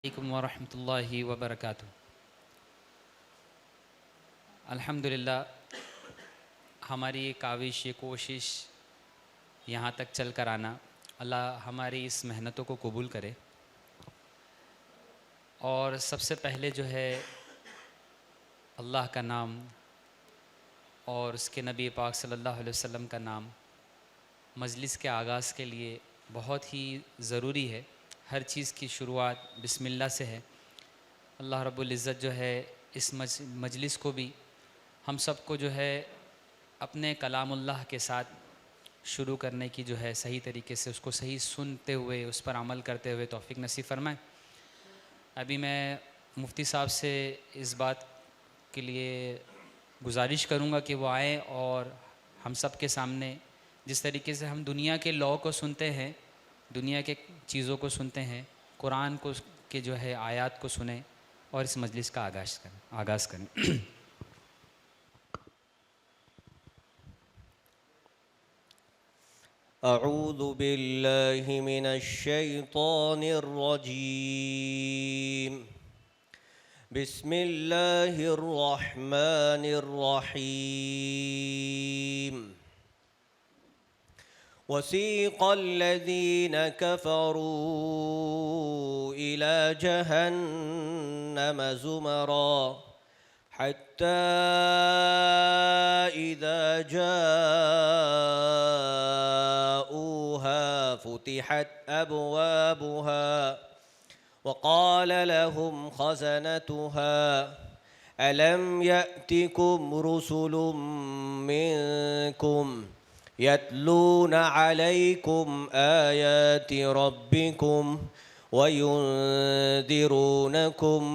अलैकुम वरहमतुल्लाहि वबरकातुह। अल्हम्दुलिल्लाह हमारी ये काविश, ये कोशिश यहाँ तक चल कर आना, अल्लाह हमारी इस मेहनतों को कबूल करे। और सबसे पहले जो है अल्लाह का नाम और उसके नबी पाक सल्लल्लाहु अलैहि वसल्लम का नाम मजलिस के आगाज़ के लिए बहुत ही ज़रूरी है। हर चीज़ की शुरुआत बिस्मिल्लाह से है। अल्लाह रब्बुल इज़्ज़त जो है इस मजलिस को भी हम सबको जो है अपने कलामुल्लाह के साथ शुरू करने की जो है सही तरीके से उसको सही सुनते हुए उस पर अमल करते हुए तौफीक नसीब फरमाए। अभी मैं मुफ्ती साहब से इस बात के लिए गुजारिश करूँगा कि वो आएँ और हम सब के सामने जिस तरीके से हम दुनिया के लॉ को सुनते हैं, दुनिया के चीज़ों को सुनते हैं, कुरान को के जो है आयात को सुने और इस मजलिस का आगाज़ करें। अऊज़ु बिल्लाहि मिनश्शैतानिर रजीम। बिस्मिल्लाहिर रहमानिर रहीम। वसीक़ल्लज़ीन कफ़रू इला जहन्नम ज़ुमरा हत्ता इज़ा जाऊहा फुतिहत अबवाबुहा वक़ाल लहुम ख़ज़नतुहा अलम यअतिकुम रुसुलुम मिनकुम यत्लून अलैकुम आयाति रब्बिकुम वयुन्दिरूनकुम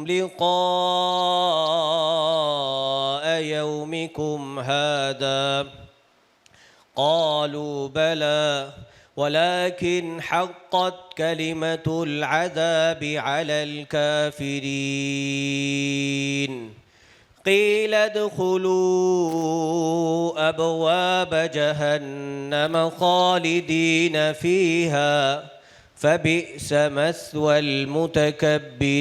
लिक़ाअ यौमिकुम हाज़ा क़ालू बला वलाकिन हक़्क़त कलिमतुल अज़ाबि अलल काफ़िरीन। क़ील उद्ख़ुलू अबवाब जहन्नम ख़ालिदीन फ़ीहा फ़बिअस मस्वल मुतकब्बिरीन।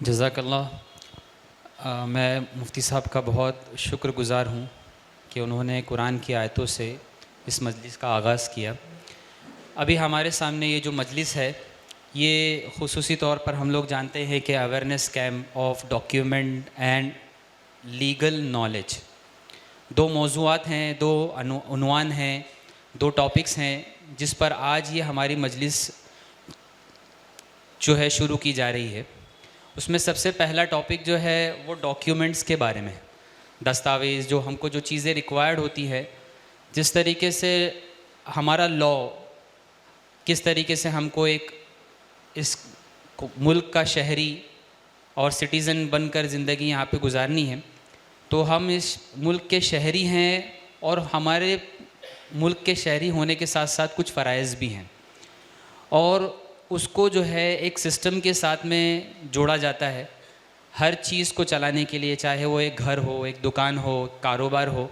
जज़ाकल्लाह। मैं मुफ्ती साहब का बहुत शुक्रगुज़ार हूँ कि उन्होंने कुरान की आयतों से इस मजलिस का आगाज़ किया। अभी हमारे सामने ये जो मजलिस है ये ख़ुसूसी तौर पर हम लोग जानते हैं कि awareness camp of document and legal knowledge, दो मौज़ूआत हैं, दो उन्वान हैं, दो टॉपिक्स हैं जिस पर आज ये हमारी मजलिस जो है शुरू की जा रही है। उसमें सबसे पहला टॉपिक जो है वो डॉक्यूमेंट्स के बारे में, दस्तावेज़, जो हमको जो चीज़ें रिक्वायर्ड होती है, जिस तरीके से हमारा लॉ, किस तरीके से हमको एक इस मुल्क का शहरी और सिटीज़न बनकर ज़िंदगी यहाँ पे गुजारनी है, तो हम इस मुल्क के शहरी हैं और हमारे मुल्क के शहरी होने के साथ साथ कुछ फ़राइज़ भी हैं और उसको जो है एक सिस्टम के साथ में जोड़ा जाता है। हर चीज़ को चलाने के लिए, चाहे वो एक घर हो, एक दुकान हो, कारोबार हो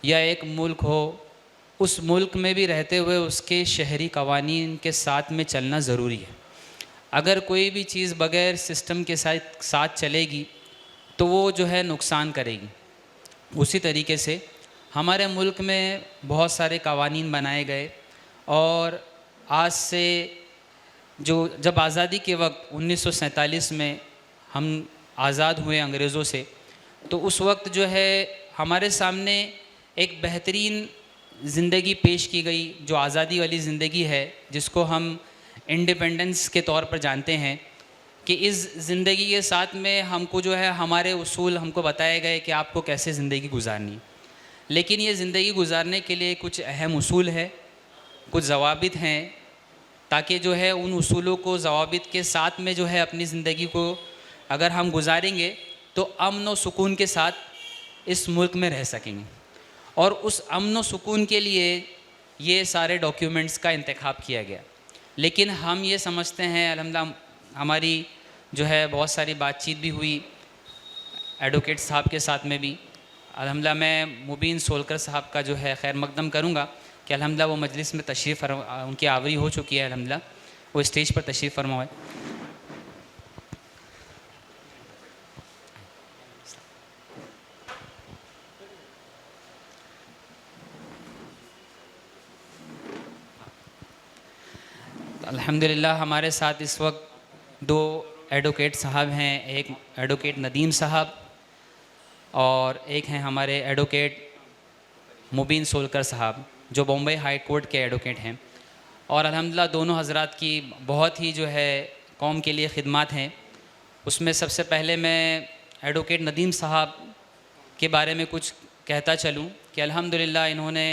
या एक मुल्क हो, उस मुल्क में भी रहते हुए उसके शहरी कवानीन के साथ में चलना ज़रूरी है। अगर कोई भी चीज़ बग़ैर सिस्टम के साथ चलेगी तो वो जो है नुकसान करेगी। उसी तरीके से हमारे मुल्क में बहुत सारे कवानीन बनाए गए और आज से जब आज़ादी के वक्त 1947 में हम आज़ाद हुए अंग्रेज़ों से, तो उस वक्त जो है हमारे सामने एक बेहतरीन ज़िंदगी पेश की गई, जो आज़ादी वाली ज़िंदगी है, जिसको हम इंडिपेंडेंस के तौर पर जानते हैं, कि इस ज़िंदगी के साथ में हमको जो है हमारे उसूल हमको बताए गए कि आपको कैसे ज़िंदगी गुजारनी। लेकिन ये ज़िंदगी गुजारने के लिए कुछ अहम उसूल है, कुछ ज़वाबित हैं, ताकि जो है उन उसूलों को ज़वाबित के साथ में जो है अपनी ज़िंदगी को अगर हम गुजारेंगे तो अमन व सुकून के साथ इस मुल्क में रह सकेंगे। और उस अमन व सुकून के लिए ये सारे डॉक्यूमेंट्स का इंतखाब किया गया। लेकिन हम ये समझते हैं, अल्हम्दुलिल्लाह हमारी जो है बहुत सारी बातचीत भी हुई एडवोकेट साहब के साथ में भी। अल्हम्दुलिल्लाह मैं मुबीन सोलकर साहब का जो है खैर मकदम करूँगा कि अल्हम्दुलिल्लाह वो मजलिस में तशरीफ़ उनकी आवरी हो चुकी है, अल्हम्दुलिल्लाह वो स्टेज पर तशरीफ़ फरमा है। अल्हम्दुलिल्लाह हमारे साथ इस वक्त दो एडवोकेट साहब हैं, एक एडवोकेट नदीम साहब और एक हैं हमारे एडवोकेट मुबीन सोलकर साहब, जो बॉम्बे हाई कोर्ट के एडवोकेट हैं। और अल्हम्दुलिल्लाह दोनों हज़रात की बहुत ही जो है कौम के लिए ख़िदमत हैं। उसमें सबसे पहले मैं एडवोकेट नदीम साहब के बारे में कुछ कहता चलूँ कि अल्हम्दुलिल्लाह इन्होंने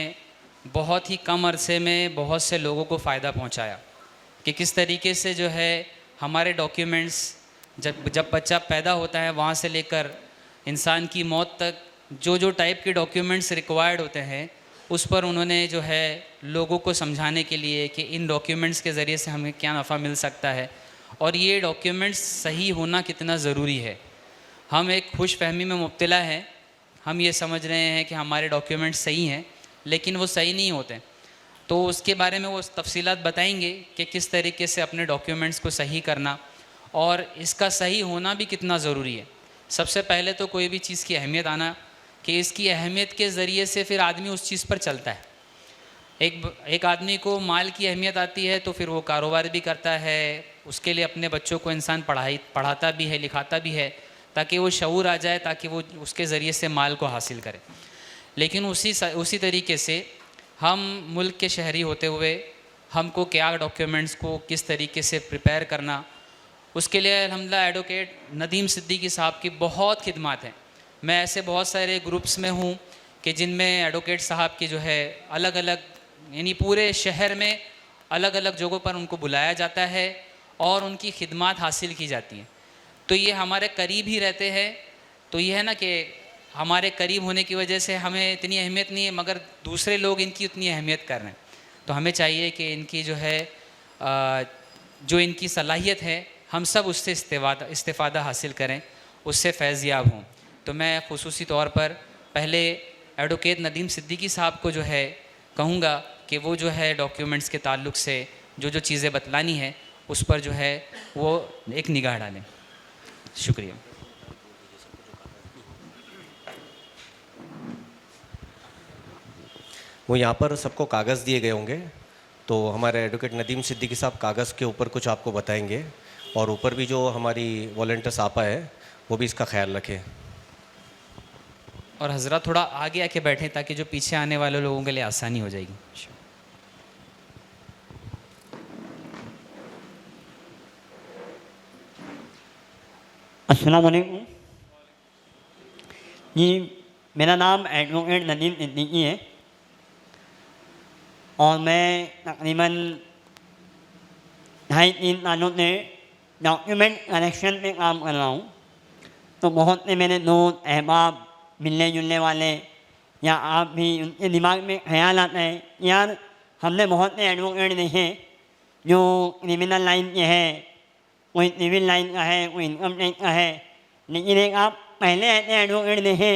बहुत ही कम अरसे में बहुत से लोगों को फ़ायदा पहुँचाया, कि किस तरीके से जो है हमारे डॉक्यूमेंट्स जब बच्चा पैदा होता है वहाँ से लेकर इंसान की मौत तक जो टाइप के डॉक्यूमेंट्स रिक्वायर्ड होते हैं, उस पर उन्होंने जो है लोगों को समझाने के लिए कि इन डॉक्यूमेंट्स के ज़रिए से हमें क्या नफ़ा मिल सकता है और ये डॉक्यूमेंट्स सही होना कितना ज़रूरी है। हम एक खुश फहमी में मुब्तला हैं, हम ये समझ रहे हैं कि हमारे डॉक्यूमेंट्स सही हैं, लेकिन वो सही नहीं होते। तो उसके बारे में वो तफसीलात बताएंगे कि किस तरीके से अपने डॉक्यूमेंट्स को सही करना और इसका सही होना भी कितना ज़रूरी है। सबसे पहले तो कोई भी चीज़ की अहमियत आना, कि इसकी अहमियत के ज़रिए से फिर आदमी उस चीज़ पर चलता है। एक आदमी को माल की अहमियत आती है तो फिर वो कारोबार भी करता है, उसके लिए अपने बच्चों को इंसान पढ़ाता भी है, लिखाता भी है, ताकि वो शऊर आ जाए, ताकि वो उसके ज़रिए से माल को हासिल करे। लेकिन उसी तरीके से हम मुल्क के शहरी होते हुए हमको क्या डॉक्यूमेंट्स को किस तरीके से प्रिपेयर करना, उसके लिए अल्हम्दुलिल्लाह एडवोकेट नदीम सिद्दीकी साहब की बहुत खिदमत है। मैं ऐसे बहुत सारे ग्रुप्स में हूँ कि जिनमें एडवोकेट साहब की जो है अलग अलग, यानी पूरे शहर में अलग अलग जगहों पर उनको बुलाया जाता है और उनकी खिदमत हासिल की जाती है। तो ये हमारे करीब ही रहते हैं। तो ये है ना कि हमारे करीब होने की वजह से हमें इतनी अहमियत नहीं है, मगर दूसरे लोग इनकी उतनी अहमियत कर रहे हैं। तो हमें चाहिए कि इनकी जो है जो इनकी सलाहियत है, हम सब उससे इस्तिफ़ादा हासिल करें, उससे फैज़याब हों। तो मैं ख़ुसूसी तौर पर पहले एडवोकेट नदीम सिद्दीकी साहब को जो है कहूँगा कि वो जो है डॉक्यूमेंट्स के ताल्लुक़ से जो चीज़ें बतलानी है उस पर जो है वो एक निगाह डालें। शुक्रिया। वो यहाँ पर सबको कागज़ दिए गए होंगे, तो हमारे एडवोकेट नदीम सिद्दीकी साहब कागज़ के ऊपर कुछ आपको बताएंगे और ऊपर भी जो हमारी वॉलंटियर्स आपा है वो भी इसका ख्याल रखें। और हज़रत थोड़ा आगे आके बैठें ताकि जो पीछे आने वाले लोगों के लिए आसानी हो जाएगी। अस्सलाम वालेकुम जी, मेरा नाम एडवोकेट नदीम सिद्दीकी है और मैं तकरीबन 2.5-3 सालों से डॉक्यूमेंट कलेक्शन पे काम कर रहा हूँ। तो बहुत से मेरे दोस्त अहबाब मिलने जुलने वाले या आप भी, उनके दिमाग में ख्याल आता है यार हमने बहुत से एडवोकेट देखे जो क्रिमिनल लाइन के हैं, कोई सिविल लाइन का है, कोई इनकम टैक्स का है, लेकिन एक आप पहले ऐसे एडवोकेट देखे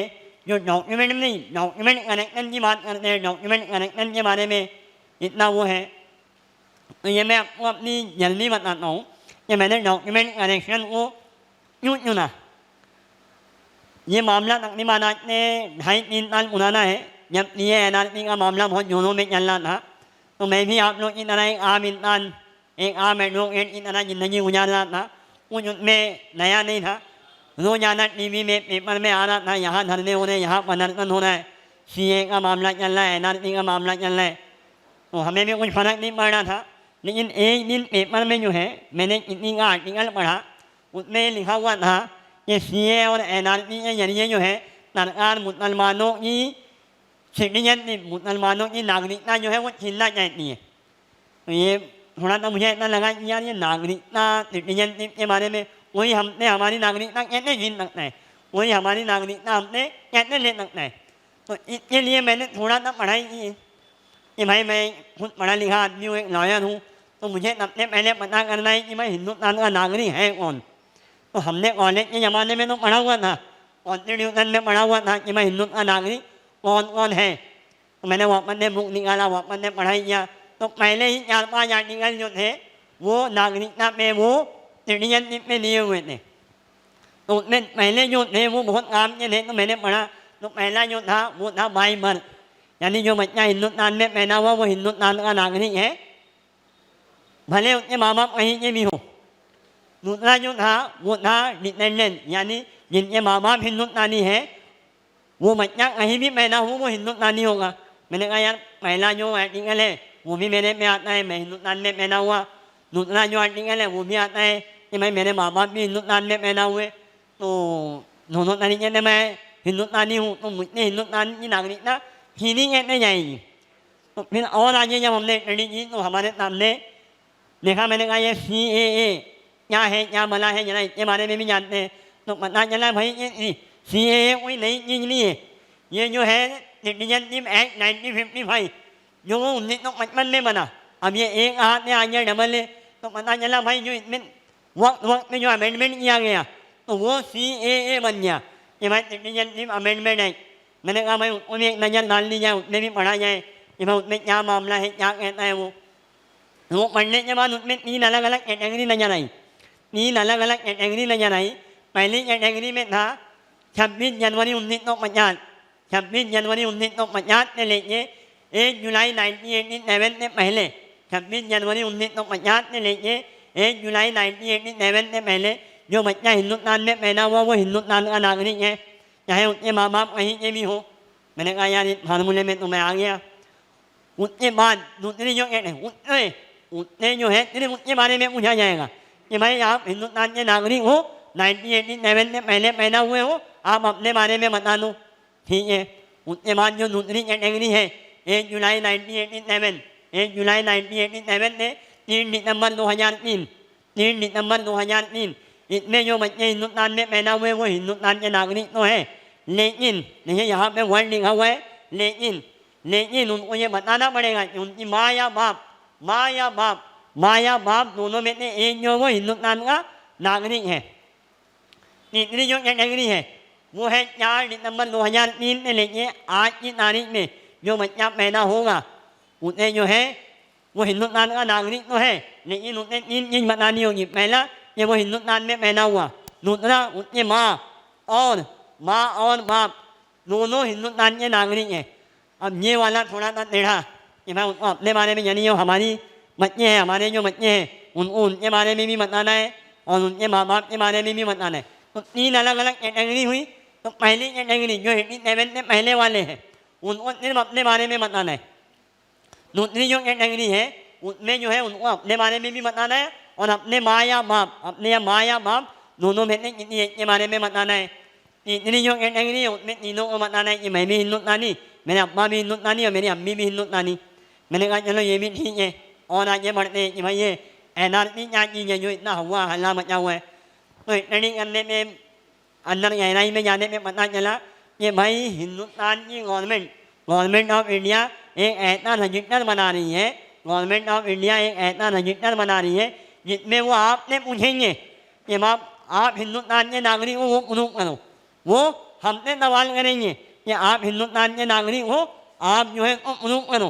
जो डॉक्यूमेंट नहीं, डॉक्यूमेंट कनेक्शन की बात करते हैं, डॉक्यूमेंट कनेक्शन के बारे में इतना वो है। तो ये मैं आपको अपनी जल्दी बताता हूँ कि मैंने डॉक्यूमेंट कनेक्शन को क्यों चुना। ये मामला तकरीबन आज से 2.5-3 साल पुराना है, जब ये NRC का मामला बहुत जोरों में चल रहा था। तो मैं भी आप लोग की तरह एक आम इंसान, एक आम एडवोकेट की तरह ज़िंदगी गुजार रहा था। कुछ उसमें नया नहीं था, रोज़ाना टीवी में, पेपर में आ रहा था, यहाँ धरने हो रहे, यहाँ प्रदर्शन हो रहा है, CA का मामला चल रहा है, NRC का मामला चल रहा है। तो हमें भी कुछ फ़र्क नहीं पड़ रहा था। लेकिन एक दिन पेपर में जो है मैंने किसी का आर्टिकल पढ़ा, उसमें लिखा हुआ था कि CA और NRC के जरिए जो है सरकार मुसलमानों की सिटीजनशिप, मुसलमानों की नागरिकता जो है वो छीनना चाहती है। तो ये थोड़ा सा मुझे ऐसा लगा कि यार ये नागरिकता, सिटीजनशिप के बारे में कोई हमने हमारी नागरिकता कैसे छीन सकता है, कोई हमारी नागरिकता हमने कैसे ले सकता है। तो इसके लिए मैंने थोड़ा सा पढ़ाई की कि भाई मैं खुद पढ़ा लिखा आदमी हूँ, एक लॉयर हूँ, तो मुझे सबसे पहले पता करना है कि मैं हिंदुस्तान का नागरिक है कौन। तो हमने कॉलेज के ज़माने में तो पढ़ा हुआ था, कॉन्स्टिट्यूशन में पढ़ा हुआ था कि मैं हिंदुस्तान नागरिक कौन कौन है। तो मैंने वापस ने बुक निकाला, वापस ने पढ़ाई किया, तो पहले ही 4-5 आर्टिकल जो थे वो नागरिकता पे, वो सिटीजनशिप पे लिए हुए थे। तो उसमें पहले जो थे वो बहुत काम के थे, तो मैंने पढ़ा। तो पहला जो था वो था बाई बर्थ, यानी जो बच्चा हिंदुस्तान में पैदा हुआ वो हिंदुस्तान का नागरिक है, भले उसके माँ बाप कहीं के भी हो। दूसरा जो था वो था डिपेंडेंट, यानी जिनके माँ बाप हिंदुस्तानी है, वो बच्चा कहीं भी पैदा हो वो हिंदुस्तानी होगा। मैंने कहा यार पहला जो आर्टिकल है वो भी मेरे में आता है, मैं हिंदुस्तान में पैदा हुआ। दूसरा जो आर्टिकल है वो भी आता है कि भाई मेरे माँ बाप भी हिंदुस्तान में पैदा हुए, तो दोनों तरीके से मैं हिंदुस्तानी हूँ, तो मुझे हिंदुस्तान की नागरिकता छीनी कैसे जाएगी। तो फिर और आगे जब हमने स्टडी की तो हमारे सामने देखा, मैंने कहा ये CAA क्या है, क्या बना है, जरा इसके बारे में भी जानते हैं। तो पता चला भाई ये CAA कोई नई चीज़ नहीं है, ये जो है सिटीजनशिप एक्ट 1955 जो वो 1955 में बना। अब ये एक हाथ में आ गया डबल है, तो पता चला भाई जो इसमें वक्त में जो अमेंडमेंट किया गया तो वो CAA बन गया कि भाई सिटीजनशिप अमेंडमेंट एक्ट। मैंने कहा भाई उसको भी एक नज़र डाल ली जाए, उसमें भी पढ़ा जाए कि भाई उसमें क्या मामला है, क्या कहता है वो पढ़ने के बाद उसमें 3 अलग अलग कैटेगरी नजर आई, 3 अलग अलग कैटेगरी नजर आई। पहली कैटेगरी में था 26 जनवरी 1950, 26 जनवरी 1950 से लेके 1 जुलाई 1987 से पहले, 26 जनवरी 1950 से लेके 1 जुलाई 1987 से पहले जो बच्चा हिंदुस्तान में पैदा हुआ वो हिंदुस्तान का नागरिक है, चाहे उसके माँ बाप कहीं के भी हो। मैंने कहा यार इस फार्मूले में तो मैं आ गया। उसके बाद दूसरी जो उसने जो है सिर्फ उसके बारे में पूछा जाएगा कि भाई आप हिंदुस्तान के नागरिक हो, 1987 से पहले पैदा हुए हो, आप अपने बारे में बता दो। ठीक है। उसके बाद जो दूसरी कैटेगरी है 1 जुलाई 1987, 1 जुलाई 1987 से 3 दिसंबर 2003, 3 दिसंबर 2003 इसमें जो बच्चे हिंदुस्तान में पैदा हुए वो हिंदुस्तान के नागरिक तो है, लेकिन देखिए यहाँ पे वर्ड लिखा हुआ है लेकिन उनको ये बताना पड़ेगा कि उनकी माँ या बाप दोनों में से एक जो वो हिंदुस्तान का नागरिक है। तीसरी जो कैटेगरी है वो है 4 दिसंबर 2003 से लेके आज की तारीख में जो बच्चा पैदा होगा उसे जो है वो हिंदुस्तान का नागरिक तो है, लेकिन उसे 3 चीज़ बतानी होगी। पहला कि वो हिंदुस्तान में पैदा हुआ, दूसरा उसके माँ और बाप दोनों हिंदुस्तान के नागरिक हैं। अब ये वाला थोड़ा सा टेढ़ा कि भाई उनको अपने बारे में यानी जो हमारी बच्चे हैं, हमारे जो बच्चे हैं उनको उनके बारे में भी बताना है और उनके माँ बाप के बारे में भी बताना है। तो 3 अलग अलग कैटेगरी हुई। तो पहली कैटेगरी जो 87 से पहले वाले हैं उनको सिर्फ अपने बारे में बताना है। दूसरी जो कैटेगरी है उसमें जो है उनको अपने बारे में भी बताना है और अपने माँ या बाप दोनों में से किसी एक के बारे में बताना है। तीसरी जो कैटेगरी है उसमें तीनों को बताना है कि मैं भी हिंदुस्तानी, मेरे अब्बा भी हिंदुस्तानी और मेरी अम्मी भी हिंदुस्तानी। मैंने कहा चलो ये भी ठीक है। और आगे बढ़ते हैं कि भाई ये NRC क्या चीज़ है जो इतना हुआ हल्ला मचा हुआ है। तो स्टडी करने में अंदर गहराई में जाने में पता चला कि भाई हिंदुस्तान की गवर्नमेंट ऑफ इंडिया एक ऐसा रजिस्टर बना रही है, गवर्नमेंट ऑफ इंडिया एक ऐसा रजिस्टर बना रही है जिसमें वो आपने पूछेंगे कि आप हिंदुस्तान के नागरिक हो वो प्रूव करो। वो हमसे सवाल करेंगे कि आप हिंदुस्तान के नागरिक हो, आप जो है तो प्रूव करो।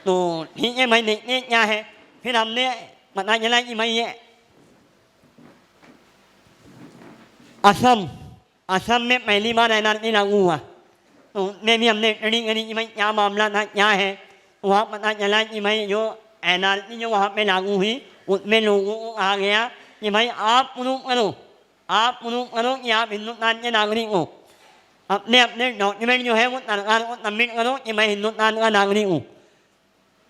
तो ठीक है भाई, देखते हैं क्या है। फिर हमने पता चला कि भाई ये असम में पहली बार एनआरसी लागू हुआ, तो उसमें भी हमने स्टडी करी कि भाई क्या मामला था, क्या है। तो वहाँ पता चला कि भाई जो एनआरसी जो वहाँ पे लागू हुई उसमें लोगों को कहा गया कि भाई आप प्रूव करो कि आप हिंदुस्तान के नागरिक हो। अपने अपने डॉक्यूमेंट जो है वो सरकार को सबमिट करो कि मैं हिंदुस्तान का नागरिक हूँ।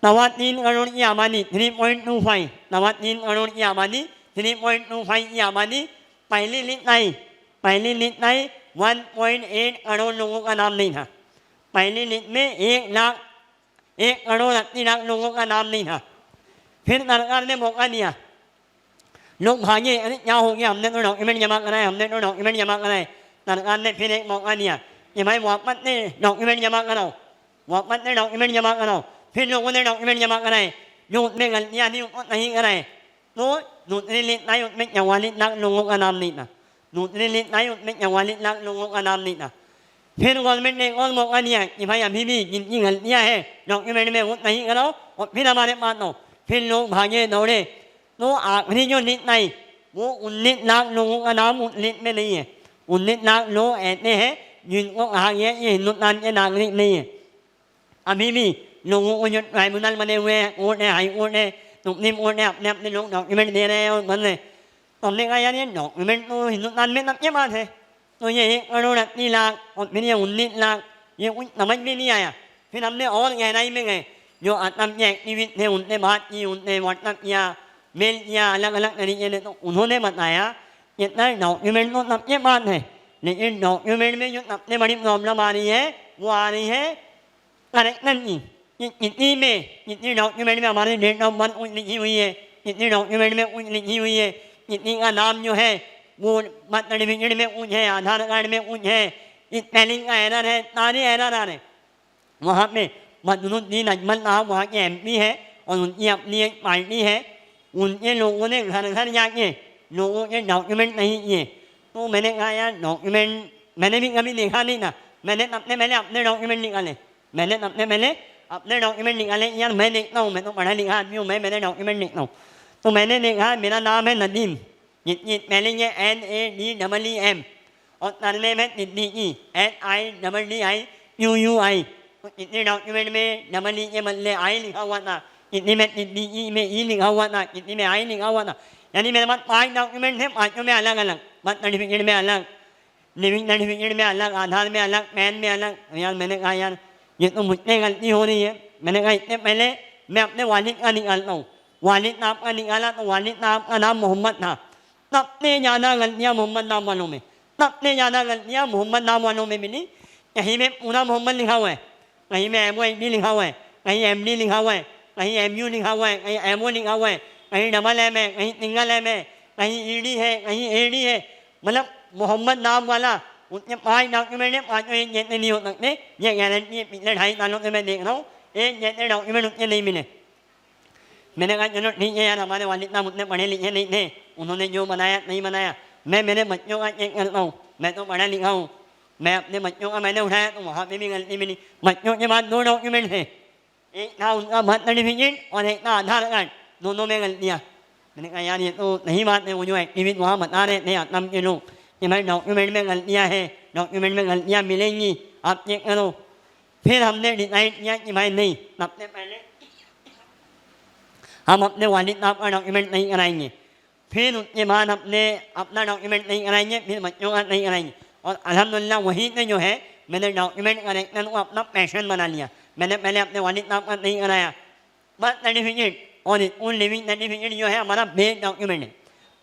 3.25 करोड़ की आबादी 3.25, 3.25 करोड़ की आबादी 3.25 की आबादी पहली लिस्ट आई 1.8 करोड़ लोगों का नाम नहीं था। पहली लिस्ट में 1,80,00,000 लोगों का नाम नहीं था। फिर सरकार ने मौका दिया, लोग भागे, अरे क्या हो गया, हमने तो डॉक्यूमेंट जमा कराए। सरकार ने फिर एक मौका दिया कि भाई वापस से डॉक्यूमेंट जमा कराओ। फिर लोगों ने डॉक्यूमेंट जमा कराए, जो उसमें गलतियाँ थी उसको नहीं कराए। तो दूसरी लिस्ट आई, उसमें 44 लाख लोगों का नाम नहीं था। फिर गवर्नमेंट ने एक और मौका दिया कि भाई अभी भी जिनकी गलतियाँ हैं डॉक्यूमेंट में वो नहीं कराओ और फिर हमारे पास आओ। फिर लोग भागे दौड़े, तो आखिरी जो लिस्ट आई वो 19 लाख लोगों का नाम उस लिस्ट में नहीं है। 19 लाख लोग ऐसे हैं जिनको कहा गया ये हिंदुस्तान के नागरिक नहीं है। अभी भी लोगों को जो ट्राइब्यूनल बने हुए हैं, कोर्ट है, हाई कोर्ट है, सुप्रीम कोर्ट है, अपने अपने लोग डॉक्यूमेंट दे रहे हैं और बन रहे। तो हमने कहा यार ये डॉक्यूमेंट तो हिंदुस्तान में सबके पास है, तो ये 1,80,00,000 और फिर ये 19 लाख, ये कुछ समझ में नहीं आया। फिर हमने और गहराई में गए, जो असम के एक्टिविस्ट थे उनसे बात की, उनसे व्हाट्सअप किया, मेल किया अलग अलग तरीके से। तो उन्होंने बताया कि डॉक्यूमेंट तो सबके पास है, लेकिन डॉक्यूमेंट में जो सबसे बड़ी प्रॉब्लम आ रही है वो आ रही है करेक्शन की। कितनी डॉक्यूमेंट में हमारी डेट ऑफ बर्थ कुछ लिखी हुई है, कितनी डॉक्यूमेंट में कुछ लिखी हुई है, कितनी का नाम जो है वो बर्थ सर्टिफिकेट में कुछ है, आधार कार्ड में कुछ है, स्पेलिंग का एरर है, सारे एरर आ रहे। वहाँ पे बदरुद्दीन अजमल साहब वहाँ के MP है और उनकी अपनी एक पार्टी है, उनके लोगों ने घर घर जाके लोगों के डॉक्यूमेंट नहीं किए। तो मैंने कहा यार डॉक्यूमेंट मैंने भी कभी देखा नहीं था। मैंने सबसे पहले अपने डॉक्यूमेंट निकाले यार मैं देखता हूँ, मैं तो पढ़ा लिखा आदमी हूँ, मैं मेरे डॉक्यूमेंट देखता हूँ। तो मैंने देखा मेरा नाम है नदीम, जिसकी स्पेलिंग है NADEEM और सरनेम है सिद्दीकी SIDDIQUI। तो कितने डॉक्यूमेंट में E के बदले I लिखा हुआ था, कितने में सिद्दीकी में E लिखा हुआ था, कितने में I लिखा हुआ था। यानी मेरे पास 5 डॉक्यूमेंट थे, 5 में अलग अलग, बर्थ सर्टिफिकेट में अलग, लिविंग सर्टिफिकेट में अलग, आधार में अलग, पैन में अलग। यार मैंने कहा यार ये तो मुझसे गलती हो रही है। मैंने कहा इससे पहले मैं अपने वालिद का निकालता हूँ। वालिद साहब का निकाला तो वालिद साहब का नाम मोहम्मद था। सबसे ज़्यादा गलतियाँ मोहम्मद नाम वालों में मिली। कहीं में पूरा मोहम्मद लिखा हुआ है, कहीं में MOMD लिखा हुआ है, कहीं MD लिखा हुआ है, कहीं MU लिखा हुआ है, कहीं MO लिखा हुआ है, कहीं डबल M है, कहीं सिंगल M है, कहीं ED है, कहीं AD है। मतलब मोहम्मद नाम वाला उसके 5 डॉक्यूमेंट है, 5 एक जैसे नहीं हो सकते। ये गारंटी है, पिछले 2.5 सालों से मैं देख रहा हूँ एक जैसे डॉक्यूमेंट उसके नहीं मिले। मैंने कहा चलो ठीक है यार, हमारे वालिद साहब उतने पढ़े लिखे नहीं थे, उन्होंने जो बनाया नहीं बनाया। मैं मेरे बच्चों का चेक करता हूँ, मैं तो पढ़ा लिखा हूँ, मैं अपने बच्चों का मैंने उठाया तो वहाँ पे भी गलती मिली। बच्चों के बाद 2 डॉक्यूमेंट थे, एक था उनका बर्थ सर्टिफिकेट और एक था आधार कार्ड, दोनों में गलतियाँ। मैंने कहा यार ये तो नहीं बात है। वो जो एक्टिविस्ट वहाँ बता रहे थे असम के लोग कि भाई डॉक्यूमेंट में गलतियाँ हैं, डॉक्यूमेंट में गलतियाँ मिलेंगी, आप चेक करो। फिर हमने डिसाइड किया कि भाई नहीं, सबसे पहले हम अपने वालिद साहब का डॉक्यूमेंट नहीं कराएंगे, फिर उसके बाद अपना डॉक्यूमेंट नहीं कराएंगे, फिर बच्चों का नहीं कराएंगे। और अल्हम्दुलिल्लाह वहीं से जो है मैंने डॉक्यूमेंट करेक्शन को अपना पैशन बना लिया। मैंने पहले अपने वालिद साहब का नहीं कराया, बर्थ सर्टिफिकेट और स्कूल लिविंग सर्टिफिकेट जो है हमारा बेस डॉक्यूमेंट है।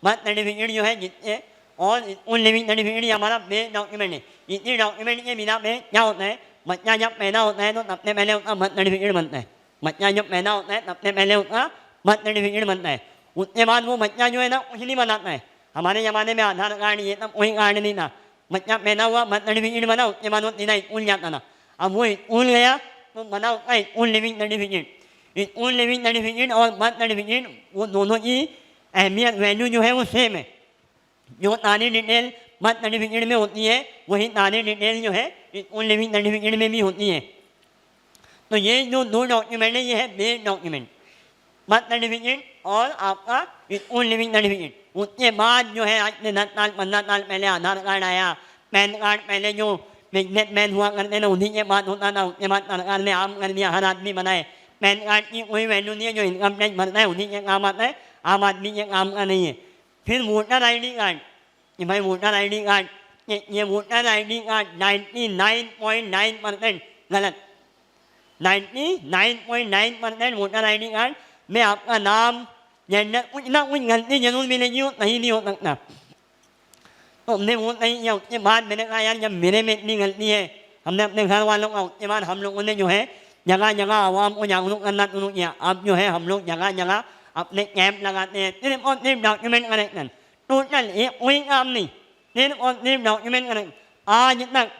बर्थ सर्टिफिकेट जो है जिससे और स्कूल लिविंग सर्टिफिकेट हमारा बेस डॉक्यूमेंट है। इसी डॉक्यूमेंट के बिना पे क्या होता है, बच्चा जब पैदा होता है तो सबसे पहले उसका बर्थ सर्टिफिकेट बनता है। बच्चा जब पैदा होता है सबसे पहले उसका बर्थ सर्टिफिकेट बनता है। उसके बाद वो बच्चा जो है ना कुछ नहीं बनाता है। हमारे ज़माने में आधार कार्ड ये सब कोई कार्ड नहीं था। बच्चा पैदा हुआ, बर्थ सर्टिफिकेट बना, उसके बाद वो सीधा स्कूल जाता था। अब वो स्कूल गया तो बना उसका school leaving certificate. School leaving certificate और बर्थ सर्टिफिकेट वो दोनों की अहमियत वैल्यू जो है वो सेम है। जो तारीख डिटेल बर्थ सर्टिफिकेट में होती है वही तारीख डिटेल जो है स्कूल लिविंग सर्टिफिकेट में भी होती है। तो ये जो दो डॉक्यूमेंट है ये है बेस डॉक्यूमेंट, बर्थ सर्टिफिकेट और आपका स्कूल लिविंग सर्टिफिकेट। उसके बाद जो है आज से 10 साल 15 साल पहले आधार कार्ड आया, पैन कार्ड पहले जो बिजनेसमैन हुआ करते थे उन्हीं के बाद होता था, उसके बाद सरकार ने आम कर दिया, हर आदमी बनाए। पैन कार्ड की कोई वैल्यू नहीं है, जो इनकम टैक्स भरता है उन्हीं के काम आता है, आम आदमी के काम का नहीं है। फिर वोटर आई डी कार्ड, कि भाई वोटर आई डी कार्ड, ये वोटर आई डी कार्ड 99.9% गलत, 99.9% वोटर आई डी कार्ड में आपका नाम जेंडर कुछ ना कुछ गलती जरूर मिलेगी, वो सही नहीं हो सकता। तो हमने वोट नहीं किया। उसके बाद मैंने कहा यार जब मेरे में इतनी गलती है, हमने अपने घर वालों का, उसके बाद हम लोगों ने जो है जगह जगह आवाम को जागरूक करना शुरू किया। अब जो है हम लोग जगह जगह अपने कैंप लगाते हैं, सिर्फ और सिर्फ डॉक्यूमेंट करेक्शन, टोटल एक कोई काम नहीं, सिर्फ और सिर्फ डॉक्यूमेंट करेक्शन। आज तक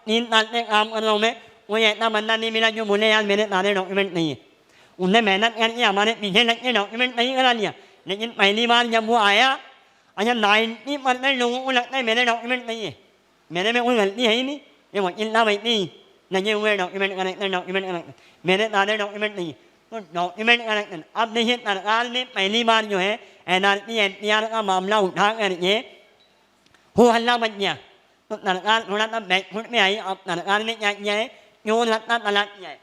3 साल से काम कर रहा हूँ मैं, कोई ऐसा बंदा नहीं मिला जो बोले यार मेरे सारे डॉक्यूमेंट नहीं है। उन्हें मेहनत करके हमारे पीछे लग के डॉक्यूमेंट नहीं करा लिया, लेकिन पहली बार जब वो आया, अच्छा 90% लोगों को लगता है मेरे डॉक्यूमेंट नहीं है, मेरे में कोई गलती है ही नहीं, ये वकील साहब ऐसे ही लगे हुए डॉक्यूमेंट करेक्शन, मेरे सारे डॉक्यूमेंट नहीं। तो डॉक्यूमेंट करेक्शन अब देखिए सरकार ने पहली बार जो है NRC NPR का मामला उठा करके हो हल्ला बच गया। तो सरकार थोड़ा सा बैकफुट में आई। अब सरकार ने क्या किया है, क्यों रत्ता तलाक किया है,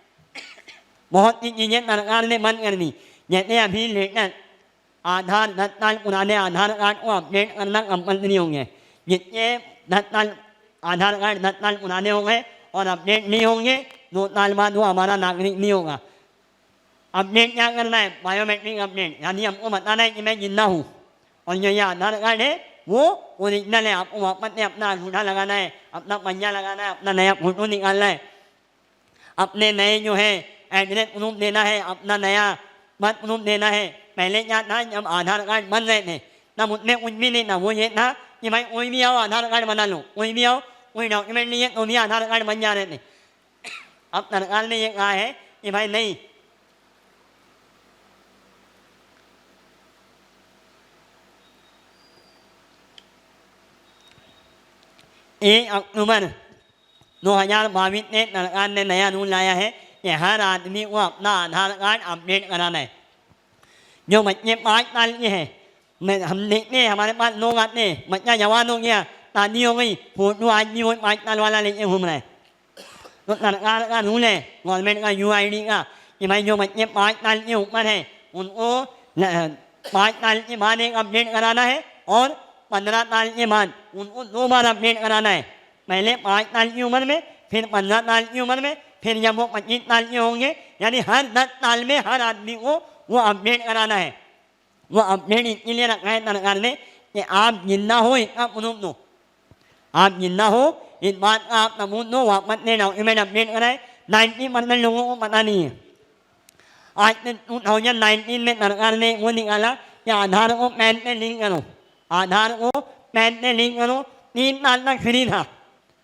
बहुत सी चीज़ें सरकार ने बंद कर दी। जैसे अभी लेटेस्ट आधार 10 साल पुराने आधार कार्ड को अपडेट करना कंपलसरी हो गया। जिसके 10 साल आधार कार्ड 10 साल पुराने हो गए और अपडेट नहीं होंगे, 2 साल बाद वो हमारा नागरिक नहीं होगा। अपडेट क्या करना है, बायोमेट्रिक अपडेट, यानी हमको बताना है कि मैं जिंदा हूँ और जो ये आधार कार्ड है वो ओरिजिनल है। आपको वापस से अपना अंगूठा लगाना है, अपना पंजा लगाना है, अपना नया फोटो निकालना है, अपने नए जो है एड्रेस प्रूफ देना है, अपना नया बर्थ प्रूफ देना है। पहले क्या था, जब आधार कार्ड बन रहे थे तब उसमें कुछ भी नहीं था, वो ये था कि भाई कोई भी आओ आधार कार्ड बना लो, कोई भी आओ कोई डॉक्यूमेंट नहीं है तो भी आधार कार्ड बन जा रहे थे। अब सरकार ने ये कहा है कि भाई नहीं, 1 अक्टूबर 2022 में सरकार ने नया रूल लाया है कि हर आदमी को अपना आधार कार्ड अपडेट कराना है। जो बच्चे 5 साल के हैं, हम देखते हैं हमारे पास लोग आते हैं, बच्चा जवान हो गया, शादी हो गई, फोटो आज भी वो 5 साल वाला लेके घूम रहा है। तो सरकार का रूल है, गवर्नमेंट का UID का, कि भाई जो बच्चे 5 साल के ऊपर हैं उनको 5 साल के बाद एक अपडेट कराना है और 15 साल के बाद उनको 2 बार अपडेट कराना है। पहले 5 साल की उम्र में, फिर 15 साल की उम्र में, फिर जब वो 25 साल के होंगे, यानी हर 10 साल में हर आदमी को वो अपडेट कराना है। वो अपडेट इसलिए रखा है सरकार ने कि आप जिंदा हो इसका प्रूफ दो, आप जिंदा हो इस बात का आप सबूत दो, वापस से डॉक्यूमेंट अपडेट कराए। 90% लोगों को पता नहीं है। आज 2019 में सरकार ने वो निकाला कि आधार को पैन पे लिंक करो, आधार को पैन पे लिंक करो। 3 साल तक फ्री था,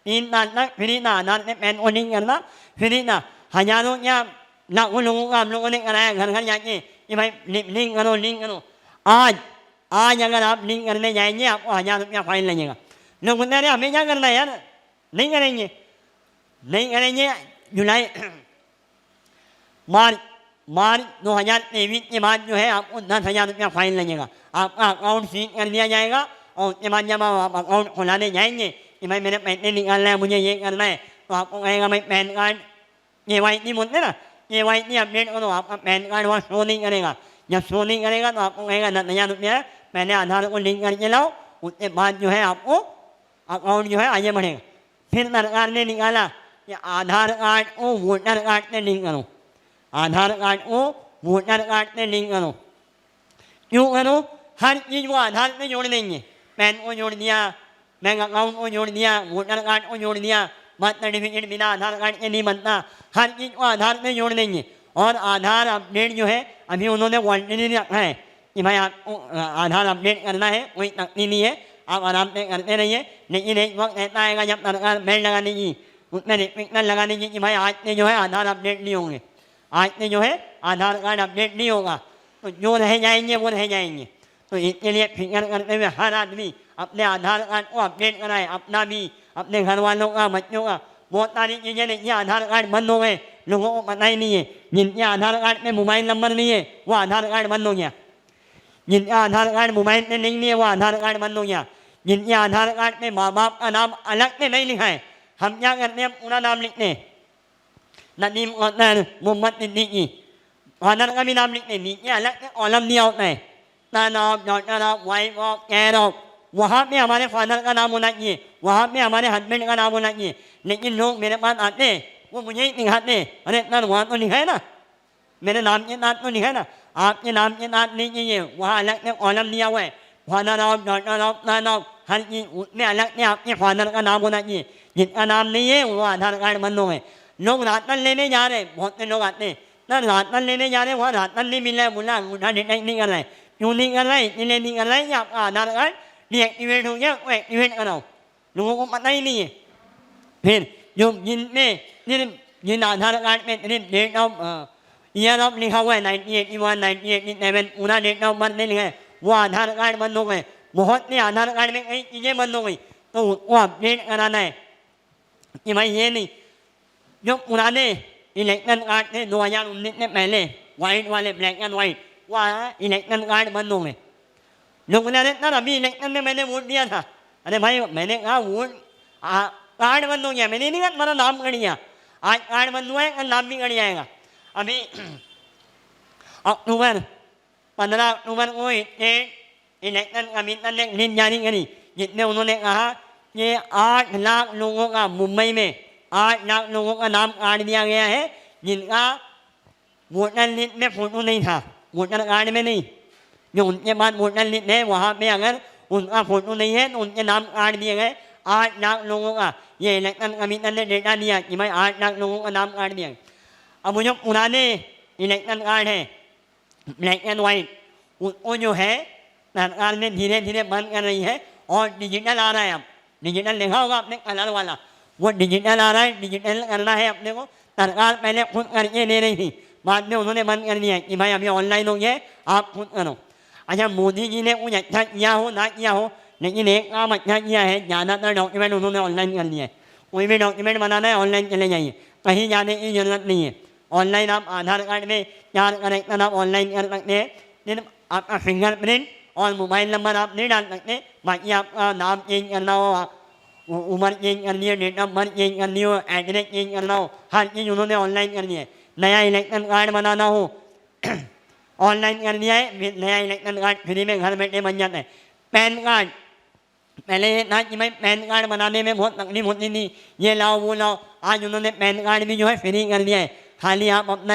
3 साल तक फ्री था, आधार से पैन को लिंक करना फ्री था। हजारों या लाखों लोगों का हम लोगों ने कराया घर घर जाके कि भाई लिंक करो, लिंक करो। आज अगर आप लिंक करने जाएंगे आपको 1000 रुपया फाइन लगेगा। लोग बोलते हैं हमें क्या करना है यार, नहीं करेंगे, नहीं करेंगे। जुलाई मार्च 2023 के बाद जो है आपको 10,000 रुपया फाइन लगेगा। आपका अकाउंट सीज कर दिया जाएगा और उसके बाद जब आप अकाउंट खुलाने जाएंगे कि भाई मेरे पैसे निकालना है, मुझे ये करना है, तो आपको कहेगा भाई पैन कार्ड KYC बोलते ना, KYC अपडेट करो। आपका पैन कार्ड वहाँ शो नहीं करेगा। जब शो नहीं करेगा तो आपको कहेगा 10,000 रुपया पहले आधार को लिंक करके लाओ, उसके बाद जो है आपको अकाउंट जो है आगे बढ़ेगा। फिर सरकार ने निकाला कि आधार कार्ड को वोटर कार्ड से लिंक करो, आधार कार्ड को वोटर कार्ड से लिंक करो। क्यों करो, हर चीज़ वो आधार से जोड़ देंगे। पैन को जोड़ दिया, बैंक अकाउंट को जोड़ दिया, वोटर कार्ड को जोड़ दिया, बर्थ सर्टिफिकेट बिना आधार कार्ड के नहीं बनता, हर चीज़ को आधार से जोड़ देंगे। और आधार अपडेट जो है अभी उन्होंने वॉलंटरी रखा है कि भाई आपको आधार अपडेट करना है, कोई तकलीफ नहीं है, आप आराम से करते रहिए। लेकिन एक वक्त ऐसा आएगा जब सरकार बैन लगाने की, उसमें रिस्ट्रिक्शन लगाने की कि भाई आज से जो है आधार अपडेट नहीं होंगे, आज से जो है आधार कार्ड अपडेट नहीं होगा, तो जो रह जाएंगे वो रह जाएंगे। तो इसके लिए फिक्र करते हुए हर आदमी अपने आधार कार्ड को अपडेट कराए, अपना भी, अपने घर वालों का, बच्चों का। बहुत सारी चीज़ें देखिए आधार कार्ड बंद हो गए, लोगों को पता ही नहीं है। जिनके आधार कार्ड में मोबाइल नंबर नहीं है वो आधार कार्ड बंद हो गया, जिनका आधार कार्ड मोबाइल में नहीं है वो आधार कार्ड बंद हो गया, जिनके आधार कार्ड में माँ बाप का नाम अलग से नहीं लिखा है, हम क्या करते हैं पूरा नाम लिखते हैं, नदीम अतर मोहम्मद सिद्दीकी, फादर का भी नाम लिखते हैं, नीचे अलग से कॉलम दिया होता है, son of, daughter of, wife of, care of, वहाँ पे हमारे फादर का नाम होना चाहिए, वहाँ पे हमारे हस्बैंड का नाम होना चाहिए। लेकिन लोग मेरे पास आते हैं वो मुझे ही दिखाते हैं, अरे इतना वहाँ तो लिखा है ना, मेरे नाम के साथ तो लिखा है ना, आपके नाम के साथ नहीं चाहिए, वहाँ अलग से कॉलम दिया हुआ है, father of, daughter of, son of, हर चीज़ उसमें अलग से आपके फादर का नाम होना चाहिए। जिनका नाम नहीं है वो आधार कार्ड बंद हो गए। लोग राशन लेने जा रहे हैं, बहुत से लोग आते हैं ना, राशन लेने जा रहे हैं, वहाँ राशन नहीं मिल रहा है, बोला अंगूठा डिटेक्ट नहीं कर रहा है, क्यों नहीं कर रहा है, इसलिए नहीं कर रहा है कि आपका आधार कार्ड डीएक्टिवेट हो गया, वो एक्टिवेट कराओ। लोगों को पता ही नहीं है। फिर जो जिन आधार कार्ड में सिर्फ डेट ऑफ ईयर ऑफ लिखा हुआ है 1981, 1987, पूरा डेट ऑफ बर्थ नहीं लिखा है, वो आधार कार्ड बंद हो गए। बहुत से आधार कार्ड में कई चीज़ें बंद हो गई, तो उसको अपडेट कराना है कि भाई ये नहीं, जो पुराने इलेक्शन कार्ड थे 2019 से पहले, वाइट वाले, ब्लैक एंड वाइट, वो इलेक्शन कार्ड बंद हो गए। लोग बोले अरे सर अभी इलेक्शन में मैंने वोट दिया था, अरे भाई मैंने कहा वोट कार्ड बंद हो गया, मैंने नहीं कहा तुम्हारा नाम कट गया, आज कार्ड बंद हुआ है कल नाम भी कट जाएगा। अभी अक्टूबर 15 अक्टूबर को इलेक्शन कमीशन ने लिस्ट जारी करी, जिसमें उन्होंने कहा कि 8 लाख लोगों का, मुंबई में 8 लाख लोगों का नाम काट दिया गया है जिनका वोटर लिस्ट में फोटो नहीं था, वोटर कार्ड में नहीं, जो उनके पास वोटर लिस्ट है वहाँ पे अगर उनका फोटो नहीं है तो उनके नाम काट दिए गए 8 लाख लोगों का। ये इलेक्शन कमीशन ने डेटा दिया कि भाई 8 लाख लोगों का नाम काट दिया। अब वो जो पुराने इलेक्शन कार्ड है ब्लैक एंड वाइट, उसको जो है सरकार ने धीरे धीरे बंद कर रही है और डिजिटल आ रहा है। अब डिजिटल देखा होगा आपने कलर वाला, वो डिजिटल आ रहा है, डिजिटल करना है अपने को। सरकार पहले खुद करके ले रही थी, बाद में उन्होंने बंद कर दिया कि भाई अभी ऑनलाइन हो गया आप खुद करो। अच्छा मोदी जी ने कुछ अच्छा किया हो ना किया हो, लेकिन एक काम अच्छा किया है, ज़्यादातर डॉक्यूमेंट उन्होंने ऑनलाइन कर दिया है। कोई भी डॉक्यूमेंट बनाना है ऑनलाइन चले जाइए, कहीं जाने की जरूरत नहीं है। ऑनलाइन आप आधार कार्ड में 4 करेक्टर आप ऑनलाइन कर सकते हैं, सिर्फ आपका फिंगरप्रिंट और मोबाइल नंबर आप नहीं डाल सकते, बाकी आपका नाम चेंज करना हो, उम्र चेंज करनी हो, डेट ऑफ बर्थ चेंज करनी हो, एड्रेस चेंज करना हो, हर चीज़ उन्होंने ऑनलाइन करनी है। नया इलेक्शन कार्ड बनाना हो ऑनलाइन कर दिया है, फिर नया इलेक्शन कार्ड फ्री में घर बैठे बन जाता है। पैन कार्ड पहले ये था कि भाई पैन कार्ड बनाने में बहुत तकलीफ होती थी, ये लाओ वो लाओ, आज उन्होंने पैन कार्ड भी जो है फ्री कर दिया है। खाली आप अपना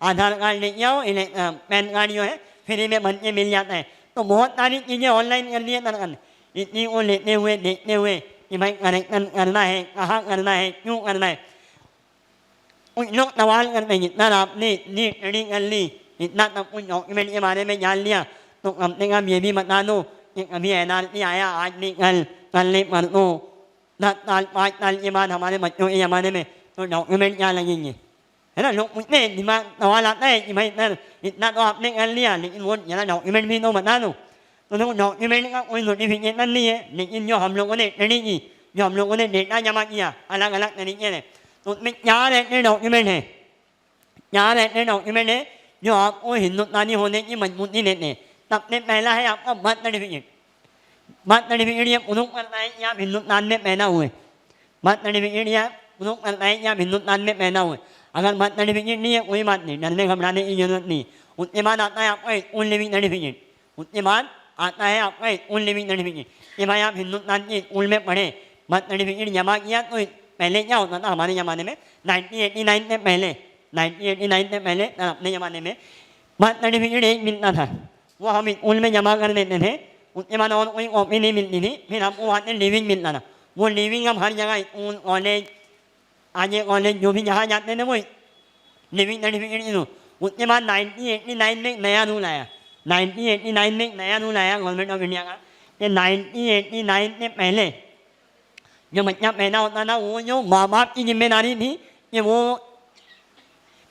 आधार कार्ड लेके आओ, पैन कार्ड जो है फ्री में बन के मिल जाता है। तो बहुत सारी चीज़ें ऑनलाइन कर दी है सरकार ने। इतनी को लेते हुए देखते हुए कि भाई करेक्शन करना है, कहाँ करना है, क्यों करना है। कुछ लोग सवाल करते हैं जितना आपने इतनी स्टडी कर ली, इतना सब कुछ डॉक्यूमेंट के बारे में जान लिया, तो कम से कम ये भी बता दो कि कभी एनआरसी आया, आज नहीं कल नहीं परसों, 10 साल 5 साल के बाद हमारे बच्चों के ज़माने में तो डॉक्यूमेंट क्या लगेंगे, है ना। लोग पूछते हैं, दिमाग सवाल आता है कि भाई सर इतना तो आपने कर लिया, लेकिन वो जरा डॉक्यूमेंट भी तो बता दो। तो देखो डॉक्यूमेंट का कोई नोटिफिकेशन नहीं है, लेकिन जो हम लोगों ने स्टडी की, जो हम लोगों ने डेटा जमा किया अलग अलग तरीके से, तो उसमें 4 ऐसे डॉक्यूमेंट हैं, 4 ऐसे डॉक्यूमेंट हैं जो आपको हिंदुस्तानी होने की मजबूती देते हैं। सबसे पहला है आपका बर्थ सर्टिफिकेट। बर्थ सर्टिफिकेट ये प्रूफ करता है कि आप हिंदुस्तान में पैदा हुए। बर्थ सर्टिफिकेट या प्रूफ करता है कि आप हिंदुस्तान में पैदा हुए। अगर बर्थ सर्टिफिकेट नहीं है कोई बात नहीं, डरने घबराने की जरूरत नहीं। उसके बाद आता है आपका स्कूल लिविंग सर्टिफिकेट। उसके बाद आता है आपका स्कूल लिविंग सर्टिफिकेट कि भाई आप हिंदुस्तान के स्कूल में पढ़े। बर्थ सर्टिफिकेट जमा किया तो पहले क्या होता था हमारे ज़माने में, 1989 से पहले, 1989 से पहले अपने ज़माने में बर्थ सर्टिफिकेट एक मिलता था, वो हम स्कूल में जमा कर देते थे। उसके बाद और कोई कॉपी नहीं मिलती थी। फिर हमको वहाँ से लिविंग मिलता था। वो लिविंग हम हर जगह स्कूल, कॉलेज, आगे कॉलेज जो भी जहाँ जाते थे वो लिविंग सर्टिफिकेट दो। उसके बाद 1989 में नया रूल आया। 1989 में नया रूल आया गवर्नमेंट ऑफ इंडिया का कि 1989 से पहले जो बच्चा पैदा होता था वो जो माँ बाप की जिम्मेदारी थी कि वो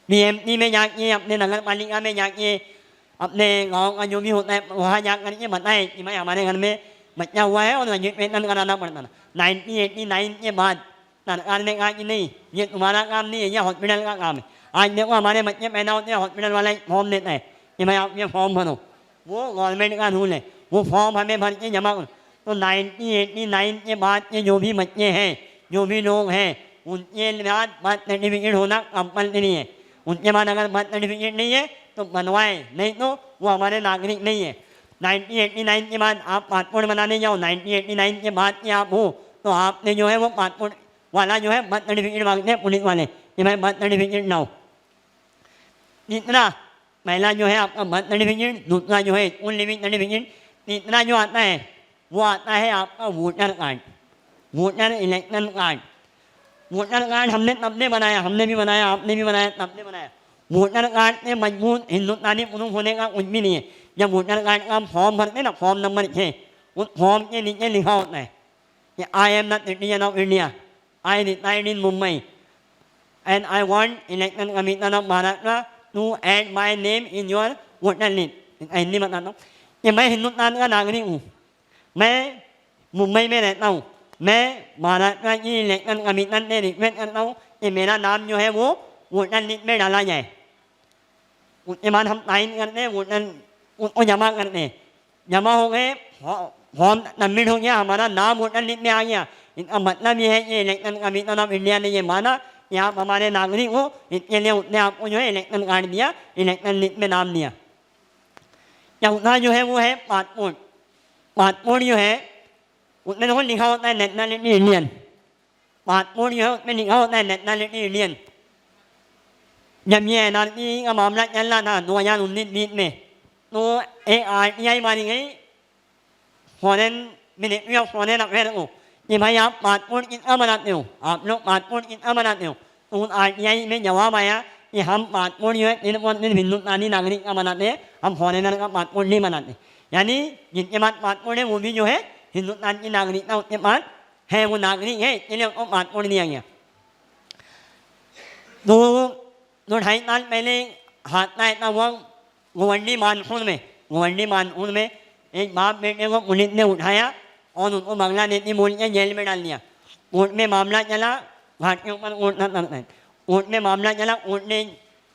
बीएमसी में जाके, अपने नगर पालिका में जाके अपने गांव का जो भी होता है वहाँ जा करके बताएं कि भाई हमारे घर में बच्चा हुआ है और रजिस्ट्रेशन कराना पड़ता था। 1989 के बाद सरकार ने कहा कि नहीं, ये तुम्हारा काम नहीं है, ये हॉस्पिटल का काम है। आज देखो हमारे बच्चे पैदा होते हैं, हॉस्पिटल वाला एक फॉर्म देता है कि भाई आप ये फॉर्म भरो, वो गवर्नमेंट का रूल है, वो फॉर्म हमें भर के जमा करो। तो 1989 के बाद के जो भी बच्चे हैं, जो भी लोग हैं, उनके बाद बर्थ सर्टिफिकेट होना कंपल्सरी है। उनके बाद अगर बर्थ सर्टिफिकेट नहीं है तो बनवाएं, नहीं तो वो हमारे नागरिक नहीं है। 1989 के बाद आप पासपोर्ट बनाने जाओ, 1989 के बाद के आप हो तो आपने जो है वो पासपोर्ट वाला जो है बर्थ सर्टिफिकेट मांगते हैं पुलिस वाले कि भाई बर्थ सर्टिफिकेट लाओ। तीसरा, पहला जो है आपका बर्थ सर्टिफिकेट, दूसरा जो है स्कूल लिविंग सर्टिफिकेट, तीसरा जो आता है वो आता है आपका voter card, voter election card. Voter card हमने तब ने बनाया, हमने भी बनाया, आपने भी बनाया, तब ने बनाया। वोटर कार्ड से मजबूत हिंदुस्तानी प्रूफ होने का कुछ भी नहीं है। जब वोटर कार्ड का फॉर्म भरते हैं ना, फॉर्म नंबर 6, उस फॉर्म के नीचे लिखा होता है कि I am the citizen of India, I reside in Mumbai and I want election commission of Maharashtra to add my name in your voter list. Hindi बताता हूँ कि मैं हिंदुस्तान का नागरिक हूँ, मैं मुंबई में रहता हूँ, मैं महाराष्ट्र की इलेक्शन कमीशन से रिक्वेस्ट करता हूँ कि मेरा नाम जो है वो वोटर लिस्ट में डाला जाए। उसके बाद हम साइन करते हैं, वोटर उसको जमा करते हैं, जमा हो गए, फॉर्म सबमिट हो गया, हमारा नाम वोटर लिस्ट में आ गया। इसका मतलब ये है कि इलेक्शन कमीशन ऑफ इंडिया ने ये माना कि आप हमारे नागरिक हो, इसके लिए उसने आपको जो है इलेक्शन कार्ड दिया, इलेक्शन लिस्ट में नाम दिया। चौथा जो है वो है पासपोर्ट। पासपोर्ट जो है उसमें देखो लिखा होता है नेशनलिटी इंडियन, पासपोर्ट जो है उसमें लिखा होता है नेशनलिटी इंडियन। जब ये एनआरसी का मामला चल रहा था 2019-20 में, तो एक RTI मारी गई foreign ministry of foreign affair को कि भाई आप पासपोर्ट कितना बनाते हो, आप लोग पासपोर्ट कितना बनाते हो। तो उस RTI में जवाब आया कि हम पासपोर्ट जो है सिर्फ और सिर्फ हिंदुस्तानी नागरिक का बनाते हैं, हम फॉरेनर का पासपोर्ट नहीं बनाते। यानी जिनके पास पासपोर्ट है वो भी जो है हिंदुस्तान की नागरिकता उसके पास है, वो नागरिक है, इसलिए उसको पासपोर्ट दिया गया। तो 2-2.5 साल पहले हादसा ऐसा हुआ गोवंडी मानसून में एक बाप बेटे को पुलिस ने उठाया और उनको बांग्लादेशी बोल के जेल में डाल दिया। कोर्ट में मामला चला, घाट के ऊपर कोर्ट था, कोर्ट में मामला चला। कोर्ट ने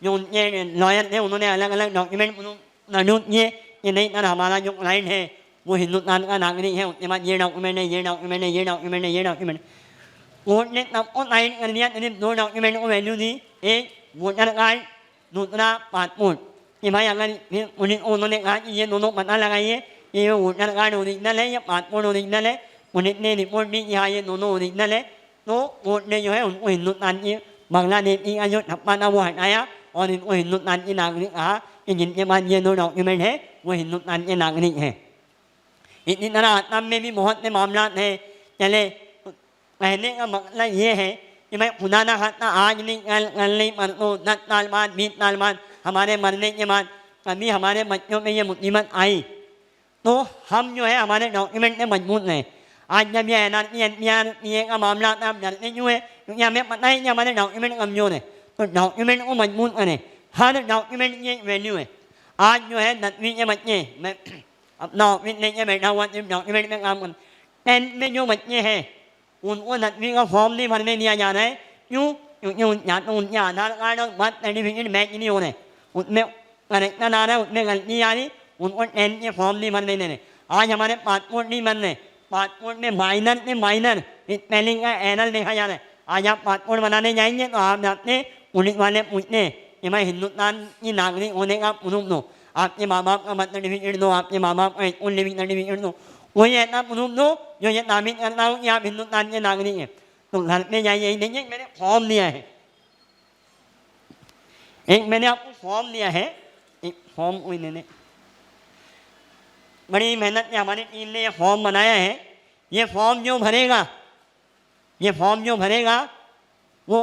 जो उनके लॉयर थे उन्होंने अलग अलग डॉक्यूमेंट प्रोड्यूस किए कि नहीं सर हमारा जो क्लाइंट है वो हिंदुस्तान का नागरिक है, उसके बाद ये डॉक्यूमेंट है, ये डॉक्यूमेंट है, ये डॉक्यूमेंट है, ये डॉक्यूमेंट। कोर्ट ने सबको साइन कर दिया, सिर्फ 2 डॉक्यूमेंट को वैल्यू दी, एक वोटर कार्ड, दूसरा पासपोर्ट। कि भाई अगर फिर पुलिस को उन्होंने कहा कि ये दोनों पता लगाइए कि ये वोटर कार्ड ओरिजिनल है या पासपोर्ट ओरिजिनल है। पुलिस ने रिपोर्ट दी कि हाँ ये दोनों ओरिजिनल है। तो कोर्ट ने जो है उनको हिंदुस्तान की बांग्लादेशी का जो ठप्पा था वो हटाया और इनको हिंदुस्तान की नागरिक कहा कि जिनके पास ये 2 डॉक्यूमेंट है वो हिंदुस्तान के नागरिक हैं। इसी तरह असम में भी बहुत से मामला हैं चले। कहने का मतलब ये है कि मैं खुदा ना खाता आज नहीं कल नहीं परसों 10 साल बाद 20 साल बाद हमारे मरने के बाद कभी हमारे बच्चों में ये मुसीबत आई तो हम जो है हमारे डॉक्यूमेंट में मजबूत हैं। आज जब ये NRC NPR PA का मामला आता है हम डरते क्यों है? क्योंकि हमें पता है कि हमारे डॉक्यूमेंट कमज़ोर है। तो डॉक्यूमेंट को मजबूत करें, हर डॉक्यूमेंट की एक वैल्यू है। आज जो है 10वीं के बच्चे, मैं अपना ऑफिस लेके बैठा हुआ सिर्फ डॉक्यूमेंट में काम कर, 10th में जो बच्चे हैं उनको 10वीं का फॉर्म नहीं भरने दिया जा रहा है। क्यों? क्योंकि या तो उनके आधार कार्ड और बर्थ सर्टिफिकेट मैच नहीं हो रहे, उसमें करेक्शन आ रहा है, उसमें गलती आ रही, उनको 10th के फॉर्म नहीं भरने दे रहे। आज हमारे पासपोर्ट नहीं बन रहे, पासपोर्ट में माइनर से माइनर स्पेलिंग का एरर देखा जा रहा है। आज आप पासपोर्ट बनाने जाएंगे तो आप जाते पुलिस वाले पूछते हैं कि मैं हिंदुस्तान की नागरिक होने का प्रूफ दो, आपके माँ बाप का बर्थ सर्टिफिकेट दो, आपके माँ बाप का स्कूल लिविंग सर्टिफिकेट दो, कोई ऐसा प्रूफ दो जो ये साबित करता हो कि आप हिंदुस्तान के नागरिक हैं। तो घर पे जाइए, यही देखिए मैंने फॉर्म दिया है, एक मैंने आपको फॉर्म दिया है, एक फॉर्म कोई मैंने बड़ी मेहनत से हमारी टीम ने ये फॉर्म बनाया है। ये फॉर्म जो भरेगा, ये फॉर्म जो भरेगा वो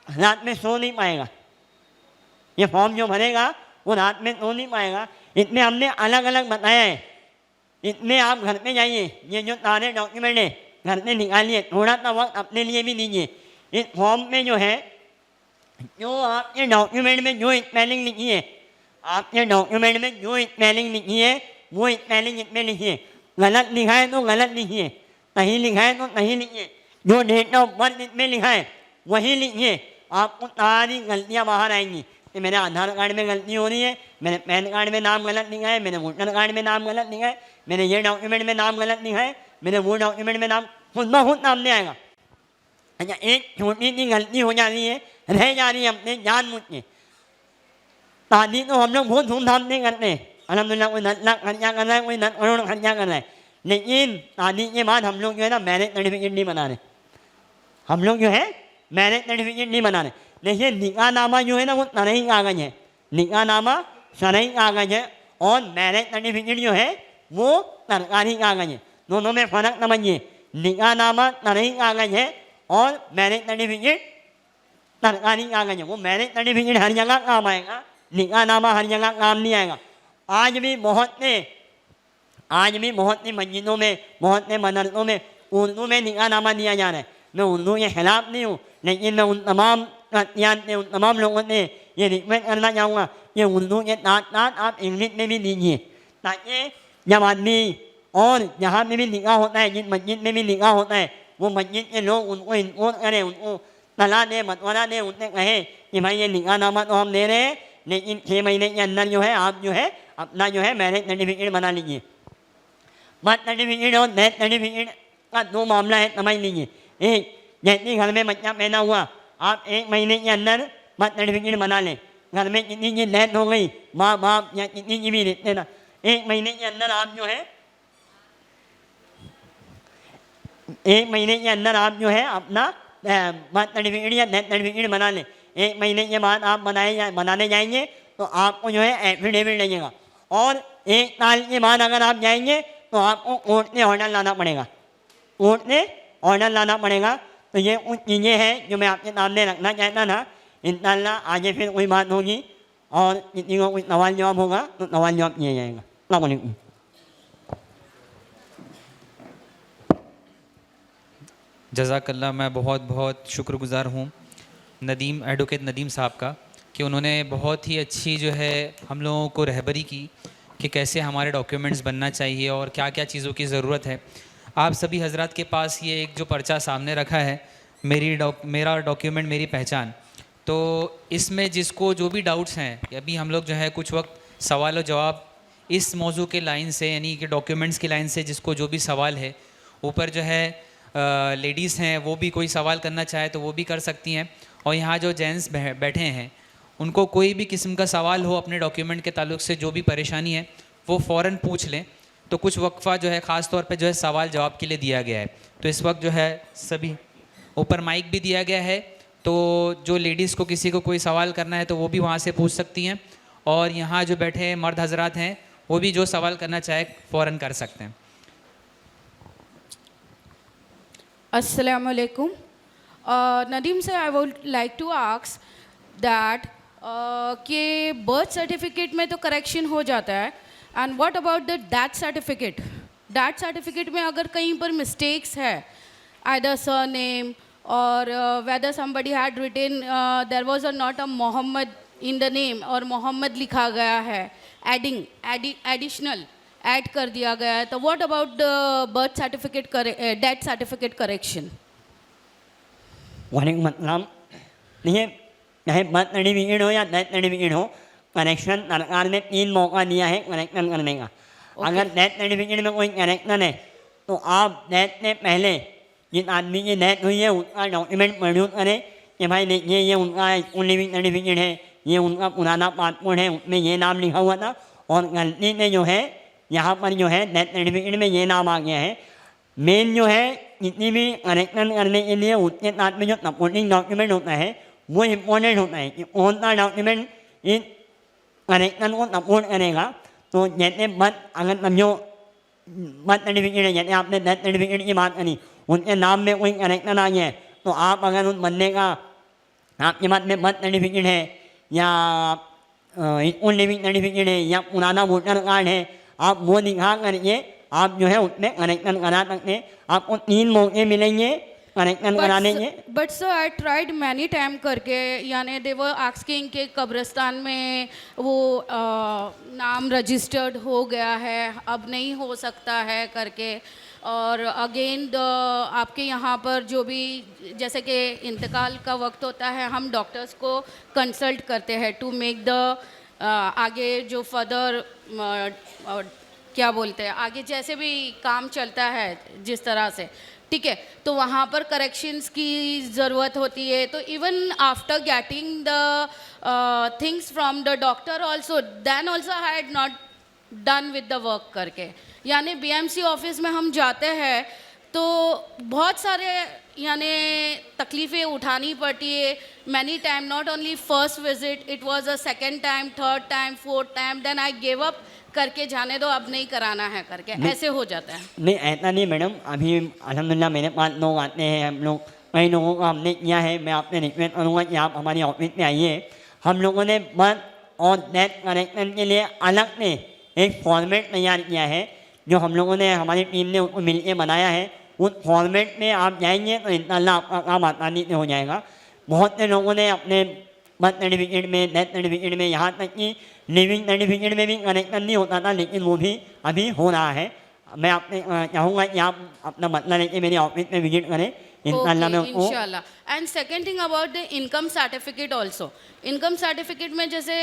रात में सो नहीं पाएगा। ये फॉर्म जो भरेगा वो रात में सो नहीं पाएगा। इसमें हमने अलग अलग बताया है। इसमें आप घर पे जाइए, ये जो सारे डॉक्यूमेंट है घर पे निकालिए, थोड़ा सा वक्त अपने लिए भी दीजिए। इस फॉर्म में जो है जो आपके डॉक्यूमेंट में जो स्पेलिंग लिखी है आपके डॉक्यूमेंट में जो स्पेलिंग लिखी है वो स्पेलिंग इसमें लिखिए, गलत लिखा है तो गलत लिखिए, सही लिखा है तो सही लिखिए, जो डेट ऑफ बर्थ इसमें लिखा है वही लिखिए, आपको सारी गलतियाँ बाहर आएंगी कि मेरे आधार कार्ड में गलती हो रही है, मेरे पैन कार्ड में नाम गलत लिखा है, मेरे वोटर कार्ड में नाम गलत लिखा है, मेरे ये डॉक्यूमेंट में नाम गलत लिखा है, मेरे वो डॉक्यूमेंट में नाम खुद ब खुद सामने आएगा। अच्छा, एक छोटी सी गलती हो जा रही है, रह जा रही है अपने जानबूझ के। शादी तो हम लोग बहुत धूमधाम से करते हैं, अल्हम्दुलिल्लाह, कोई 10 लाख खर्चा कर रहा है, कोई 10 करोड़ खर्चा कर रहा है, लेकिन शादी के बाद हम लोग जो है ना मैरिज सर्टिफिकेट नहीं बना रहे, हम लोग जो है मैरिज सर्टिफिकेट नहीं बना रहे। देखिए निकाहनामा जो है ना वो शरई कागज है, निकाहनामा शरई कागज है और मैरिज सर्टिफिकेट जो है वो सरकारी कागज है, दोनों में फ़र्क समझिए। निकाहनामा शरई कागज है और मैरिज सर्टिफिकेट सरकारी कागज है। वो मैरिज सर्टिफिकेट हर जगह काम आएगा, निकाहनामा हर जगह काम नहीं आएगा। आज भी बहुत सी मस्जिदों में, बहुत से मदरसों में उर्दू में निकाहनामा दिया जा रहा है। मैं उर्दू के खिलाफ नहीं हूँ, लेकिन मैं उन तमाम लोगों से ये रिक्वेस्ट करना चाहूँगा कि उर्दू के साथ साथ आप इंग्लिश में भी दीजिए, ताकि जब आदमी और जहाँ में भी निकाह होता है, जिस मस्जिद में भी निकाह होता है, वो मस्जिद के लोग उनको इन्फोर्स करें, उनको सलाह दें, मशवरा दें, उनसे कहें कि भाई ये निकाहनामा तो हम दे रहे हैं, लेकिन 6 महीने के अंदर जो है आप जो है अपना जो है मैरिज सर्टिफिकेट बना लीजिए। बर्थ सर्टिफिकेट और डेथ सर्टिफिकेट का 2 मामला है, समझ लीजिए। एक, जैसे घर में बच्चा पैदा हुआ, आप 1 महीने के अंदर बर्थ सर्टिफिकेट बना लें। घर में किसी की डेथ हो गई, माँ बाप या किसी की भी रिश्तेदार, 1 महीने के अंदर आप जो है 1 महीने के अंदर आप जो है अपना बर्थ सर्टिफिकेट या डेथ सर्टिफिकेट बना लें। 1 महीने के बाद आप बनाने जाएंगे तो आपको जो है एफिडेविट लगेगा, और 1 साल के बाद अगर आप जाएंगे तो आपको कोर्ट से ऑर्डर लाना पड़ेगा, कोर्ट से ऑर्डर लाना पड़ेगा। तो ये कुछ चीज़ें हैं जो मैं आपके सामने रखना चाहता था। इंशाअल्लाह आगे फिर कोई बात होगी और किसी को कोई सवाल जवाब होगा तो सवाल जवाब किया जाएगा। अस्सलाम वालेकुम। जज़ाकल्लाह, मैं बहुत बहुत शुक्रगुज़ार हूँ एडवोकेट नदीम साहब का कि उन्होंने बहुत ही अच्छी जो है हम लोगों को रहबरी की कि कैसे हमारे डॉक्यूमेंट्स बनना चाहिए और क्या क्या चीज़ों की ज़रूरत है। आप सभी हजरात के पास ये एक जो पर्चा सामने रखा है, मेरा डॉक्यूमेंट मेरी पहचान, तो इसमें जिसको जो भी डाउट्स हैं, अभी हम लोग जो है कुछ वक्त सवाल और जवाब इस मौजू के लाइन से, यानी कि डॉक्यूमेंट्स की लाइन से जिसको जो भी सवाल है, ऊपर जो है लेडीज़ हैं वो भी कोई सवाल करना चाहे तो वो भी कर सकती हैं, और यहाँ जो जेंट्स बैठे हैं उनको कोई भी किस्म का सवाल हो अपने डॉक्यूमेंट के ताल्लुक से, जो भी परेशानी है वो फ़ौरन पूछ लें। तो कुछ वक्फ़ा जो है ख़ास तौर पे जो है सवाल जवाब के लिए दिया गया है। तो इस वक्त जो है सभी ऊपर माइक भी दिया गया है, तो जो लेडीज़ को किसी को कोई सवाल करना है तो वो भी वहाँ से पूछ सकती हैं, और यहाँ जो बैठे मर्द हजरात हैं वो भी जो सवाल करना चाहे फ़ौरन कर सकते हैं। Assalamu alaikum. Nadeem sir, I would like to ask that कि बर्थ सर्टिफिकेट में तो करेक्शन हो जाता है, and what about the death certificate? Death certificate में अगर कहीं पर मिस्टेक्स है, आइदर सरनेम और whether somebody had written there was not a Mohammed in the name और मोहम्मद लिखा गया है, एडिशनल ऐड कर दिया गया है, तो what about the birth certificate death certificate correction? वालेकुम अस्सलाम। देखिए, चाहे बर्थ सर्टिफिकेट हो या डेथ सर्टिफिकेट हो, करेक्शन सरकार ने 3 मौका दिया है करेक्शन करने का। अगर डेथ सर्टिफिकेट में कोई करेक्शन है तो आप डेथ से पहले जिस आदमी की डेथ हुई है उसका डॉक्यूमेंट प्रोड्यूस करें कि भाई देखिए ये उनका स्कूल लिविंग सर्टिफिकेट है, ये उनका पुराना पासपोर्ट है, उसमें ये नाम लिखा हुआ था और गलती से जो है यहाँ पर जो है डेथ सर्टिफिकेट में ये नाम आ गया है। मेन जो है किसी भी करेक्शन करने के लिए उसके साथ में जो सपोर्टिंग डॉक्यूमेंट होता है वो इम्पोर्टेंट होता है कि कौन सा डॉक्यूमेंट इस करेक्शन को सपोर्ट करेगा। तो जैसे अगर समझो बर्थ सर्टिफिकेट है, जैसे आपने डेथ सर्टिफिकेट की बात करी, उनके नाम में कोई करेक्शन आ गया है, तो आप अगर उस बंदे का आपके पास में बर्थ सर्टिफिकेट है या स्कूल लिविंग सर्टिफिकेट है या पुराना वोटर कार्ड है, आप वो दिखा करके आप जो है उसमें करेक्शन करा सकते हैं। आपको 3 मौके मिलेंगे कनेक्शन करा देंगे। But sir I tried many time करके, यानी दे वर आस्किंग के कब्रिस्तान में वो नाम रजिस्टर्ड हो गया है, अब नहीं हो सकता है करके। और अगेन आपके यहाँ पर जो भी जैसे कि इंतकाल का वक्त होता है, हम डॉक्टर्स को कंसल्ट करते हैं टू मेक द आगे जो फर्दर क्या बोलते हैं, आगे जैसे भी काम चलता है जिस तरह से, ठीक है, तो वहाँ पर करेक्शंस की ज़रूरत होती है। तो even after getting the things from the doctor also, then also I had not done with the work करके। यानी बीएमसी ऑफिस में हम जाते हैं तो बहुत सारे यानी तकलीफ़ें उठानी पड़ती है many time, not only first visit, it was a second time, third time, fourth time, then I give up करके जाने दो, अब नहीं कराना है करके, ऐसे हो जाता है। नहीं ऐसा नहीं मैडम, अभी अल्हम्दुलिल्लाह मेरे पास लोग आते हैं, हम लोग कई लोगों को हमने किया है। मैं आपसे रिक्वेस्ट करूँगा कि आप हमारी ऑफिस में आइए। हम लोगों ने बर्थ और डेथ करेक्शन के लिए अलग से एक फॉर्मेट तैयार किया है, जो हम लोगों ने हमारी टीम ने उसको मिल के बनाया है। उस फॉर्मेट में आप जाएंगे तो इंशाल्लाह आपका काम आसानी से हो जाएगा। बहुत से लोगों ने अपने बर्थ सर्टिफिकेट में, डेथ सर्टिफिकेट में, यहाँ तक कि लिविंग सर्टिफिकेट में भी करेक्शन नहीं होता था, लेकिन वो भी अभी हो रहा है। मैं आपसे चाहूँगा कि आप अपना मतलब लेके मेरी ऑफिस में विजिट करें, इंशाल्लाह मैं उसको। इंशाल्लाह। And second thing about the income certificate also, income certificate में जैसे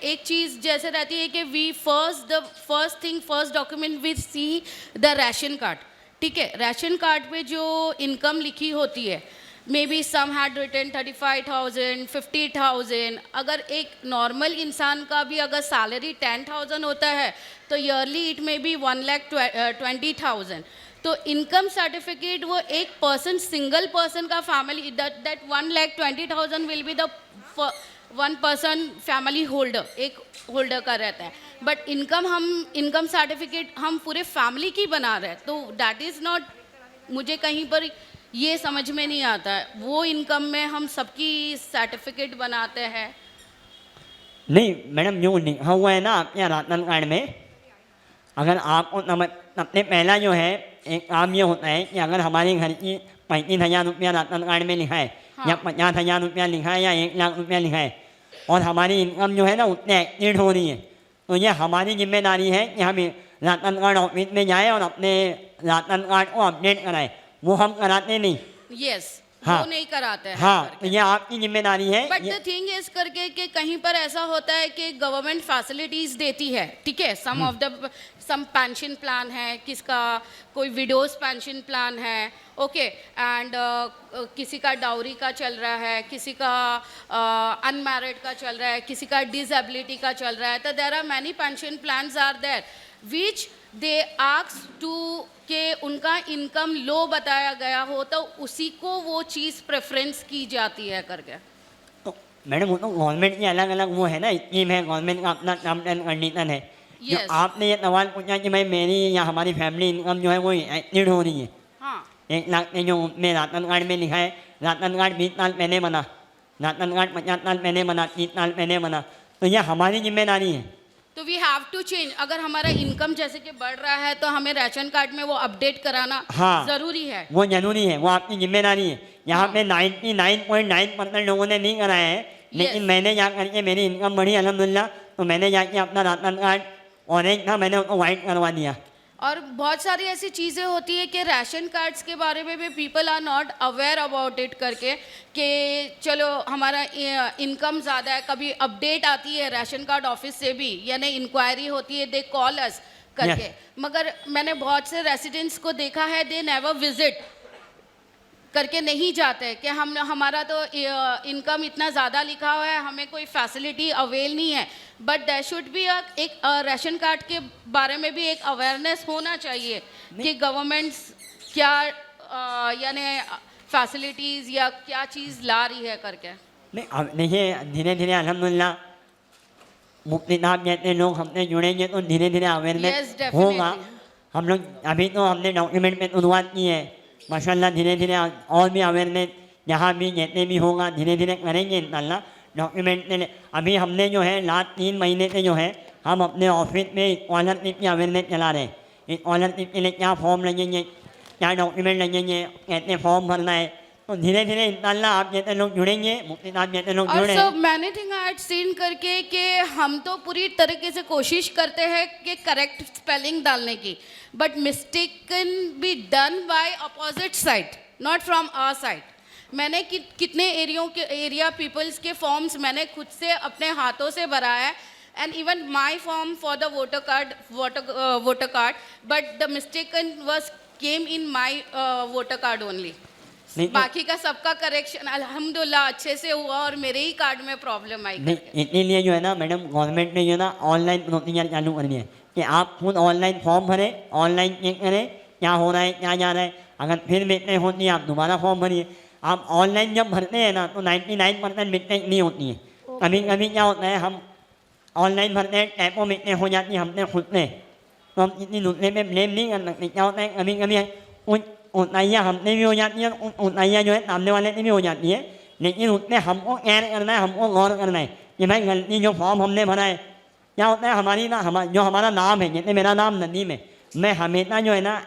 एक चीज़ जैसे रहती है कि we first document we see the ration card, ठीक है। राशन कार्ड पे जो इनकम लिखी होती है, maybe some had written 35,000, 50,000। अगर एक नॉर्मल इंसान का भी अगर सैलरी 10,000 होता है तो ईयरली इट मे बी 1,20,000। तो इनकम सर्टिफिकेट वो एक पर्सन, सिंगल पर्सन का family, that 1,20,000 will be the one person family holder, एक होल्डर का रहता है। बट इनकम सर्टिफिकेट हम पूरे फैमिली की बना रहे हैं, तो दैट इज़ नॉट, मुझे कहीं पर ये समझ में नहीं आता है। वो इनकम में हम सबकी सर्टिफिकेट बनाते हैं। नहीं मैडम, जो लिखा हुआ है ना आपके राशन कार्ड में, अगर आपको सबसे पहला जो है एक काम ये होता है कि अगर हमारे घर की 35,000 रुपया राशन कार्ड में लिखा है, या 50,000 रुपया लिखा है, या 1,00,000 रुपया लिखा है, और हमारी इनकम जो है ना उससे एक्सीड हो रही है, तो ये हमारी जिम्मेदारी है कि हम राशन कार्ड ऑफिस में जाएँ और अपने राशन कार्ड को अपडेट कराएं। वो हम कराते नहीं। यस, हाँ, वो नहीं कराते हैं हाँ, करके। तो ये आपकी जिम्मेदारी है। बट द थिंग इज करके कि कहीं पर ऐसा होता है कि गवर्नमेंट फैसिलिटीज देती है, ठीक है, सम पेंशन प्लान है, किसका कोई विडोज पेंशन प्लान है, ओके, एंड किसी का डाउरी का चल रहा है, किसी का अनमैरिड का चल रहा है, किसी का डिसेबिलिटी का चल रहा है। तो there are many pension plans are there which they ask to कि उनका इनकम लो बताया गया हो तो उसी को वो चीज़ प्रेफरेंस की जाती है करके। तो मैडम वो तो गवर्नमेंट की अलग अलग वो है ना स्कीम है, गवर्नमेंट का अपना टर्म एंड कंडीशन है। जो Yes. आपने ये सवाल पूछा कि भाई मेरी या हमारी फैमिली इनकम जो है वो एक्सीड हो रही है, हाँ, 1,00,000 में जो उसमें राशन कार्ड में लिखा है, राशन कार्ड 20 साल पहले बना, राशन कार्ड 50 साल पहले बना, 30 साल पहले बना, तो ये हमारी जिम्मेदारी है। तो वी हैव टू चेंज। अगर हमारा इनकम जैसे कि बढ़ रहा है तो हमें राशन कार्ड में वो अपडेट कराना हाँ, ज़रूरी है। वो जरूरी है, वो आपकी जिम्मेदारी है। यहाँ पे 99.9% लोगों ने नहीं कराया है, लेकिन Yes. मैंने जा करके मेरी इनकम बढ़ी अल्हम्दुलिल्लाह, तो मैंने जाके अपना राशन कार्ड ऑरेंज था, मैंने उसको वाइट करवा दिया। और बहुत सारी ऐसी चीज़ें होती है कि राशन कार्ड्स के बारे में भी people are not aware about it करके कि चलो हमारा इनकम ज़्यादा है, कभी अपडेट आती है राशन कार्ड ऑफिस से भी, यानी इंक्वायरी होती है, दे कॉल अस करके। मगर मैंने बहुत से रेसिडेंट्स को देखा है, दे नेवर विजिट करके नहीं जाते कि हमारा तो इनकम इतना ज़्यादा लिखा हुआ है, हमें कोई फैसिलिटी अवेल नहीं है। बट देयर शुड बी एक राशन कार्ड के बारे में भी एक अवेयरनेस होना चाहिए कि गवर्नमेंट क्या यानी फैसिलिटीज़ या क्या चीज़ ला रही है करके। नहीं अब देखिए, धीरे धीरे अल्हम्दुलिल्लाह मुफ्ती साहब जैसे लोग हमसे जुड़ेंगे तो धीरे धीरे Yes, अवेयरनेस definitely. होगा। हम लोग अभी तो हमने डॉक्यूमेंट में शुरुआत की है, माशाल्लाह धीरे धीरे और भी अवेयरनेस जहाँ भी जैसे भी होगा धीरे धीरे करेंगे इंशाल्लाह। डॉक्यूमेंट में अभी हमने जो है लास्ट 3 महीने से जो है हम अपने ऑफिस में स्कॉलरशिप की अवेयरनेस चला रहे हैं। स्कॉलरशिप के लिए क्या फॉर्म लगेंगे, क्या डॉक्यूमेंट लगेंगे, कैसे फॉर्म भरना है, तो धीरे धीरे इंशाल्लाह आप जितने लोग जुड़ेंगे, मुफ्ती साहब जितने लोग जुड़ और रहे सर हैं, मैंने थिंक आई सीन करके कि हम तो पूरी तरीके से कोशिश करते हैं कि करेक्ट स्पेलिंग डालने की, but mistake can be done by opposite side, not from our side. मैंने कितने एरिया पीपल्स के फॉर्म्स मैंने खुद से अपने हाथों से भरा है, and even my form for the voter card, but the mistake was came in my voter card only. नहीं तो- बाकी का सबका करेक्शन अल्हम्दुलिल्लाह अच्छे से हुआ और मेरे ही कार्ड में प्रॉब्लम आई। नहीं इसीलिए जो है ना मैडम, गवर्नमेंट ने जो है ना ऑनलाइन प्रोसीजर चालू कर दिया है कि आप खुद ऑनलाइन फॉर्म भरें, ऑनलाइन चेक करें क्या हो रहा है क्या जा रहा है। अगर फिर मिस्टेक होती है आप दोबारा फॉर्म भरिए। आप ऑनलाइन जब भरते हैं ना तो 99% मिस्टेक नहीं होती है। कभी कभी क्या होता है, हम ऑनलाइन भरते हैं, टाइपो मिस्टेक हो जाती है हमने खुद से, तो हम किसी दूसरे पे ब्लेम नहीं कर सकते। क्या होता है कभी कभी कुछ ऊँचाइयाँ हमने भी हो जाती हैं, उन ऊँचाइयाँ जो है सामने वाले से भी हो जाती है, लेकिन उसमें हमको केयर करना है, हमको गौर करना है कि भाई गलती जो फॉर्म हमने भरा है क्या होता है हमारी ना जो हमारा नाम है, जैसे मेरा नाम नदीम है, मैं हमेशा जो है ना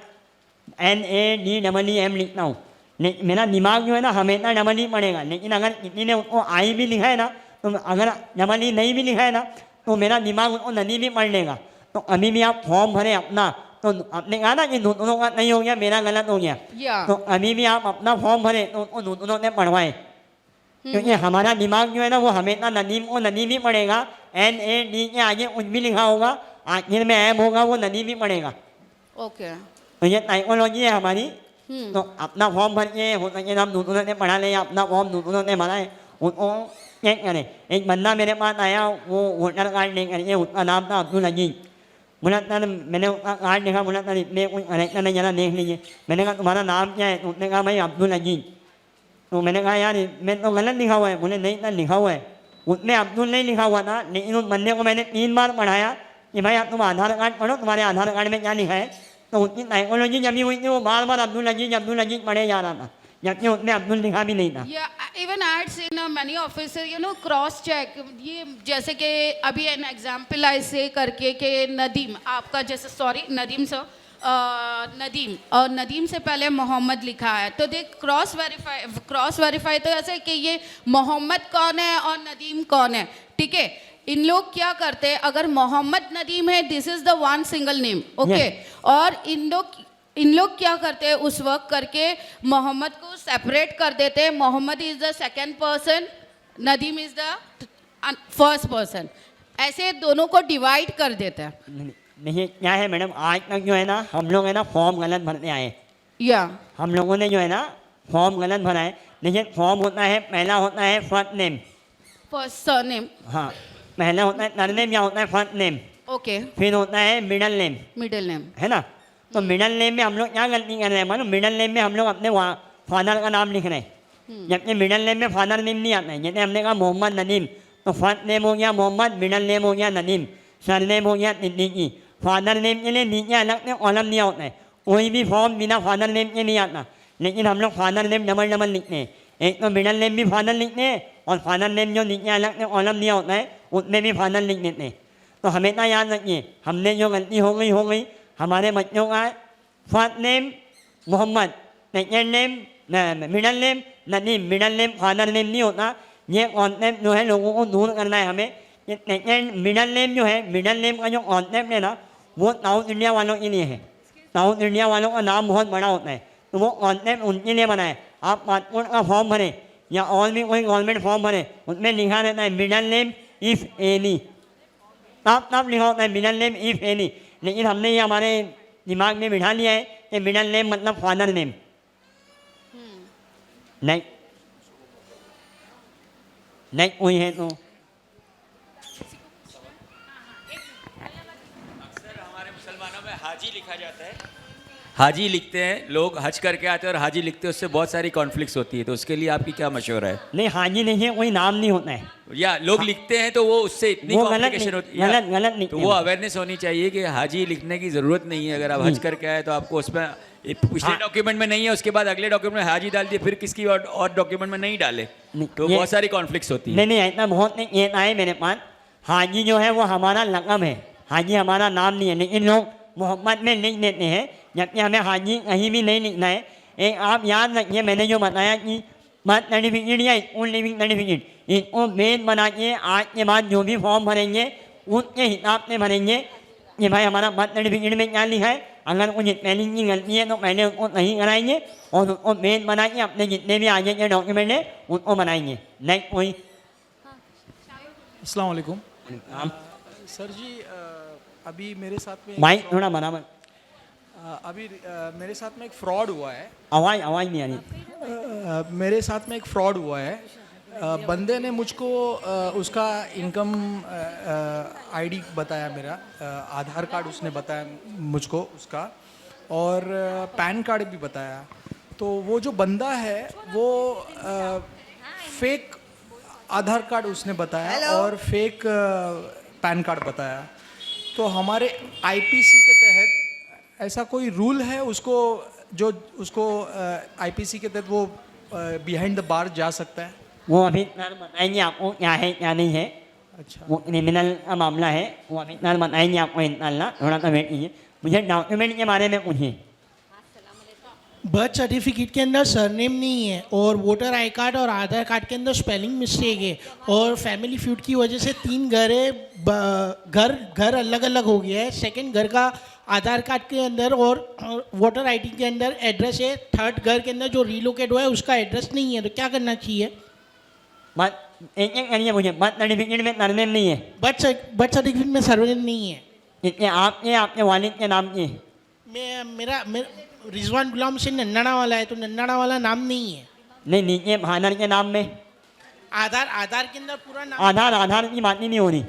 NADEEM लिखता हूँ, लेकिन मेरा दिमाग जो है ना हमेशा डबल पड़ेगा। लेकिन अगर किसी ने उसको आई भी लिखा है ना, तो अगर डबल नहीं भी लिखा है ना, तो मेरा दिमाग उसको नदी भी पढ़ लेगा। तो अभी भी आप फॉर्म भरें अपना, तो आपने कहा ना कि दूसरों का नहीं हो गया, मेरा गलत हो गया, तो अभी भी आप अपना फॉर्म भरें तो उसको दूसरों ने पढ़वाएं, क्योंकि हमारा दिमाग जो है ना वो हमेशा नदीम को नदी भी पढ़ेगा। NAD के आगे कुछ भी लिखा होगा, आखिर में एम होगा, वो नदी भी पढ़ेगा। ओके तो ये साइकोलॉजी है हमारी। तो अपना फॉर्म भर के हो सके हम दूसरों से पढ़ा लें, अपना फॉर्म दूसरों से भराएं, उनको चेक करें। एक बंदा मेरे पास आया, वो वोटर कार्ड लेकर के, उसका नाम था अब्दुल अजीज। बोला सर मैंने उसका कार्ड देखा, बोला सर इसमें कोई करेक्टर है, जरा देख लीजिए। मैंने कहा तुम्हारा नाम क्या है? तो उसने कहा भाई अब्दुल अजीज। तो मैंने कहा यार इसमें तो गलत लिखा हुआ है। बोले नहीं सर लिखा हुआ है, उसमें अब्दुल नहीं लिखा हुआ था, लेकिन उस बंदे को मैंने 3 बार पढ़ाया कि भाई आप तुम आधार कार्ड पढ़ो, तुम्हारे आधार कार्ड में क्या लिखा है। तो उसकी साइकोलॉजी जमी हुई थी, वो बार बार अब्दुल अजीज पढ़े जा रहा था, जबकि उसमें अब्दुल लिखा भी नहीं था। Even I seen many offices cross check, ये जैसे कि अभी एन एग्जाम्पल ऐसे करके कि नदीम आपका जैसे, सॉरी नदीम सर, नदीम और नदीम से पहले मोहम्मद लिखा है, तो देख क्रॉस वेरीफाई तो ऐसे कि ये मोहम्मद कौन है और नदीम कौन है, ठीक है। इन लोग क्या करते हैं, अगर मोहम्मद नदीम है this is the one single name, okay, और इन लोग क्या करते हैं उस वक्त करके मोहम्मद को सेपरेट कर देते हैं, Mohammed is the second person, Nadeem is the first person, ऐसे दोनों को डिवाइड कर देते हैं। नहीं क्या है मैडम, आज तक जो है ना हम लोग है ना फॉर्म गलत भरते आए, या हम लोगों ने जो है ना फॉर्म गलत भरा है। देखिए फॉर्म होता है, पहला होता है फर्स्ट नेम, फर्स्ट सरनेम, हाँ पहला होता है सरनेम या होता है फर्स्ट नेम, ओके, फिर होता है मिडल नेम, मिडिल नेम, है ना। तो मिडल नेम में हम लोग क्या गलती कर रहे हैं, मानो मिडल नेम में हम लोग अपने फादर का नाम लिख रहे हैं, जबकि मिडल नेम में फादर नेम नहीं आता है। जैसे हमने कहा मोहम्मद नदीम, तो फर्स्ट नेम हो गया मोहम्मद, मिडल नेम हो गया नदीम, सर नेम हो गया सिद्दीकी। फादर नेम के लिए नीचे अलग से कॉलम दिया होता है, कोई भी फॉर्म बिना फादर नेम के नहीं आता, लेकिन हम लोग फादर नेम डबल लिखते हैं। एक तो मिडल नेम भी फादर लिखते हैं, और फादर नेम जो नीचे अलग से कॉलम दिया होता है उसमें भी फादर लिख देते हैं। तो हमेशा याद रखिए, हमने जो गलती हो गई, हमारे बच्चों का first name Mohammed, second name middle name Nadeem, middle name father name नहीं होता। ये कॉन्सेप्ट जो है लोगों को दूर करना है हमें। ये सेकेंड मिडल नेम जो है, मिडल नेम का जो कॉन्सेप्ट है ना, वो साउथ इंडिया वालों के लिए है। साउथ इंडिया वालों का नाम बहुत बड़ा होता है, तो वो कॉन्सेप्ट उनके लिए बना है। आप पासपोर्ट का फॉर्म भरें या और भी कोई गवर्नमेंट फॉर्म भरें, उसमें लिखा रहता है मिडल नेम इफ़ एनी, साफ लिखा होता है मिडल नेम इफ़ एनी, लेकिन हमने ये हमारे दिमाग में बिठा लिया है कि मिडल नेम मतलब फादर नेम। नहीं कोई है तो हाजी लिखा जाता है, हाजी लिखते हैं लोग, हज करके आते हैं और हाजी लिखते हैं, उससे बहुत सारी कॉन्फ्लिक्ट्स होती है। तो उसके लिए आपकी क्या मशवरा है? नहीं हाजी नहीं है, कोई नाम नहीं होता है, या लोग लिखते हैं तो वो उससे इतनी कॉम्प्लिकेशन होती है, गलत नहीं, तो वो अवेयरनेस होनी चाहिए कि हाजी लिखने की ज़रूरत नहीं है। अगर आप हज करके आए तो आपको उसमें पिछले डॉक्यूमेंट में नहीं है, उसके बाद अगले डॉक्यूमेंट में हाजी डाल दिए, फिर किसकी और डॉक्यूमेंट में नहीं डाले, तो बहुत सारी कॉन्फ्लिक्ट्स होती है। नहीं ऐसा बहुत नहीं, ये आए मेरे पास। हाजी जो है वो हमारा लक़ब है, हाजी हमारा नाम नहीं है, लेकिन लोग मोहम्मद में लिख देते हैं, जबकि हमें हाजी कहीं भी नहीं लिखना है। एक आप याद रखिए, मैंने जो बताया कि बर्थ सर्टिफिकेट या स्कूल लिविंग सर्टिफिकेट, इसको बेस बना के आज के बाद जो भी फॉर्म भरेंगे उसके हिसाब से भरेंगे कि भाई हमारा बर्थ सर्टिफिकेट में क्या लिखा है। अगर कुछ स्पेलिंग की गलती है तो पहले उसको सही कराएंगे और उसको बेस बना के अपने जितने भी आगे के डॉक्यूमेंट है उसको बनाएंगे। नेक्स्ट कोई अस्सलाम वालेकुम। सर जी अभी मेरे साथ में माइक थोड़ा बराबर, अभी मेरे साथ में एक फ्रॉड हुआ है। आवाज़ नहीं आ रही। मेरे साथ में एक फ्रॉड हुआ है। बंदे ने मुझको उसका इनकम आईडी बताया, मेरा आधार कार्ड उसने बताया मुझको उसका, और पैन कार्ड भी बताया। तो वो जो बंदा है वो फेक आधार कार्ड उसने बताया और फेक पैन कार्ड बताया। तो हमारे आईपीसी के तहत ऐसा कोई रूल है उसको, जो उसको आईपीसी के तहत वो बिहाइंड द बार जा सकता है? वो अभी बताएंगे आपको क्या है क्या नहीं है। अच्छा, वो क्रिमिनल का मामला है, वो अभी बताएंगे आपको इंशाल्लाह। थोड़ा सा वेट कीजिए, मुझे डॉक्यूमेंट के बारे में पूछिए। बर्थ सर्टिफिकेट के अंदर सरनेम नहीं है और वोटर आई कार्ड और आधार कार्ड के अंदर स्पेलिंग मिस्टेक है और फैमिली फ्यूड की वजह से 3 घर है, घर अलग अलग हो गया है। सेकंड घर का आधार कार्ड के अंदर और वोटर आईडी के अंदर एड्रेस है, थर्ड घर के अंदर जो रीलोकेट हुआ है उसका एड्रेस नहीं है। तो क्या करना चाहिए? एक एक करिए, मुझे बर्थ सर्टिफिकेट में सरनेम नहीं है। बर्थ सर्टिफिकेट में सरनेम नहीं है। इसके आपके वालिद के नाम की मेरा रिजवान गुलाम से नन्नाड़ा वाला है, तो नन्नाड़ा वाला नाम नहीं है। नहीं, नीचे फादर के नाम में आधार के अंदर पूरा नाम। आधार की बात ही नहीं हो रही,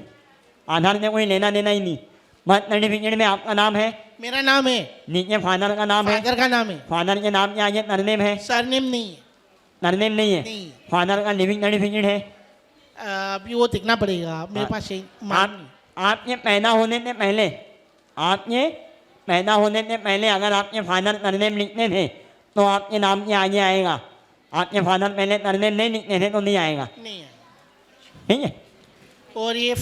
आधार से कोई लेना देना ही नहीं। बर्थ सर्टिफिकेट में आपका नाम है, मेरा नाम है, नीचे फादर का नाम है, फादर का नाम है, फादर के नाम के आगे सरनेम है, सरनेम नहीं है। सरनेम नहीं है, नहीं। फादर का लिविंग सर्टिफिकेट है। अभी वो देखना पड़ेगा मेरे पास से। आपके पैदा होने से पहले, आपके पैदा होने से पहले अगर आपके फादर सरनेम लिखते थे तो आपके नाम के आगे आएगा। आपके फादर पहले सरनेम नहीं लिखते थे तो नहीं आएगा। नहीं है। ठीक है। और ये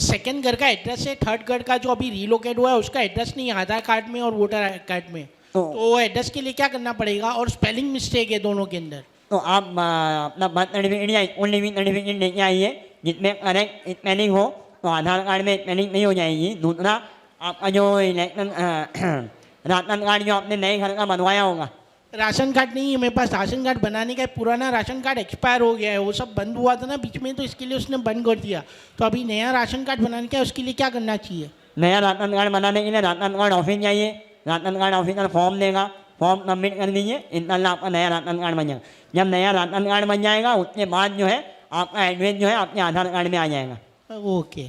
सेकंड घर का एड्रेस है, थर्ड घर का जो अभी रीलोकेट हुआ है उसका एड्रेस नहीं है आधार कार्ड में और वोटर कार्ड में। तो वो एड्रेस के लिए क्या करना पड़ेगा? और स्पेलिंग मिस्टेक है दोनों के अंदर। तो आप अपना बर्थ सर्टिफिकेट या स्कूल लिविंग सर्टिफिकेट लेके आइए जिसमें करेक्ट स्पेलिंग हो, तो आधार कार्ड में स्पेलिंग नहीं हो जाएगी। दूसरा, आपका जो इलेक्शन राशन कार्ड जो आपने नए घर का बनवाया होगा। राशन कार्ड नहीं है मेरे पास। राशन कार्ड बनाने का पुराना राशन कार्ड एक्सपायर हो गया है, वो सब बंद हुआ था ना बीच में, तो इसके लिए उसने बंद कर दिया। तो अभी नया राशन कार्ड बनाने का उसके लिए क्या करना चाहिए? नया राशन कार्ड बनाने के लिए राशन कार्ड ऑफिस जाइए, राशन कार्ड ऑफिसर फॉर्म देगा, फॉर्म सबमिट कर दीजिए, इंशाल्लाह आपका नया राशन कार्ड बन जाएगा। जब नया राशन कार्ड बन जाएगा उसके बाद जो है आपका एड्रेस जो है आपके आधार कार्ड में आ जाएगा। ओके।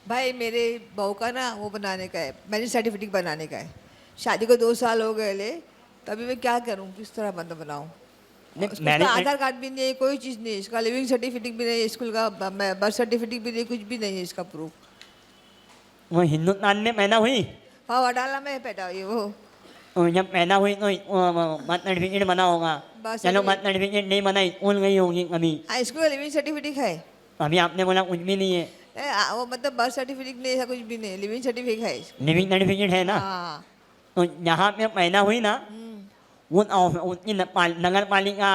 भाई मेरे बहू का ना वो बनाने का है, मैरिज सर्टिफिकेट बनाने का है। शादी को 2 साल हो गए ले, तभी मैं क्या करूं, किस तरह मतलब बनाऊं? उसका आधार कार्ड भी नहीं है, कोई चीज़ नहीं है, इसका लिविंग सर्टिफिकेट भी नहीं है, स्कूल का बर्थ सर्टिफिकेट भी नहीं, कुछ भी नहीं है इसका प्रूफ। वो हिंदुस्तान में पैदा हुई, हाँ वडाला में पैदा हुई वो। और जब पैदा हुई तो बर्थ सर्टिफिकेट बना होगा। बर्थ चलो बर्थ सर्टिफिकेट नहीं बना, स्कूल गई होगी कभी। हाँ स्कूल का लिविंग सर्टिफिकेट है। अभी आपने बोला कुछ भी नहीं है। वो मतलब बर्थ सर्टिफिकेट नहीं, ऐसा कुछ भी नहीं, लिविंग सर्टिफिकेट है। लिविंग सर्टिफिकेट है ना। हाँ। तो जहाँ पे पैदा हुई ना, उनकी नगर पालिका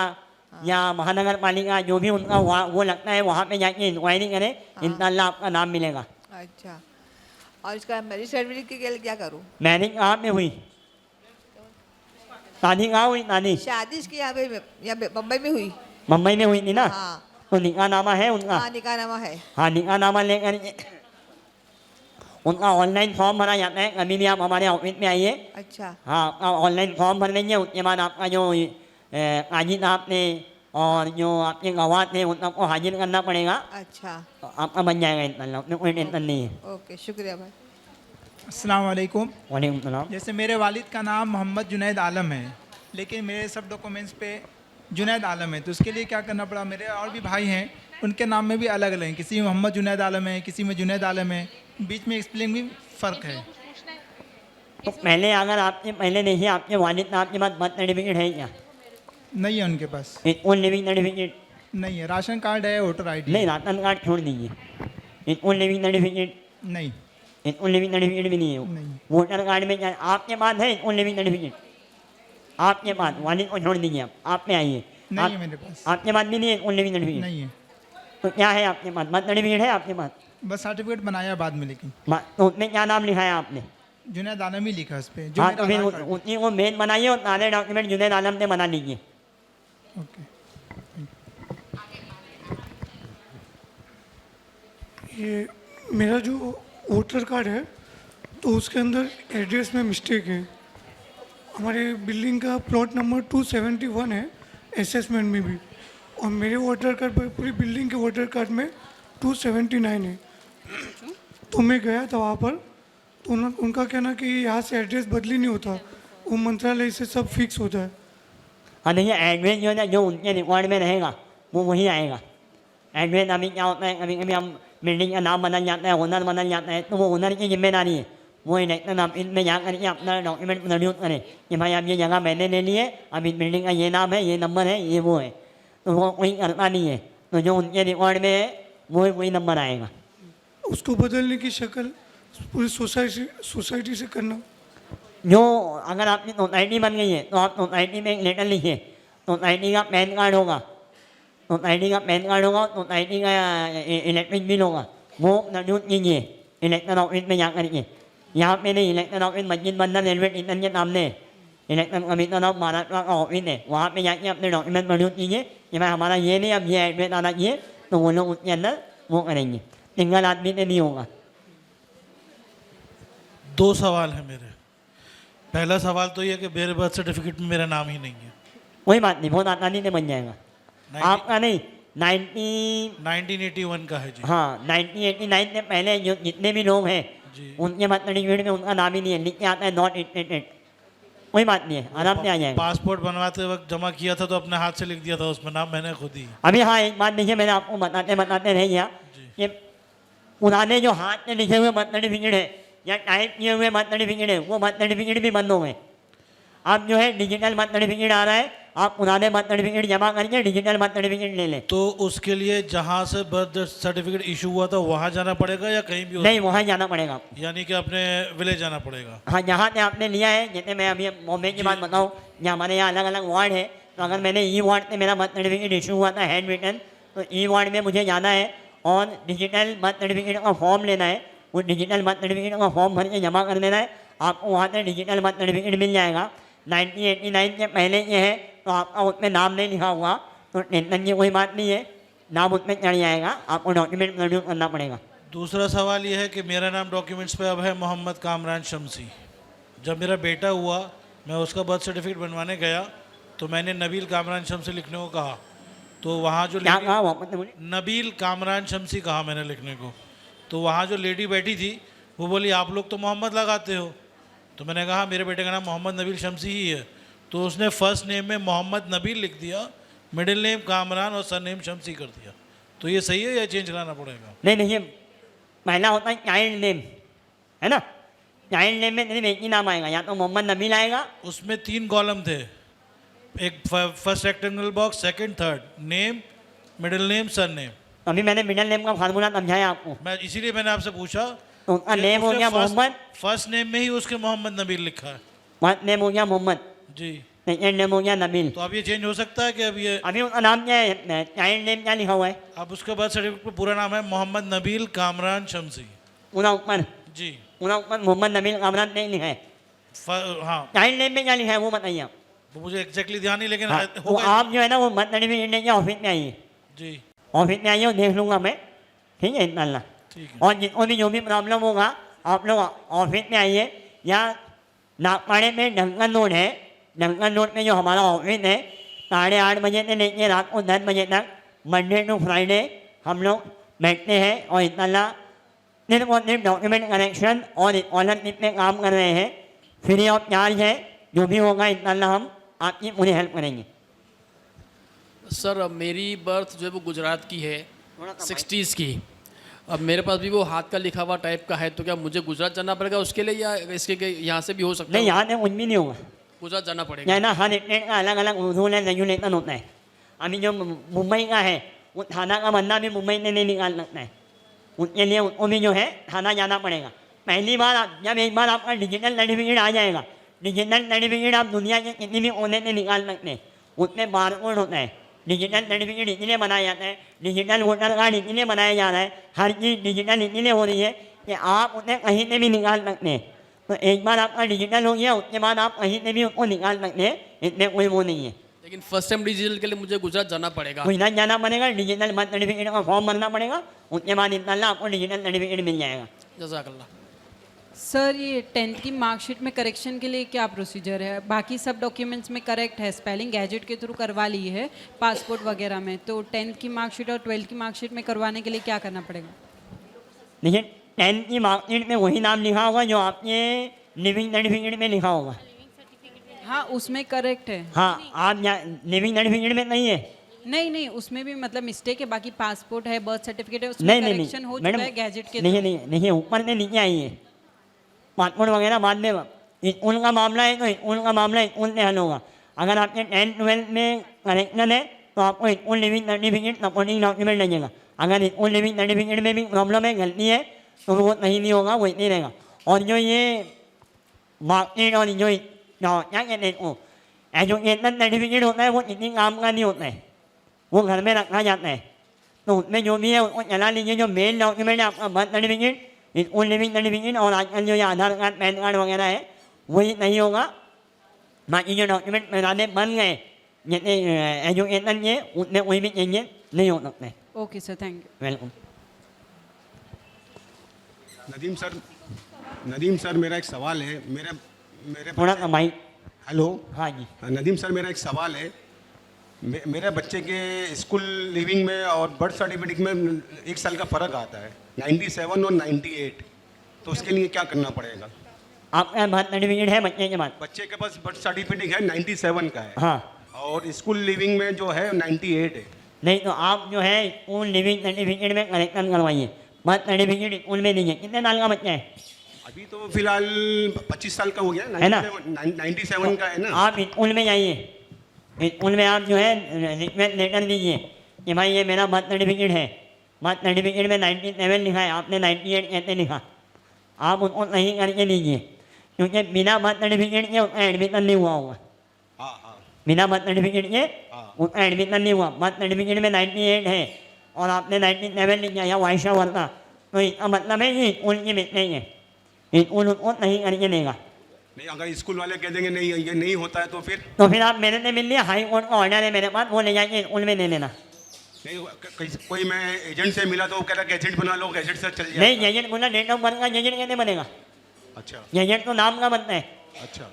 या महानगर पालिका जो भी उनका वो लगता है, वहाँ पे जाके इंक्वायरी करें, इंशाल्लाह आपका नाम मिलेगा। अच्छा, और इसका मैरिज सर्टिफिकेट के लिए क्या करूँ? मैरिज कहाँ पे हुई, शादी कहाँ हुई? शादी इसकी यहाँ पे बम्बई में हुई। मुंबई में हुई थी ना। हाँ। तो निकाहनामा है उनका। हाँ निकाहनामा है। हाँ, निकाहनामा लेकर उनका ऑनलाइन फॉर्म भरा जाता है। कभी भी आप हमारे ऑफिस में आइए। अच्छा। हाँ, ऑनलाइन फॉर्म भर लेंगे, उसके बाद आपका जो काजी साहब ने और जो आपके गवाह थे उन सबको हाजिर करना पड़ेगा। अच्छा। तो आपका बन जाएगा इंशाल्लाह, उसमें कोई टेंशन नहीं है। ओके, शुक्रिया भाई। अस्सलाम वालेकुम। वालेकुम सलाम। जैसे मेरे वालिद का नाम मोहम्मद जुनैद आलम है, लेकिन मेरे सब डॉक्यूमेंट्स पे जुनैद आलम है, तो उसके लिए क्या करना पड़ा? मेरे और भी भाई हैं, उनके नाम में भी अलग अलग हैं, किसी में मोहम्मद जुनैद आलम है, किसी में जुनैद आलम है, बीच में एक्सप्लेन भी फ़र्क है। तो पहले अगर आपके पहले देखिए आपके वालिद साहब के पास बर्थ सर्टिफिकेट है क्या? नहीं है उनके पास। स्कूल लिविंग सर्टिफिकेट नहीं है। राशन कार्ड है, वोटर आईडी नहीं, राशन कार्ड छोड़ दीजिए, स्कूल लिविंग सर्टिफिकेट नहीं। स्कूल लिविंग सर्टिफिकेट भी नहीं है। नहीं। वोटर कार्ड में क्या आपके पास है? स्कूल लिविंग सर्टिफिकेट आपके पास वालिद को छोड़ दीजिए, आप में आइए। नहीं है मेरे पास। आपके पास भी नहीं है कोई लिविंग सर्टिफिकेट? नहीं है। तो क्या है आपके पास? बर्थ सर्टिफिकेट है आपके पास? बस सर्टिफिकेट बनाया बाद में, लेकिन तो उसमें क्या नाम लिखा है आपने? जुनैद आलम ही लिखा है उस पर। हाँ, तो फिर उतनी वो मेन बनाइए और सारे डॉक्यूमेंट जुनैद आलम से बना लीजिए। ओके। ये मेरा जो वोटर कार्ड है तो उसके अंदर एड्रेस में मिस्टेक है। हमारे बिल्डिंग का प्लॉट नंबर 271 है असेसमेंट में भी, और मेरे वोटर कार्ड पर पूरी बिल्डिंग के वोटर कार्ड में 279 है। तो मैं गया था वहाँ पर, तो उनका कहना कि यहाँ से एड्रेस बदली नहीं होता, वो मंत्रालय से सब फिक्स होता है। हाँ देखिए, एड्रेस जो है ना जो उनके रिकॉर्ड में रहेगा वो वही आएगा। एड्रेस अभी क्या होता है, कभी कभी हम बिल्डिंग का नाम बदल जाता है, ओनर बदल जाता है, तो वो ओनर की जिम्मेदारी है। वो इलेक्शन आप इनमें जा करके अपना डॉक्यूमेंट प्रोड्यूस करें कि भाई अब ये जगह मैंने ले ली है, अब इस बिल्डिंग का ये नाम है, ये नंबर है, ये वो है। तो वो कोई करता नहीं है, तो जो उनके रिकॉर्ड में है वो वही नंबर आएगा। उसको बदलने की शक्ल पूरी सोसाइटी से करना। जो अगर आपकी सोसाइटी बन गई है तो आप सोसाइटी में एक लेटर लिखिए, सोसाइटी का पैन कार्ड होगा, सोसाइटी का पैन कार्ड होगा, सोसाइटी का इलेक्ट्रिक बिल होगा, वो प्रोड्यूस कीजिए इलेक्शन ऑफिस में जा करके। यहाँ पे नहीं, इलेक्शन ऑफिस मस्जिद बंदर रेलवे स्टेशन के सामने इलेक्शन कमीशन ऑफ महाराष्ट्र का ऑफिस है, वहाँ पे जाके अपने डॉक्यूमेंट प्रोड्यूस कीजिए कि भाई हमारा ये नहीं, अब ये एड्रेस आना चाहिए, तो वो लोग उसके अंदर वो करेंगे। सिंगल आदमी से नहीं होगा। 2 सवाल है मेरे। पहला सवाल तो ये कि मेरे बर्थ सर्टिफिकेट में मेरा नाम ही नहीं है। कोई बात नहीं, बहुत आसानी से बन जाएगा। आपका नहीं 1981 का है जी। हाँ 1989 से पहले जो जितने भी लोग हैं उनके बर्थ सर्टिफिकेट में उनका नाम ही नहीं है, लिख के आता है नॉट इंटेंडेड। कोई बात नहीं है, आराम से आ जाएगा। पासपोर्ट बनवाते वक्त जमा किया था तो अपने हाथ से लिख दिया था उसमें नाम मैंने खुद ही। अभी हाँ एक बात देखिए, मैंने आपको बताते रह गया कि पुराने जो हाथ से लिखे हुए बर्थ सर्टिफिकेट है या टाइप किए हुए बर्थ सर्टिफिकेट है, वो बर्थ सर्टिफिकेट भी बंद हो गए। अब जो है डिजिटल बर्थ सर्टिफिकेट आ रहा है, आप पुराने बर्थ सर्टिफिकेट जमा करके डिजिटल बर्थ सर्टिफिकेट ले लें। तो उसके लिए जहाँ से बर्थ सर्टिफिकेट इशू हुआ था वहाँ जाना पड़ेगा या कहीं भी? नहीं, वहाँ जाना पड़ेगा। यानी कि अपने विलेज जाना पड़ेगा? हाँ, जहाँ से आपने लिया है। जैसे मैं अभी बॉम्बे की बात बताऊँ, जहाँ हमारे यहाँ अलग अलग वार्ड है, तो अगर मैंने ई वार्ड से मेरा बर्थ सर्टिफिकेट इशू हुआ था हैंड रिटन, तो ई वार्ड में मुझे जाना है और डिजिटल बर्थ सर्टिफिकेट का फॉर्म लेना है। वो डिजिटल बर्थ सर्टिफिकेट का फॉर्म भर के जमा कर देना है, आपको वहाँ से डिजिटल बर्थ सर्टिफिकेट मिल जाएगा। 1989 के पहले ये है तो आपका उसमें नाम नहीं लिखा हुआ तो टेंशन की कोई बात नहीं है, नाम उसमें चढ़ जाएगा, आपको डॉक्यूमेंट प्रोड्यूस करना पड़ेगा। दूसरा सवाल ये है कि मेरा नाम डॉक्यूमेंट्स पे अब है मोहम्मद कामरान शमसी। जब मेरा बेटा हुआ मैं उसका बर्थ सर्टिफिकेट बनवाने गया तो मैंने नबील कामरान शमसी लिखने को कहा, तो वहाँ जो क्या कहा वापस बोलिए? नबील कामरान शमसी कहा मैंने लिखने को, तो वहाँ जो लेडी बैठी थी वो बोली आप लोग तो मोहम्मद लगाते हो। तो मैंने कहा मेरे बेटे का नाम मोहम्मद नबील शमसी ही है। तो उसने फर्स्ट नेम में मोहम्मद नबील लिख दिया, मिडिल नेम कामरान और सर नेम शमसी कर दिया। तो ये सही है या चेंज कराना पड़ेगा? नहीं देखिए, पहला होता है चाइल्ड नेम, है ना। चाइल्ड नेम में सिर्फ एक ही नाम आएगा, या तो मोहम्मद नबील आएगा। उसमें 3 कॉलम थे, एक first rectangle box, second, third, name, middle name, sir name. अभी मैंने मिडिल नेम का फार्मूला समझाया आपको, मैं इसीलिए मैंने आपसे पूछा। तो उनका नेम हो गया मोहम्मद, फर्स्ट नेम में ही उसके मोहम्मद नबील लिखा है। फर्स्ट नेम हो गया मोहम्मद जी, सेकेंड नेम हो गया नबील। तो अब ये चेंज हो सकता है कि अब ये अभी उनका नाम क्या है, चाइल्ड नेम क्या लिखा हुआ है? अब उसका बर्थ सर्टिफिकेट पर पूरा नाम है मोहम्मद नबील कामरान शमसी। पूरा ऊपर जी, पूरा ऊपर मोहम्मद नबील कामरान नहीं लिखा है। हाँ, चाइल्ड नेम में क्या लिखा है वो बताइए आप। वो मुझे एग्जैक्टली ध्यान नहीं, लेकिन हाँ, तो होगा। आप जो है ना वो बर्थ सर्टिफिकेट लेके ऑफिस में आइए, जी ऑफिस में आइए और देख लूँगा मैं, ठीक है इंशाल्लाह। ठीक है। और जिनको भी जो भी प्रॉब्लम होगा आप लोग ऑफिस में आइए, या नागपाड़े में डंकन रोड है, डंकन रोड में जो हमारा ऑफिस है 8:30 बजे से लेकर रात को 10 बजे तक मंडे टू फ्राइडे हम लोग बैठते हैं और इंशाल्लाह सिर्फ और सिर्फ डॉक्यूमेंट करेक्शन और स्कॉलरशिप में काम कर रहे हैं। फ्री ऑफ चार्ज है, जो भी होगा इंशाल्लाह हम आपकी पूरी हेल्प करेंगे। सर मेरी बर्थ जो है वो गुजरात की है, 60s की। अब मेरे पास भी वो हाथ का लिखा हुआ टाइप का है, तो क्या मुझे गुजरात जाना पड़ेगा उसके लिए, या इसके यहाँ से भी हो सकता है? नहीं, यहाँ से कुछ भी नहीं होगा, गुजरात जाना पड़ेगा। है ना। हर स्टेट का अलग अलग रूल एंड रेगुलेशन होता है। अभी जो मुंबई का है वो थाना का बंदा भी मुंबई से नहीं निकाल सकता है, उसके लिए उनको भी जो है थाना जाना पड़ेगा। पहली बार जब एक बार आपका डिजिटल सर्टिफिकेट आ जाएगा डिजिटल सर्टिफिकेट आप दुनिया के किसी भी कोने से निकाल सकते हैं, उसमें बारकोड होता है। डिजिटल सर्टिफिकेट इसीलिए बनाया जाता है, डिजिटल वोटर कार्ड इसीलिए बनाया जा रहा है, हर चीज़ डिजिटल इसीलिए हो रही है कि आप उसे कहीं से भी निकाल सकते हैं। तो एक बार आपका डिजिटल हो गया, उसके बाद आप कहीं से भी उसको निकाल सकते हैं, इसमें कोई वो नहीं है। लेकिन फर्स्ट टाइम डिजिटल के लिए मुझे गुजरात जाना पड़ेगा। गुजरात जाना पड़ेगा, डिजिटल बर्थ सर्टिफिकेट का फॉर्म भरना पड़ेगा, उसके बाद इंशाल्लाह आपको डिजिटल सर्टिफिकेट मिल जाएगा। जज़ाकल्लाह। सर ये 10th की मार्कशीट में करेक्शन के लिए क्या प्रोसीजर है? बाकी सब डॉक्यूमेंट्स में करेक्ट है, स्पेलिंग गैजेट के थ्रू करवा ली है पासपोर्ट वगैरह में, तो 10th की मार्कशीट और 12th की मार्कशीट में करवाने के लिए क्या करना पड़ेगा? देखिए 10th की मार्कशीट में वही नाम लिखा होगा जो आपके लिविंग सर्टिफिकेट में लिखा होगा। हाँ उसमें करेक्ट है। हाँ आप लिविंग सर्टिफिकेट में नहीं है? नहीं उसमें भी मतलब मिस्टेक है, बाकी पासपोर्ट है, बर्थ सर्टिफिकेट है, उसमें नहीं करेक्शन हो चुका है गैजेट के नहीं नहीं नहीं ऊपर से नीचे आई है, पासपोर्ट वगैरह बाद में उनका मामला है, तो उनका मामला उनसे हल होगा। अगर आपके 10th 12th में करेक्शन है तो आपको school leaving certificate supporting document लगेगा। अगर स्कूल लिविंग सर्टिफिकेट में भी प्रॉब्लम है, गलती है, तो वो नहीं होगा, वो नहीं रहेगा। और जो ये मार्कशीट और जो क्या कहते हैं वो एजुकेशन सर्टिफिकेट होता है, वो किसी काम का नहीं होता है, वो घर में रखा जाता है। तो उसमें जो भी है उसको चला लीजिए। जो मेन डॉक्यूमेंट है आपका birth certificate, school leaving certificate और आजकल जो ये आधार कार्ड पैन कार्ड वगैरह है वही नहीं होगा। बाकी जो डॉक्यूमेंट बनाने बन गए जैसे एजुकेशन के, उसमें कोई भी चेंजेस नहीं हो सकते। Okay sir, thank you. Welcome. Nadeem sir मेरा एक सवाल है। मेरे थोड़ा सा माइक। हेलो। हाँ जी नदीम सर मेरा एक सवाल है। मेरे बच्चे के स्कूल लिविंग में और बर्थ सर्टिफिकेट में 1 साल का फ़र्क आता है, 97 और 98, तो उसके लिए क्या करना पड़ेगा? आपका बर्थ सर्टिफिकेट है बच्चे के पास? बच्चे के पास बर्थ सर्टिफिकेट है 97 का है। हाँ। और स्कूल लिविंग में जो है 98 है। नहीं तो आप जो है स्कूल लिविंग सर्टिफिकेट में करेक्शन करवाइए, बर्थ सर्टिफिकेट स्कूल में दीजिए। कितने साल का बच्चा है? अभी तो फिलहाल 25 साल का हो गया है ना? 97 का है ना। आप स्कूल में जाइए, स्कूल में आप जो है रिक्वेस्ट लेटर दीजिए कि भाई ये मेरा बर्थ सर्टिफिकेट है, बर्थ सर्टिफिकेट में 97 लिखा है, आपने 98 कैसे लिखा? आप उनको सही करके लीजिए, क्योंकि बिना बर्थ सर्टिफिकेट के उसका एडमिशन नहीं हुआ होगा। बिना बर्थ सर्टिफिकेट के उसका एडमिशन नहीं हुआ। बर्थ सर्टिफिकेट में 98 है और आपने 97 लिखा या वाइसा वर्ता, तो इसका मतलब है कि स्कूल की मिस्टेक है, स्कूल उसको नहीं करके देगा। नहीं, अगर स्कूल वाले कह देंगे नहीं ये नहीं होता है तो फिर आप मेरे से मिल लिए, हाई कोर्ट का ऑर्डर है मेरे पास, वो ले जाके स्कूल में दे लेना। नहीं कोई मैं एजेंट से मिला तो वो कह रहा गैजेट बना लो, गैजेट से चल जाए। नहीं गैजेट बोला, डेट ऑफ बर्थ का गैजेट कैसे बनेगा? अच्छा। गैजेट तो नाम का बनता है। अच्छा।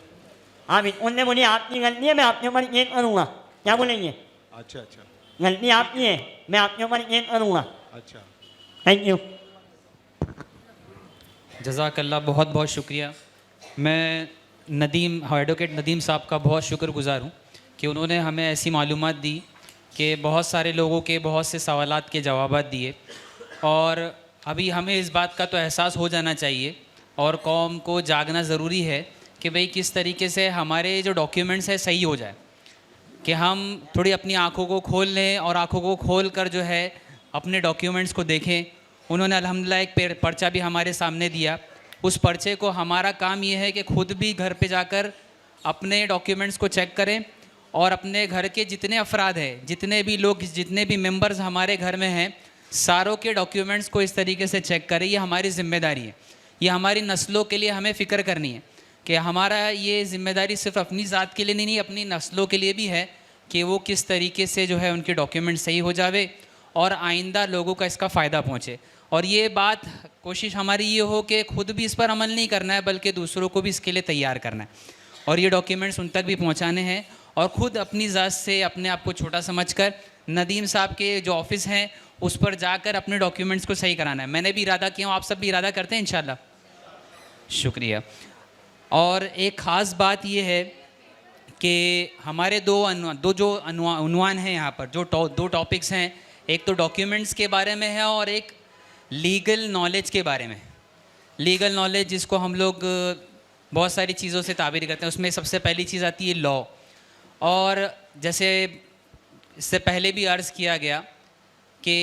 आप स्कूल ने बोलिए आपकी गलती है, मैं आपके ऊपर केस करूँगा, क्या बोलेंगे? अच्छा अच्छा। गलती आपकी है, मैं आपके ऊपर केस करूँगा। अच्छा। Thank you. जज़ाकल्लाह, बहुत बहुत शुक्रिया। मैं एडवोकेट नदीम साहब का बहुत शुक्रगुज़ार हूँ कि उन्होंने हमें ऐसी मालूमात दी कि बहुत सारे लोगों के बहुत से सवालात के जवाबात दिए, और अभी हमें इस बात का तो एहसास हो जाना चाहिए और कौम को जागना ज़रूरी है कि भाई किस तरीके से हमारे जो डॉक्यूमेंट्स है सही हो जाए, कि हम थोड़ी अपनी आँखों को खोल लें और आँखों को खोल कर जो है अपने डॉक्यूमेंट्स को देखें। उन्होंने अल्हम्दुलिल्लाह एक पर्चा भी हमारे सामने दिया। उस पर्चे को हमारा काम ये है कि खुद भी घर पे जाकर अपने डॉक्यूमेंट्स को चेक करें और अपने घर के जितने अफराद हैं, जितने भी लोग, जितने भी मेंबर्स हमारे घर में हैं, सारों के डॉक्यूमेंट्स को इस तरीके से चेक करें। ये हमारी ज़िम्मेदारी है, ये हमारी नस्लों के लिए हमें फ़िक्र करनी है कि हमारा ये ज़िम्मेदारी सिर्फ अपनी ज़ात के लिए नहीं, अपनी नस्लों के लिए भी है कि वो किस तरीके से जो है उनके डॉक्यूमेंट सही हो जावे और आइंदा लोगों का इसका फ़ायदा पहुँचे। और ये बात कोशिश हमारी ये हो कि खुद भी इस पर अमल नहीं करना है, बल्कि दूसरों को भी इसके लिए तैयार करना है और ये डॉक्यूमेंट्स उन तक भी पहुंचाने हैं, और ख़ुद अपनी ज़ात से अपने आप को छोटा समझकर नदीम साहब के जो ऑफ़िस हैं उस पर जाकर अपने डॉक्यूमेंट्स को सही कराना है। मैंने भी इरादा किया हूँ, आप सब भी इरादा करते हैं इंशाल्लाह। शुक्रिया। और एक ख़ास बात ये है कि हमारे दो उन्वान हैं यहाँ पर, जो दो टॉपिक्स हैं, एक तो डॉक्यूमेंट्स के बारे में है और एक लीगल नॉलेज के बारे में। लीगल नॉलेज जिसको हम लोग बहुत सारी चीज़ों से ताबीर करते हैं, उसमें सबसे पहली चीज़ आती है लॉ। और जैसे इससे पहले भी अर्ज़ किया गया कि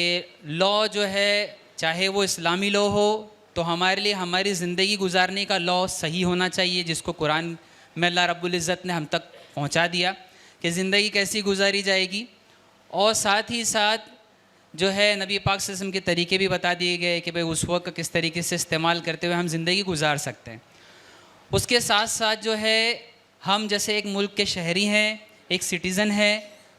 लॉ जो है, चाहे वो इस्लामी लॉ हो, तो हमारे लिए हमारी ज़िंदगी गुजारने का लॉ सही होना चाहिए, जिसको कुरान में अल्लाह रब्बुल इज़्ज़त ने हम तक पहुंचा दिया कि ज़िंदगी कैसी गुजारी जाएगी, और साथ ही साथ जो है नबी पाक सल्लल्लाहु अलैहि वसल्लम के तरीके भी बता दिए गए कि भाई उस वक्त किस तरीके से इस्तेमाल करते हुए हम ज़िंदगी गुजार सकते हैं। उसके साथ साथ जो है हम जैसे एक मुल्क के शहरी हैं, एक सिटीज़न हैं,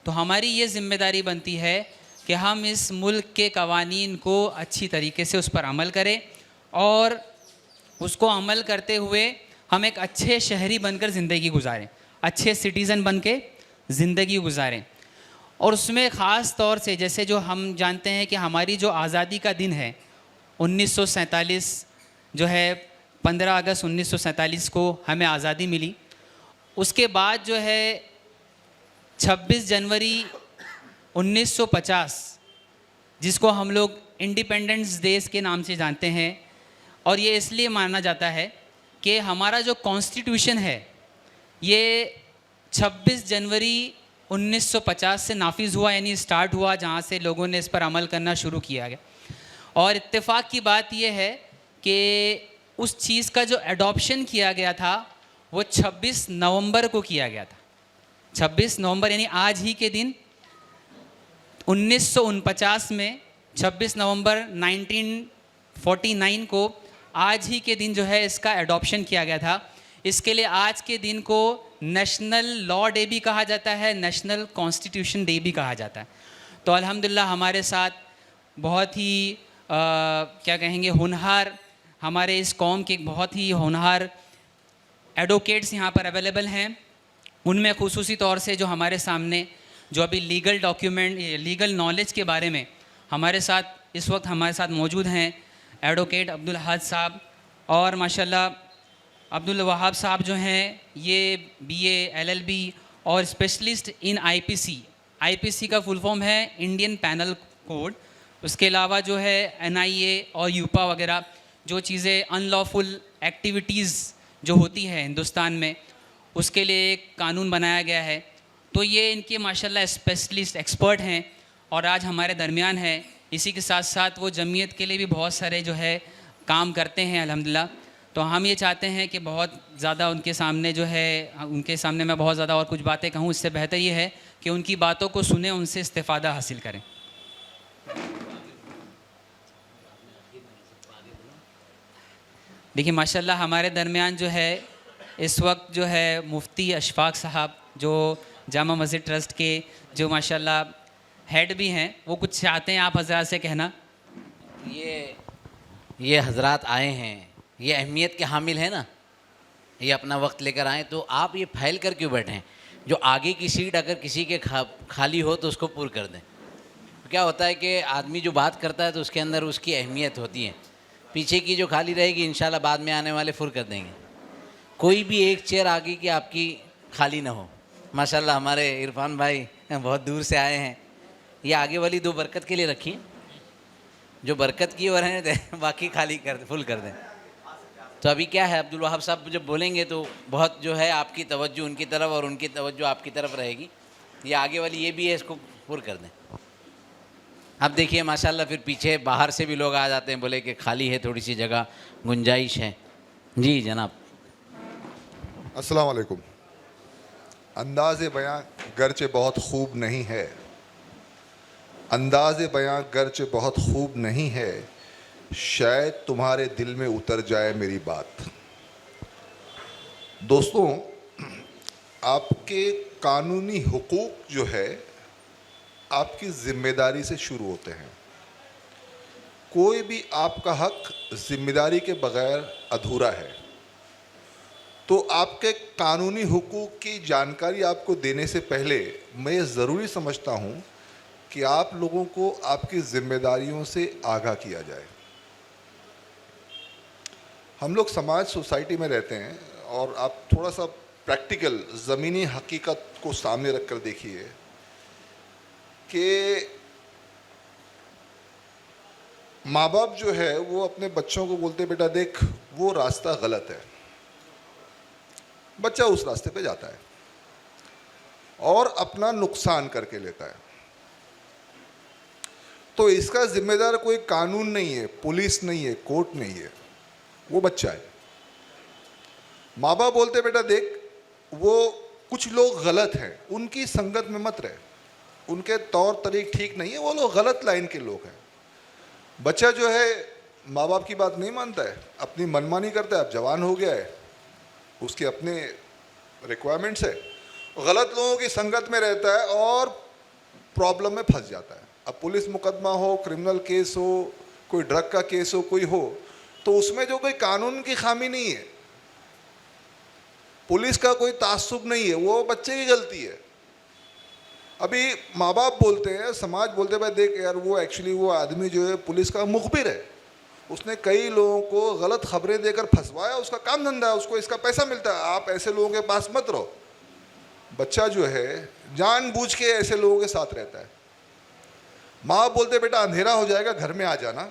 तो हमारी ये ज़िम्मेदारी बनती है कि हम इस मुल्क के कवानीन को अच्छी तरीके से उस पर अमल करें और उसको अमल करते हुए हम एक अच्छे शहरी बनकर ज़िंदगी गुजारें, अच्छे सिटीज़न बन के ज़िंदगी गुजारें। और उसमें ख़ास तौर से जैसे जो हम जानते हैं कि हमारी जो आज़ादी का दिन है 1947 जो है 15 अगस्त 1947 को हमें आज़ादी मिली। उसके बाद जो है 26 जनवरी 1950 जिसको हम लोग इंडिपेंडेंस डे के नाम से जानते हैं, और ये इसलिए माना जाता है कि हमारा जो कॉन्स्टिट्यूशन है ये 26 जनवरी 1950 से नाफिज़ हुआ, यानी स्टार्ट हुआ, जहाँ से लोगों ने इस पर अमल करना शुरू किया गया। और इत्तेफाक की बात यह है कि उस चीज़ का जो एडॉप्शन किया गया था वो 26 नवंबर को किया गया था। 26 नवंबर यानी आज ही के दिन 1949 में 26 नवंबर 1949 को आज ही के दिन जो है इसका एडॉप्शन किया गया था। इसके लिए आज के दिन को नेशनल लॉ डे भी कहा जाता है, नेशनल कॉन्स्टिट्यूशन डे भी कहा जाता है। तो अल्हम्दुलिल्लाह हमारे साथ बहुत ही क्या कहेंगे होनहार, हमारे इस कौम के बहुत ही होनहार एडवोकेट्स यहाँ पर अवेलेबल हैं। उनमें खुसूसी तौर से जो हमारे सामने जो अभी लीगल डॉक्यूमेंट, लीगल नॉलेज के बारे में हमारे साथ इस वक्त हमारे साथ मौजूद हैं एडवोकेट अब्दुल हद साहब, और माशाल्लाह अब्दुल वहाब साहब जो हैं ये BA LLB और स्पेशलिस्ट इन IPC का फुल फॉर्म है इंडियन पैनल कोड। उसके अलावा जो है NIA और यूपा वगैरह जो चीज़ें अनलॉफुल एक्टिविटीज़ जो होती है हिंदुस्तान में, उसके लिए एक कानून बनाया गया है। तो ये इनके माशाल्लाह स्पेशलिस्ट एक्सपर्ट हैं और आज हमारे दरमियान है। इसी के साथ साथ वो जमीयत के लिए भी बहुत सारे जो है काम करते हैं अल्हम्दुलिल्लाह। तो हम ये चाहते हैं कि बहुत ज़्यादा उनके सामने जो है, उनके सामने मैं बहुत ज़्यादा और कुछ बातें कहूँ, इससे बेहतर ये है कि उनकी बातों को सुने, उनसे इस्तेफ़ादा हासिल करें। देखिए माशाल्लाह हमारे दरमियान जो है इस वक्त जो है मुफ्ती अशफाक साहब जो जामा मस्जिद ट्रस्ट के जो माशाल्लाह हेड भी हैं, वो कुछ चाहते हैं आप हज़रात से कहना। ये हजरात आए हैं, ये अहमियत के हामिल हैं ना, ये अपना वक्त लेकर आए, तो आप ये फैल कर क्यों बैठे हैं? जो आगे की सीट अगर किसी के खाली हो तो उसको पूर्ण कर दें। क्या होता है कि आदमी जो बात करता है तो उसके अंदर उसकी अहमियत होती है, पीछे की जो खाली रहेगी इंशाल्लाह बाद में आने वाले फुर कर देंगे। कोई भी एक चेयर आगे की आपकी खाली ना हो। माशाल्लाह हमारे इरफान भाई बहुत दूर से आए हैं, ये आगे वाली 2 बरकत के लिए रखी, जो बरकत की और हैं बाकी खाली कर फुल कर दें। तो अभी क्या है, अब्दुल वहाब साहब जब बोलेंगे तो बहुत जो है आपकी तवज्जो उनकी तरफ और उनकी तवज्जो आपकी तरफ रहेगी। ये आगे वाली ये भी है, इसको पूरा कर दें। अब देखिए माशाल्लाह फिर पीछे बाहर से भी लोग आ जाते हैं, बोले कि खाली है, थोड़ी सी जगह गुंजाइश है। जी जनाब। अस्सलाम वालेकुम। अंदाज़े बयां गर्चे बहुत खूब नहीं है, अंदाज़े बयां गर्चे बहुत खूब नहीं है, शायद तुम्हारे दिल में उतर जाए मेरी बात। दोस्तों, आपके कानूनी हुकूक जो है आपकी ज़िम्मेदारी से शुरू होते हैं। कोई भी आपका हक ज़िम्मेदारी के बग़ैर अधूरा है। तो आपके कानूनी हुकूक की जानकारी आपको देने से पहले मैं ये ज़रूरी समझता हूँ कि आप लोगों को आपकी ज़िम्मेदारियों से आगाह किया जाए। हम लोग समाज सोसाइटी में रहते हैं और आप थोड़ा सा प्रैक्टिकल ज़मीनी हकीकत को सामने रख कर देखिए कि माँ बाप जो है वो अपने बच्चों को बोलते बेटा देख वो रास्ता गलत है, बच्चा उस रास्ते पे जाता है और अपना नुकसान करके लेता है। तो इसका जिम्मेदार कोई कानून नहीं है, पुलिस नहीं है, कोर्ट नहीं है, वो बच्चा है। माँ बाप बोलते बेटा देख वो कुछ लोग गलत हैं, उनकी संगत में मत रहे, उनके तौर तरीके ठीक नहीं है, वो लोग गलत लाइन के लोग हैं। बच्चा जो है माँ बाप की बात नहीं मानता है, अपनी मनमानी करता है, अब जवान हो गया है, उसके अपने रिक्वायरमेंट्स है, गलत लोगों की संगत में रहता है और प्रॉब्लम में फंस जाता है। अब पुलिस मुकदमा हो, क्रिमिनल केस हो, कोई ड्रग का केस हो, कोई हो, तो उसमें जो कोई कानून की खामी नहीं है, पुलिस का कोई तासुब नहीं है, वो बच्चे की गलती है। अभी माँ बाप बोलते हैं, समाज बोलते हैं भाई देख यार वो एक्चुअली वो आदमी जो है पुलिस का मुखबिर है, उसने कई लोगों को गलत खबरें देकर फंसवाया, उसका काम धंधा है, उसको इसका पैसा मिलता है, आप ऐसे लोगों के पास मत रहो। बच्चा जो है जानबूझ के ऐसे लोगों के साथ रहता है। माँ बोलते बेटा अंधेरा हो जाएगा घर में आ जाना,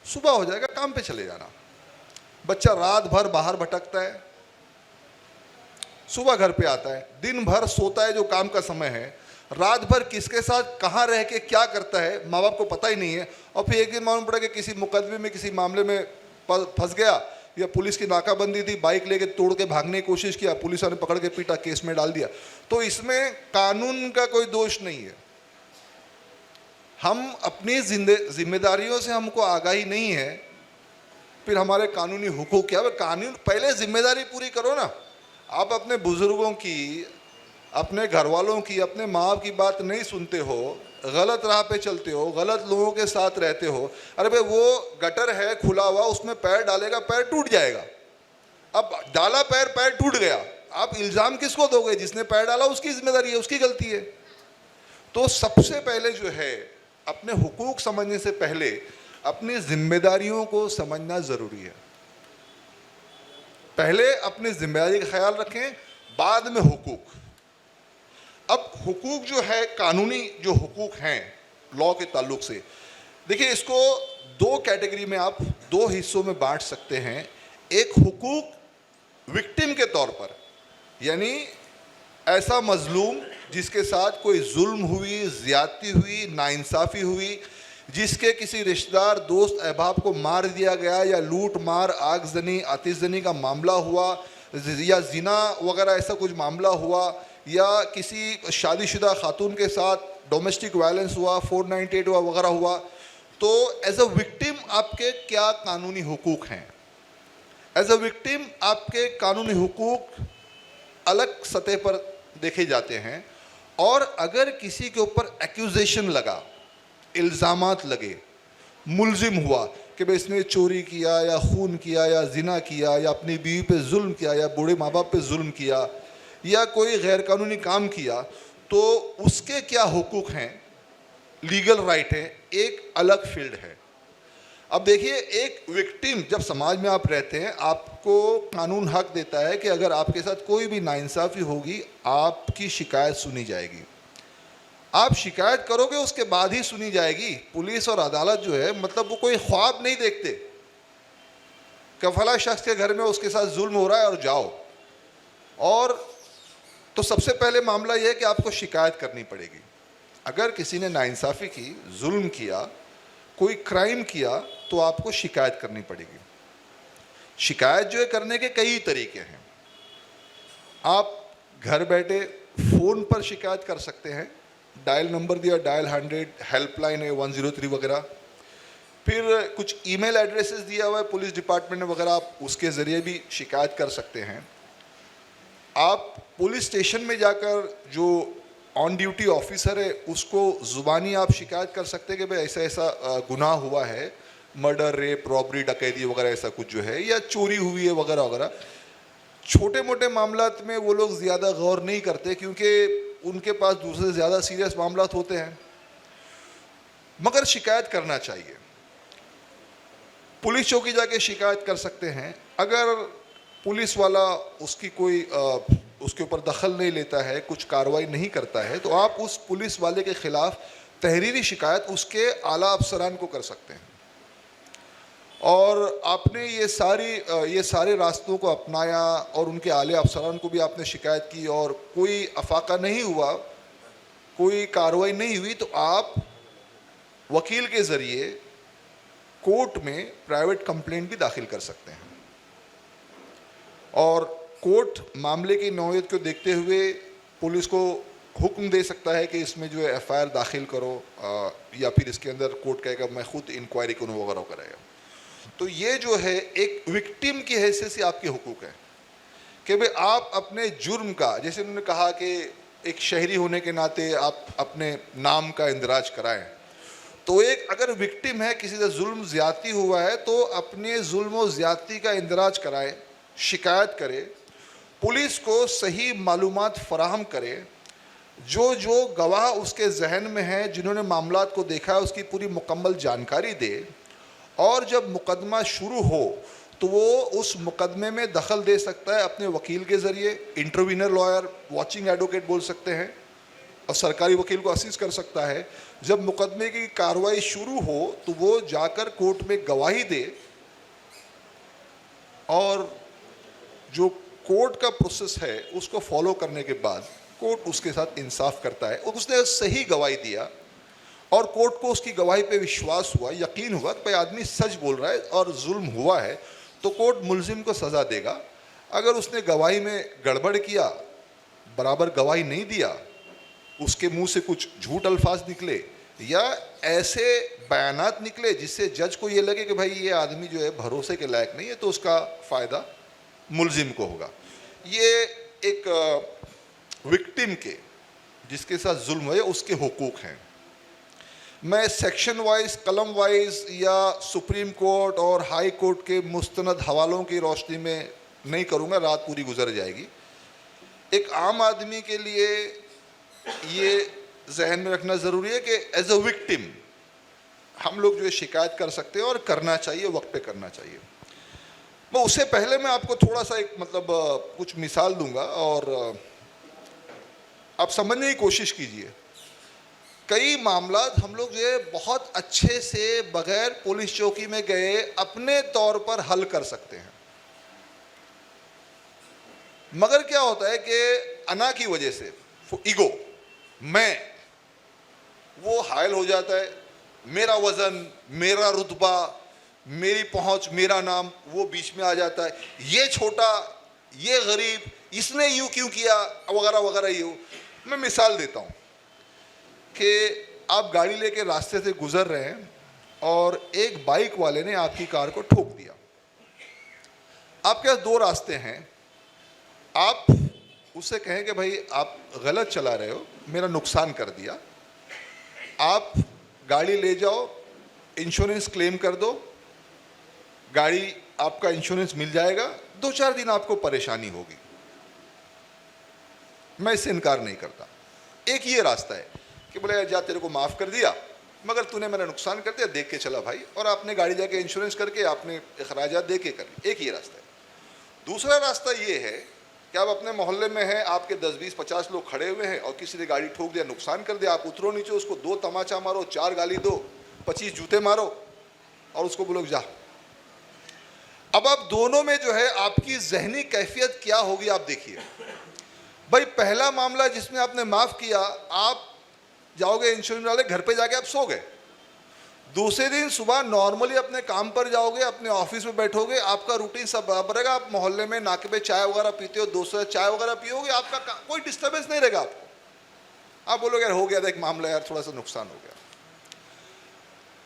सुबह हो जाएगा काम पे चले जाना। बच्चा रात भर बाहर भटकता है, सुबह घर पे आता है, दिन भर सोता है जो काम का समय है, रात भर किसके साथ कहाँ रह के क्या करता है माँ बाप को पता ही नहीं है। और फिर एक दिन मालूम पड़ा कि किसी मुकदमे में किसी मामले में फंस गया, या पुलिस की नाकाबंदी थी, बाइक लेके तोड़ के भागने की कोशिश किया, पुलिस ने पकड़ के पीटा, केस में डाल दिया। तो इसमें कानून का कोई दोष नहीं है। हम अपनी जिम्मेदारियों से हमको आगाही नहीं है, फिर हमारे कानूनी हुकूक क्या? कानून पहले जिम्मेदारी पूरी करो ना। आप अपने बुजुर्गों की, अपने घर वालों की, अपने माँ बाप की बात नहीं सुनते हो, गलत राह पे चलते हो, गलत लोगों के साथ रहते हो। अरे भाई वो गटर है खुला हुआ, उसमें पैर डालेगा, पैर टूट जाएगा। अब डाला पैर, पैर टूट गया, आप इल्ज़ाम किसको दोगे? जिसने पैर डाला उसकी जिम्मेदारी है, उसकी गलती है। तो सबसे पहले जो है अपने हुकूक समझने से पहले अपनी जिम्मेदारियों को समझना ज़रूरी है। पहले अपनी जिम्मेदारी का ख्याल रखें, बाद में हुकूक। अब हुकूक जो है, कानूनी जो हुकूक हैं लॉ के ताल्लुक से, देखिए इसको दो कैटेगरी में आप, दो हिस्सों में बांट सकते हैं। एक हुकूक विक्टिम के तौर पर, यानी ऐसा मजलूम जिसके साथ कोई जुल्म हुई, ज्यादती हुई, नाइंसाफ़ी हुई, जिसके किसी रिश्तेदार, दोस्त, अहबाब को मार दिया गया, या लूट मार, आगजनी, आतिशजनी का मामला हुआ, या जिना वगैरह ऐसा कुछ मामला हुआ, या किसी शादीशुदा खातून के साथ डोमेस्टिक वायलेंस हुआ, 498 हुआ वगैरह हुआ। तो एज अ विक्टिम आपके क्या कानूनी हुकूक हैं? एज अ विक्टिम आपके कानूनी हुकूक अलग सतह पर देखे जाते हैं। और अगर किसी के ऊपर एक्यूजेशन लगा, इल्ज़ामात लगे, मुलजिम हुआ कि भाई इसने चोरी किया, या खून किया, या जिना किया, या अपनी बीवी पे जुल्म किया, या बूढ़े माँ बाप पे जुल्म किया, या कोई गैर कानूनी काम किया, तो उसके क्या हुकूक हैं, लीगल राइट है, एक अलग फील्ड है। अब देखिए, एक विक्टिम जब समाज में आप रहते हैं, आपको कानून हक देता है कि अगर आपके साथ कोई भी नाइंसाफ़ी होगी, आपकी शिकायत सुनी जाएगी। आप शिकायत करोगे उसके बाद ही सुनी जाएगी। पुलिस और अदालत जो है, मतलब वो कोई ख्वाब नहीं देखते कि फला शख्स के घर में उसके साथ जुल्म हो रहा है और जाओ। और तो सबसे पहले मामला यह है कि आपको शिकायत करनी पड़ेगी। अगर किसी ने नाइंसाफ़ी की, जुल्म किया, कोई क्राइम किया, तो आपको शिकायत करनी पड़ेगी। शिकायत जो है करने के कई तरीके हैं। आप घर बैठे फ़ोन पर शिकायत कर सकते हैं, डायल नंबर दिया, डायल 100, हेल्पलाइन है 103 वगैरह। फिर कुछ ईमेल एड्रेसेस दिया हुआ है पुलिस डिपार्टमेंट वगैरह, आप उसके ज़रिए भी शिकायत कर सकते हैं। आप पुलिस स्टेशन में जाकर जो ऑन ड्यूटी ऑफिसर है उसको ज़ुबानी आप शिकायत कर सकते हैं कि भाई ऐसा ऐसा गुनाह हुआ है, मर्डर, रेप, रॉबरी, डकैती वगैरह ऐसा कुछ जो है, या चोरी हुई है वगैरह वगैरह। छोटे मोटे मामलात में वो लोग ज़्यादा गौर नहीं करते क्योंकि उनके पास दूसरे से ज़्यादा सीरियस मामलात होते हैं, मगर शिकायत करना चाहिए। पुलिस चौकी जाके शिकायत कर सकते हैं। अगर पुलिस वाला उसकी कोई उसके ऊपर दखल नहीं लेता है, कुछ कार्रवाई नहीं करता है, तो आप उस पुलिस वाले के ख़िलाफ़ तहरीरी शिकायत उसके आला अफसरान को कर सकते हैं। और आपने ये सारे रास्तों को अपनाया और उनके आले अफसरान को भी आपने शिकायत की और कोई अफाका नहीं हुआ, कोई कार्रवाई नहीं हुई, तो आप वकील के ज़रिए कोर्ट में प्राइवेट कंप्लेंट भी दाखिल कर सकते हैं। और कोर्ट मामले की नौयत को देखते हुए पुलिस को हुक्म दे सकता है कि इसमें जो है एफआईआर दाखिल करो, या फिर इसके अंदर कोर्ट कहेगा मैं खुद इंक्वायरी करूँ वगैरह करेगा। तो ये जो है एक विक्टिम की हैसियत से आपके हुकूक हैं कि भाई आप अपने जुर्म का, जैसे उन्होंने कहा कि एक शहरी होने के नाते आप अपने नाम का इंदराज कराएं, तो एक अगर विक्टिम है, किसी से जुल्म ज़्यादती हुआ है, तो अपने जुल्म व ज़्यादती का इंदराज कराए, शिकायत करे, पुलिस को सही मालूमात फराहम करे, जो गवाह उसके जहन में है, जिन्होंने मामलात को देखा है, उसकी पूरी मुकम्मल जानकारी दे, और जब मुकदमा शुरू हो तो वो उस मुकदमे में दखल दे सकता है अपने वकील के ज़रिए, इंटरवीनर लॉयर, वॉचिंग एडवोकेट बोल सकते हैं, और सरकारी वकील को असिस्ट कर सकता है। जब मुकदमे की कार्रवाई शुरू हो तो वो जाकर कोर्ट में गवाही दे, और जो कोर्ट का प्रोसेस है उसको फॉलो करने के बाद कोर्ट उसके साथ इंसाफ करता है। और उसने सही गवाही दिया और कोर्ट को उसकी गवाही पे विश्वास हुआ, यकीन हुआ कि भाई आदमी सच बोल रहा है और जुल्म हुआ है, तो कोर्ट मुलजिम को सज़ा देगा। अगर उसने गवाही में गड़बड़ किया, बराबर गवाही नहीं दिया, उसके मुंह से कुछ झूठ अल्फाज निकले या ऐसे बयानात निकले जिससे जज को ये लगे कि भाई ये आदमी जो है भरोसे के लायक नहीं है, तो उसका फ़ायदा मुलजिम को होगा। ये एक विक्टिम के जिसके साथ जुल्म हुआ उसके हुकूक हैं। मैं सेक्शन वाइज, कलम वाइज या सुप्रीम कोर्ट और हाई कोर्ट के मुस्तनद हवालों की रोशनी में नहीं करूँगा, रात पूरी गुजर जाएगी। एक आम आदमी के लिए ये जहन में रखना ज़रूरी है कि एज अ विक्टिम हम लोग जो है शिकायत कर सकते हैं और करना चाहिए, वक्त पे करना चाहिए। मैं उससे पहले मैं आपको थोड़ा सा एक कुछ मिसाल दूंगा और आप समझने की कोशिश कीजिए। कई मामलात हम लोग जो है बहुत अच्छे से बगैर पुलिस चौकी में गए अपने तौर पर हल कर सकते हैं, मगर क्या होता है कि अना की वजह से, ईगो, मैं, वो हायल हो जाता है। मेरा वज़न, मेरा रुतबा, मेरी पहुंच, मेरा नाम, वो बीच में आ जाता है। ये छोटा, ये गरीब, इसने यूं क्यों किया, वगैरह वगैरह। यूँ मैं मिसाल देता हूँ कि आप गाड़ी लेके रास्ते से गुजर रहे हैं और एक बाइक वाले ने आपकी कार को ठोक दिया। आपके पास दो रास्ते हैं। आप उससे कहें कि भाई आप गलत चला रहे हो, मेरा नुकसान कर दिया, आप गाड़ी ले जाओ, इंश्योरेंस क्लेम कर दो, गाड़ी आपका इंश्योरेंस मिल जाएगा, 2-4 दिन आपको परेशानी होगी। मैं इससे इनकार नहीं करता। एक ये रास्ता है कि बोले जा तेरे को माफ़ कर दिया, मगर तूने मेरा नुकसान कर दिया, देख के चला भाई, और आपने गाड़ी जाके इंश्योरेंस करके आपने अखराजात दे के कर। एक ये रास्ता है। दूसरा रास्ता ये है कि आप अपने मोहल्ले में हैं, आपके 10, 20, 50 लोग खड़े हुए हैं और किसी ने गाड़ी ठोक दिया, नुकसान कर दिया। आप उतरो नीचे, उसको 2 तमाचा मारो, 4 गाली दो, 25 जूते मारो और उसको बोलो जा। अब आप दोनों में जो है आपकी जहनी कैफियत क्या होगी आप देखिए। भाई पहला मामला जिसमें आपने माफ़ किया, आप जाओगे इंश्योरेंस वाले घर पे जाके आप सो गए। दूसरे दिन सुबह नॉर्मली अपने काम पर जाओगे, अपने ऑफिस में बैठोगे, आपका रूटीन सब बराबर रहेगा। आप मोहल्ले में नाके पे चाय वगैरह पीते हो, दोस्तों चाय वगैरह पियोगे, आपका कोई डिस्टर्बेंस नहीं रहेगा आपको। आप बोलोगे यार हो गया था एक मामला, यार थोड़ा सा नुकसान हो गया।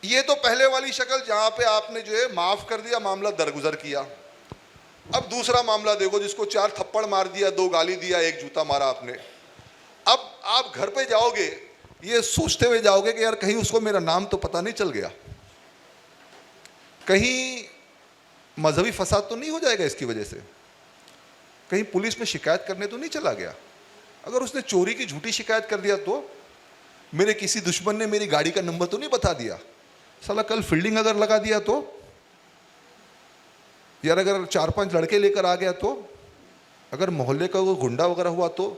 ये तो पहले वाली शक्ल जहाँ पे आपने जो है माफ़ कर दिया, मामला दरगुजर किया। अब दूसरा मामला देखो जिसको 4 थप्पड़ मार दिया, 2 गाली दिया, 1 जूता मारा आपने। अब आप घर पे जाओगे ये सोचते हुए जाओगे कि यार कहीं उसको मेरा नाम तो पता नहीं चल गया, कहीं मजहबी फसाद तो नहीं हो जाएगा इसकी वजह से, कहीं पुलिस में शिकायत करने तो नहीं चला गया। अगर उसने चोरी की झूठी शिकायत कर दिया तो मेरे किसी दुश्मन ने मेरी गाड़ी का नंबर तो नहीं बता दिया, साला कल फील्डिंग अगर लगा दिया तो, यार अगर 4-5 लड़के लेकर आ गया तो, अगर मोहल्ले का वो गुंडा वगैरह हुआ तो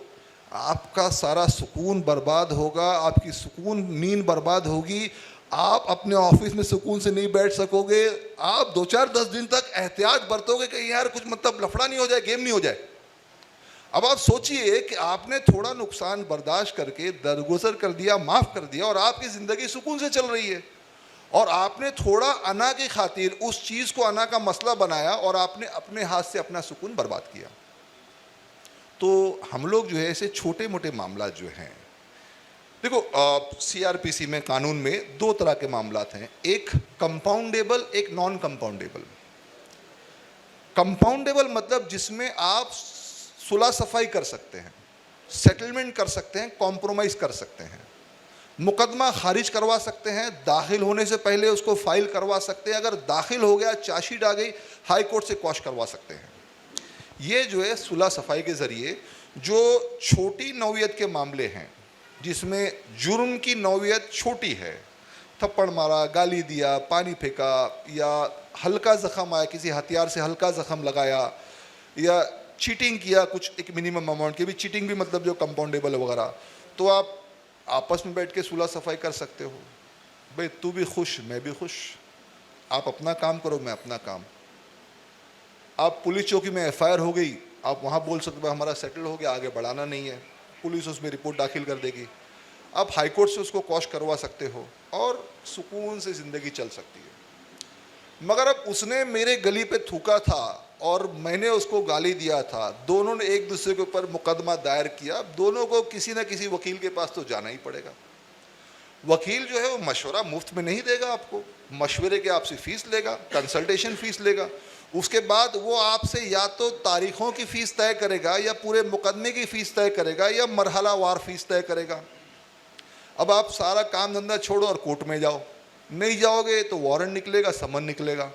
आपका सारा सुकून बर्बाद होगा, आपकी सुकून नींद बर्बाद होगी, आप अपने ऑफिस में सुकून से नहीं बैठ सकोगे, आप 2-4-10 दिन तक एहतियात बरतोगे कि यार कुछ मतलब लफड़ा नहीं हो जाए, गेम नहीं हो जाए। अब आप सोचिए कि आपने थोड़ा नुकसान बर्दाश्त करके दरगुजर कर दिया, माफ़ कर दिया, और आपकी ज़िंदगी सुकून से चल रही है, और आपने थोड़ा अना की खातिर उस चीज़ को अना का मसला बनाया और आपने अपने हाथ से अपना सुकून बर्बाद किया। तो हम लोग जो है ऐसे छोटे मोटे मामला जो हैं, देखो CRPC में कानून में दो तरह के मामलात हैं, एक कंपाउंडेबल, एक नॉन कंपाउंडेबल। कंपाउंडेबल मतलब जिसमें आप सुलह सफाई कर सकते हैं, सेटलमेंट कर सकते हैं, कॉम्प्रोमाइज़ कर सकते हैं, मुकदमा खारिज करवा सकते हैं, दाखिल होने से पहले उसको फाइल करवा सकते हैं, अगर दाखिल हो गया, चार्जशीट आ गई, हाई कोर्ट से क्वॉश करवा सकते हैं। ये जो है सुलह सफाई के ज़रिए जो छोटी नौयत के मामले हैं, जिसमें जुर्म की नौयत छोटी है, थप्पड़ मारा, गाली दिया, पानी फेंका, या हल्का ज़ख़म आया, किसी हथियार से हल्का ज़ख़म लगाया, या चीटिंग किया कुछ एक मिनिमम अमाउंट की भी, चीटिंग भी मतलब जो कंपाउंडेबल वगैरह, तो आप आपस में बैठ के सुलह सफाई कर सकते हो। भाई तू भी खुश, मैं भी खुश, आप अपना काम करो, मैं अपना काम। आप पुलिस चौकी में FIR हो गई, आप वहाँ बोल सकते हो हमारा सेटल हो गया, आगे बढ़ाना नहीं है, पुलिस उसमें रिपोर्ट दाखिल कर देगी, आप हाई कोर्ट से उसको क्वॉश करवा सकते हो और सुकून से ज़िंदगी चल सकती है। मगर अब उसने मेरे गली पे थूका था और मैंने उसको गाली दिया था, दोनों ने एक दूसरे के ऊपर मुकदमा दायर किया, दोनों को किसी न किसी वकील के पास तो जाना ही पड़ेगा। वकील जो है वो मशवरा मुफ्त में नहीं देगा आपको, मशवरे के आपसे फ़ीस लेगा, कंसल्टेशन फ़ीस लेगा, उसके बाद वो आपसे या तो तारीख़ों की फ़ीस तय करेगा, या पूरे मुकदमे की फ़ीस तय करेगा, या मरहला वार फ़ीस तय करेगा। अब आप सारा काम धंधा छोड़ो और कोर्ट में जाओ, नहीं जाओगे तो वारंट निकलेगा, समन निकलेगा,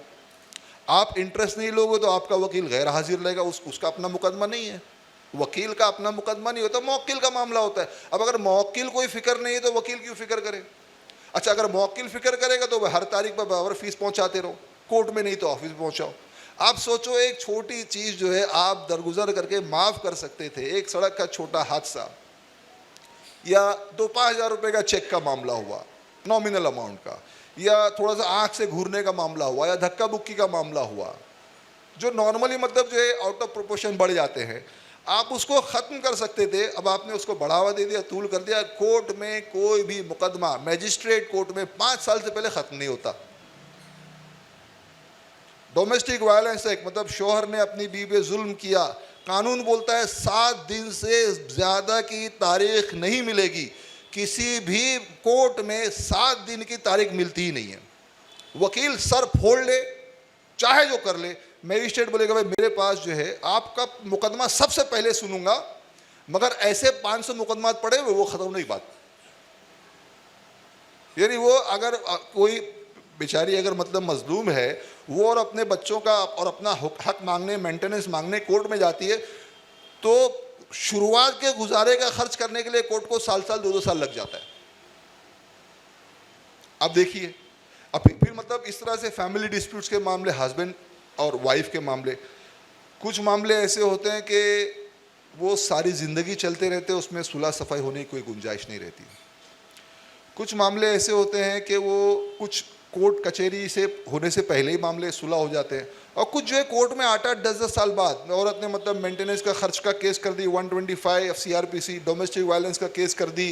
आप इंटरेस्ट नहीं लोगे तो आपका वकील गैर हाजिर रहेगा, उसका अपना मुकदमा नहीं है, वकील का अपना मुकदमा नहीं होता, मौक्किल का मामला होता है। अब अगर मौक्किल कोई फ़िक्र नहीं है तो वकील क्यों फ़िक्र करे? अच्छा, अगर मौक्किल फ़िक्र करेगा तो हर तारीख पर बराबर फ़ीस पहुँचाते रहो, कोर्ट में नहीं तो ऑफिस में पहुँचाओ। आप सोचो एक छोटी चीज़ जो है आप दरगुजर करके माफ़ कर सकते थे, एक सड़क का छोटा हादसा, या 2-5 हज़ार रुपये का चेक का मामला हुआ, नॉमिनल अमाउंट का, या थोड़ा सा आँख से घूरने का मामला हुआ, या धक्का बुक्की का मामला हुआ, जो नॉर्मली मतलब जो है आउट ऑफ प्रोपोर्शन बढ़ जाते हैं, आप उसको ख़त्म कर सकते थे। अब आपने उसको बढ़ावा दे दिया, तूल कर दिया। कोर्ट में कोई भी मुकदमा मैजिस्ट्रेट कोर्ट में 5 साल से पहले ख़त्म नहीं होता। डोमेस्टिक वायलेंस एक्ट मतलब शोहर ने अपनी बीवी पे जुल्म किया, कानून बोलता है 7 दिन से ज़्यादा की तारीख नहीं मिलेगी, किसी भी कोर्ट में 7 दिन की तारीख मिलती ही नहीं है। वकील सर फोड़ ले, चाहे जो कर ले, मैजिस्ट्रेट बोलेगा भाई मेरे पास जो है आपका मुकदमा सबसे पहले सुनूंगा, मगर ऐसे 500 मुकदमा पड़े हुए वो ख़त्म नहीं बात। यानी वो अगर कोई बेचारी अगर मतलब मजलूम है, वो और अपने बच्चों का और अपना हक मांगने, मेंटेनेंस मांगने कोर्ट में जाती है, तो शुरुआत के गुजारे का खर्च करने के लिए कोर्ट को साल 2-2 साल लग जाता है। अब देखिए, अब फिर मतलब इस तरह से फैमिली डिस्प्यूट्स के मामले, हस्बैंड और वाइफ के मामले, कुछ मामले ऐसे होते हैं कि वो सारी ज़िंदगी चलते रहते हैं, उसमें सुलह सफाई होने की कोई गुंजाइश नहीं रहती। कुछ मामले ऐसे होते हैं कि वो कुछ कोर्ट कचहरी से होने से पहले ही मामले सुलह हो जाते हैं, और कुछ जो है कोर्ट में 8-8, 10-10 साल बाद औरत ने मतलब मेंटेनेंस का खर्च का केस कर दी, 125 CRPC डोमेस्टिक वायलेंस का केस कर दी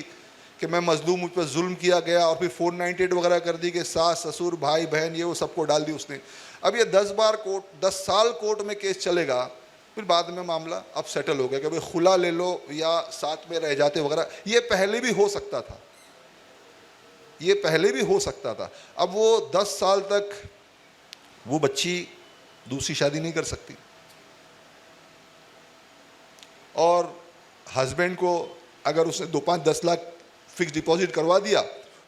कि मैं मजलूम, मुझ पर जुल्म किया गया, और फिर 498 वगैरह कर दी कि सास ससुर भाई बहन ये वो सबको डाल दी उसने। अब ये 10 साल कोर्ट में केस चलेगा, फिर बाद में मामला अब सेटल हो गया कि भाई खुला ले लो या साथ में रह जाते वगैरह। ये पहले भी हो सकता था, ये पहले भी हो सकता था। अब वो 10 साल तक वो बच्ची दूसरी शादी नहीं कर सकती, और हस्बैंड को अगर उसने 2-5-10 लाख फिक्स डिपॉजिट करवा दिया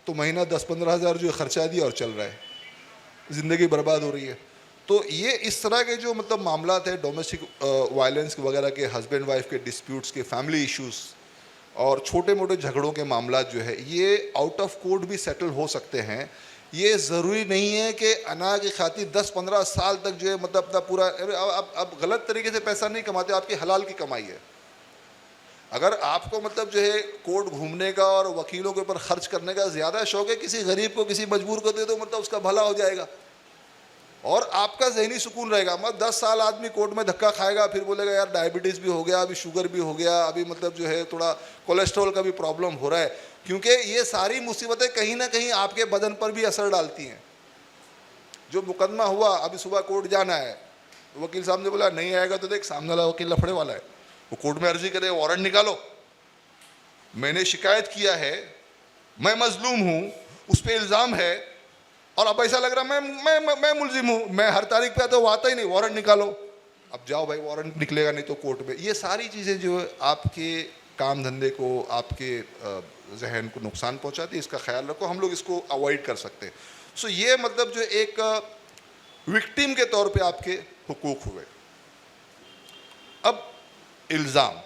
तो महीना 10-15 हज़ार जो खर्चा दिया और चल रहा है, ज़िंदगी बर्बाद हो रही है। तो ये इस तरह के जो मतलब मामला थे डोमेस्टिक वायलेंस वगैरह के, हस्बैंड वाइफ के डिस्प्यूट्स के, फैमिली इश्यूज़ और छोटे मोटे झगड़ों के मामला जो है ये आउट ऑफ कोर्ट भी सेटल हो सकते हैं। ये ज़रूरी नहीं है कि अना की खातिर 10-15 साल तक जो है मतलब अपना पूरा अब गलत तरीके से पैसा नहीं कमाते, आपकी हलाल की कमाई है। अगर आपको मतलब जो है कोर्ट घूमने का और वकीलों के ऊपर खर्च करने का ज़्यादा शौक है, किसी गरीब को, किसी मजबूर को दे दो, मतलब उसका भला हो जाएगा और आपका जहनी सुकून रहेगा। मतलब 10 साल आदमी कोर्ट में धक्का खाएगा, फिर बोलेगा यार डायबिटीज़ भी हो गया, अभी शुगर भी हो गया, अभी मतलब जो है थोड़ा कोलेस्ट्रॉल का भी प्रॉब्लम हो रहा है, क्योंकि ये सारी मुसीबतें कहीं ना कहीं आपके बदन पर भी असर डालती हैं। जो मुकदमा हुआ, अभी सुबह कोर्ट जाना है, वकील साहब ने बोला नहीं आएगा तो देख सामने वाला वकील लफड़े वाला है, वो कोर्ट में अर्जी करे वारंट निकालो, मैंने शिकायत किया है, मैं मजलूम हूँ, उस पर इल्ज़ाम है और अब ऐसा लग रहा मैं मुलजिम हूँ, मैं हर तारीख पे आता हूँ, आता ही नहीं, वारंट निकालो। अब जाओ भाई, वारंट निकलेगा नहीं तो कोर्ट में। ये सारी चीज़ें जो आपके काम धंधे को, आपके जहन को नुकसान पहुँचाती है, इसका ख्याल रखो। हम लोग इसको अवॉइड कर सकते हैं। सो ये मतलब जो एक विक्टिम के तौर पे आपके हुकूक हुए। अब इल्ज़ाम,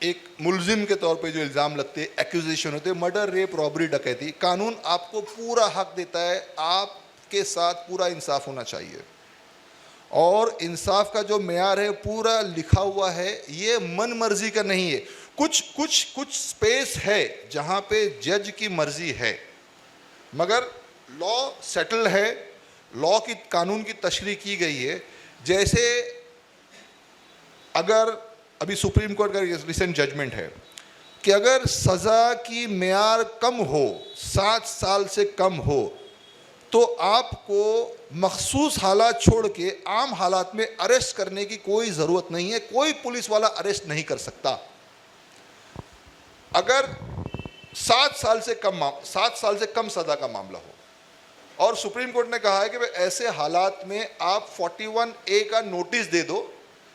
एक मुलजिम के तौर पे जो इल्ज़ाम लगते हैं, एक्यूजेशन होते हैं, मर्डर, रेप, रॉबरी, डकैती, कानून आपको पूरा हक देता है, आपके साथ पूरा इंसाफ होना चाहिए और इंसाफ का जो मेयार है पूरा लिखा हुआ है, ये मन मर्जी का नहीं है। कुछ स्पेस है जहाँ पे जज की मर्जी है, मगर लॉ सेटल है, लॉ की, कानून की तशरीह की गई है। जैसे अगर अभी सुप्रीम कोर्ट का रिसेंट जजमेंट है कि अगर सज़ा की मेयार कम हो, 7 साल से कम हो, तो आपको मखसूस हालात छोड़ के आम हालात में अरेस्ट करने की कोई ज़रूरत नहीं है। कोई पुलिस वाला अरेस्ट नहीं कर सकता। अगर 7 साल से कम सज़ा का मामला हो, और सुप्रीम कोर्ट ने कहा है कि भाई ऐसे हालात में आप 41A का नोटिस दे दो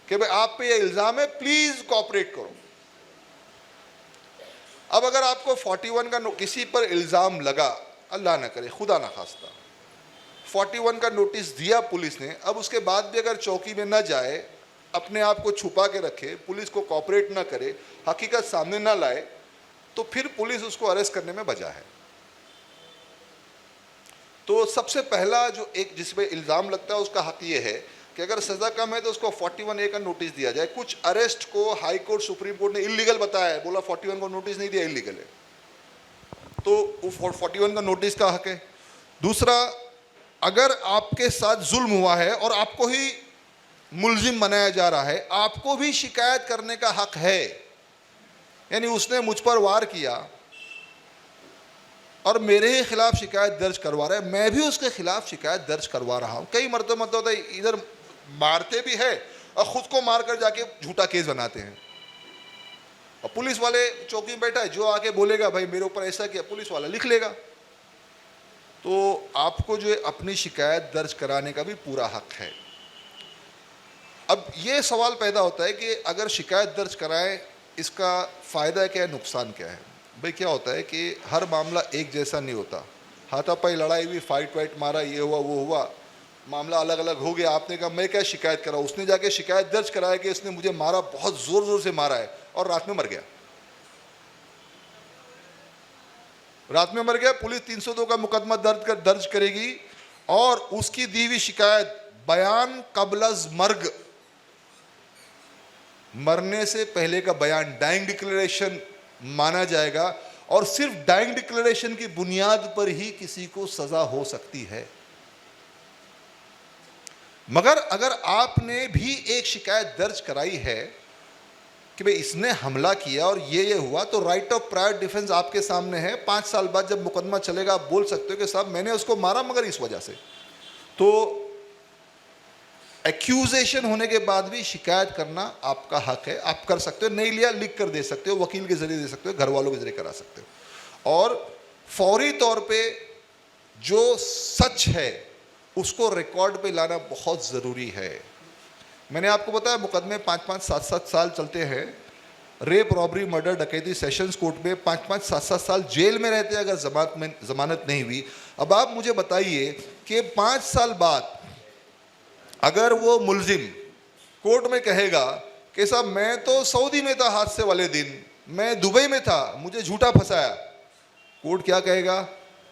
कि भाई आप पे ये इल्ज़ाम है, प्लीज़ कोऑपरेट करो। अब अगर आपको 41 का किसी पर इल्ज़ाम लगा, अल्लाह ना करे, खुदा ना खास्ता, 41 का नोटिस दिया पुलिस ने, अब उसके बाद भी अगर चौकी में न जाए, अपने आप को छुपा के रखे, पुलिस को कोऑपरेट ना करे, हकीकत सामने ना लाए, तो फिर पुलिस उसको अरेस्ट करने में बजा है। तो सबसे पहला जो एक जिस पे इल्ज़ाम लगता है उसका हक ये है कि अगर सज़ा कम है तो उसको 41A का नोटिस दिया जाए। कुछ अरेस्ट को हाई कोर्ट, सुप्रीम कोर्ट ने इलीगल बताया है, बोला 41 को नोटिस नहीं दिया, इलीगल है, तो 41 का नोटिस का हक है। दूसरा, अगर आपके साथ जुल्म हुआ है और आपको ही मुलजिम बनाया जा रहा है, आपको भी शिकायत करने का हक है। यानी उसने मुझ पर वार किया और मेरे ही खिलाफ शिकायत दर्ज करवा रहा है, मैं भी उसके खिलाफ शिकायत दर्ज करवा रहा हूँ। कई मरतबा मतलब होता है इधर मारते भी है और ख़ुद को मार कर जाके झूठा केस बनाते हैं, और पुलिस वाले चौकी में बैठा है, जो आके बोलेगा भाई मेरे ऊपर ऐसा किया, पुलिस वाला लिख लेगा। तो आपको जो है अपनी शिकायत दर्ज कराने का भी पूरा हक है। अब ये सवाल पैदा होता है कि अगर शिकायत दर्ज कराएं, इसका फ़ायदा क्या है, नुकसान क्या है? भाई क्या होता है कि हर मामला एक जैसा नहीं होता। हाथापाई लड़ाई हुई, फाइट वाइट मारा, ये हुआ वो हुआ, मामला अलग अलग हो गया। आपने कहा मैं क्या शिकायत करा, उसने जाके शिकायत दर्ज कराया कि इसने मुझे मारा, बहुत ज़ोर ज़ोर से मारा है और रात में मर गया। रात में मर गया, पुलिस 302 का मुकदमा दर्ज करेगी और उसकी दी हुई शिकायत बयान कबलज मर्ग, मरने से पहले का बयान, डाइंग डिक्लेरेशन माना जाएगा और सिर्फ डाइंग डिक्लेरेशन की बुनियाद पर ही किसी को सजा हो सकती है। मगर अगर आपने भी एक शिकायत दर्ज कराई है कि भाई इसने हमला किया और ये हुआ, तो राइट ऑफ प्रायर डिफेंस आपके सामने है। 5 साल बाद जब मुकदमा चलेगा आप बोल सकते हो कि साहब मैंने उसको मारा मगर इस वजह से। तो एक्यूजेशन होने के बाद भी शिकायत करना आपका हक है, आप कर सकते हो। नहीं लिया, लिख कर दे सकते हो, वकील के जरिए दे सकते हो, घर वालों के जरिए करा सकते हो। और फौरी तौर पे जो सच है उसको रिकॉर्ड पे लाना बहुत ज़रूरी है। मैंने आपको बताया मुकदमे 5-5, 7-7 साल चलते हैं। रेप, रॉबरी, मर्डर, डकैती सेशंस कोर्ट में 5-5, 7-7 साल जेल में रहते हैं अगर जमानत नहीं हुई। अब आप मुझे बताइए कि 5 साल बाद अगर वो मुलजिम कोर्ट में कहेगा कि साहब मैं तो सऊदी में था हादसे वाले दिन, मैं दुबई में था, मुझे झूठा फंसाया, कोर्ट क्या कहेगा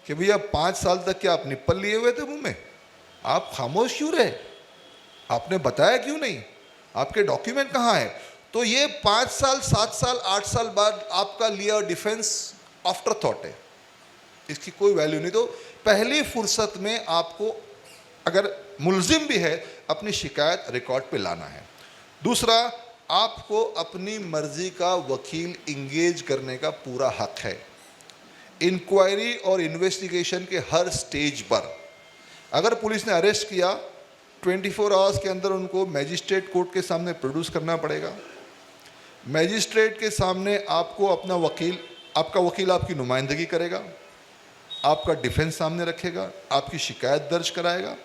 कि भैया 5 साल तक क्या आप निप्पल लिए हुए थे मुंह में, आप खामोश क्यों रहे, आपने बताया क्यों नहीं, आपके डॉक्यूमेंट कहाँ है? तो ये 5 साल, 7 साल, 8 साल बाद आपका लिया डिफेंस आफ्टर थॉट है, इसकी कोई वैल्यू नहीं। तो पहली फुर्सत में आपको अगर मुलजिम भी है अपनी शिकायत रिकॉर्ड पे लाना है। दूसरा, आपको अपनी मर्जी का वकील इंगेज करने का पूरा हक है। इंक्वायरी और इन्वेस्टिगेशन के हर स्टेज पर अगर पुलिस ने अरेस्ट किया 24 आवर्स के अंदर उनको मैजिस्ट्रेट कोर्ट के सामने प्रोड्यूस करना पड़ेगा। मैजिस्ट्रेट के सामने आपको अपना वकील, आपका वकील आपकी नुमाइंदगी करेगा, आपका डिफेंस सामने रखेगा, आपकी शिकायत दर्ज कराएगा।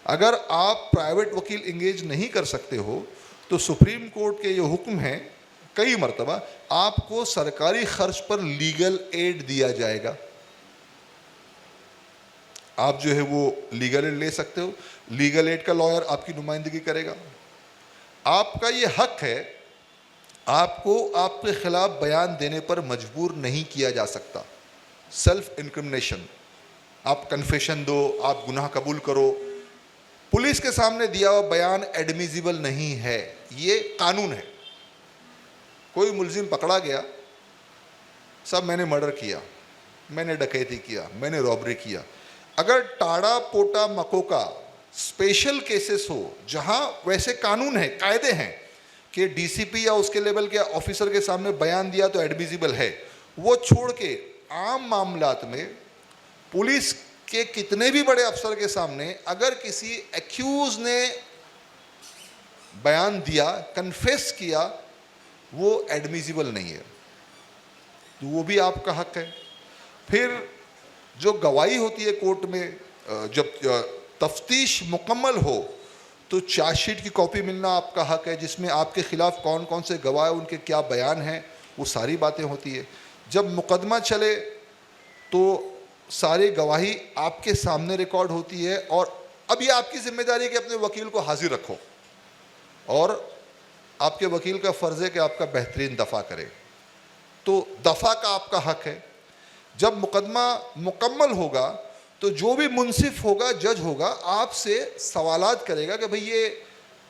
अगर आप प्राइवेट वकील इंगेज नहीं कर सकते हो तो सुप्रीम कोर्ट के ये हुक्म है कई मरतबा आपको सरकारी खर्च पर लीगल एड दिया जाएगा। आप जो है वो लीगल एड ले सकते हो, लीगल एड का लॉयर आपकी नुमाइंदगी करेगा। आपका ये हक है, आपको आपके खिलाफ बयान देने पर मजबूर नहीं किया जा सकता। सेल्फ इंक्रिमिनेशन, आप कन्फेशन दो, आप गुनाह कबूल करो, पुलिस के सामने दिया हुआ बयान एडमिजिबल नहीं है, ये कानून है। कोई मुलजिम पकड़ा गया, सब मैंने मर्डर किया, मैंने डकैती किया, मैंने रॉबरी किया, अगर टाड़ा पोटा मकोका स्पेशल केसेस हो जहां वैसे कानून है, कायदे हैं कि डीसीपी या उसके लेवल के ऑफिसर के सामने बयान दिया तो एडमिजिबल है, वो छोड़ के आम मामलात में पुलिस के कितने भी बड़े अफसर के सामने अगर किसी एक्यूज ने बयान दिया, कन्फेस किया, वो एडमिजिबल नहीं है, तो वो भी आपका हक है। फिर जो गवाही होती है कोर्ट में, जब तफ्तीश मुकम्मल हो तो चार्जशीट की कॉपी मिलना आपका हक है, जिसमें आपके खिलाफ कौन कौन से गवाह, उनके क्या बयान हैं, वो सारी बातें होती है। जब मुकदमा चले तो सारी गवाही आपके सामने रिकॉर्ड होती है और अब ये आपकी जिम्मेदारी है कि अपने वकील को हाजिर रखो और आपके वकील का फ़र्ज़ है कि आपका बेहतरीन दफ़ा करे। तो दफ़ा का आपका हक है। जब मुकदमा मुकम्मल होगा तो जो भी मुंसिफ होगा, जज होगा, आपसे सवालात करेगा कि भाई ये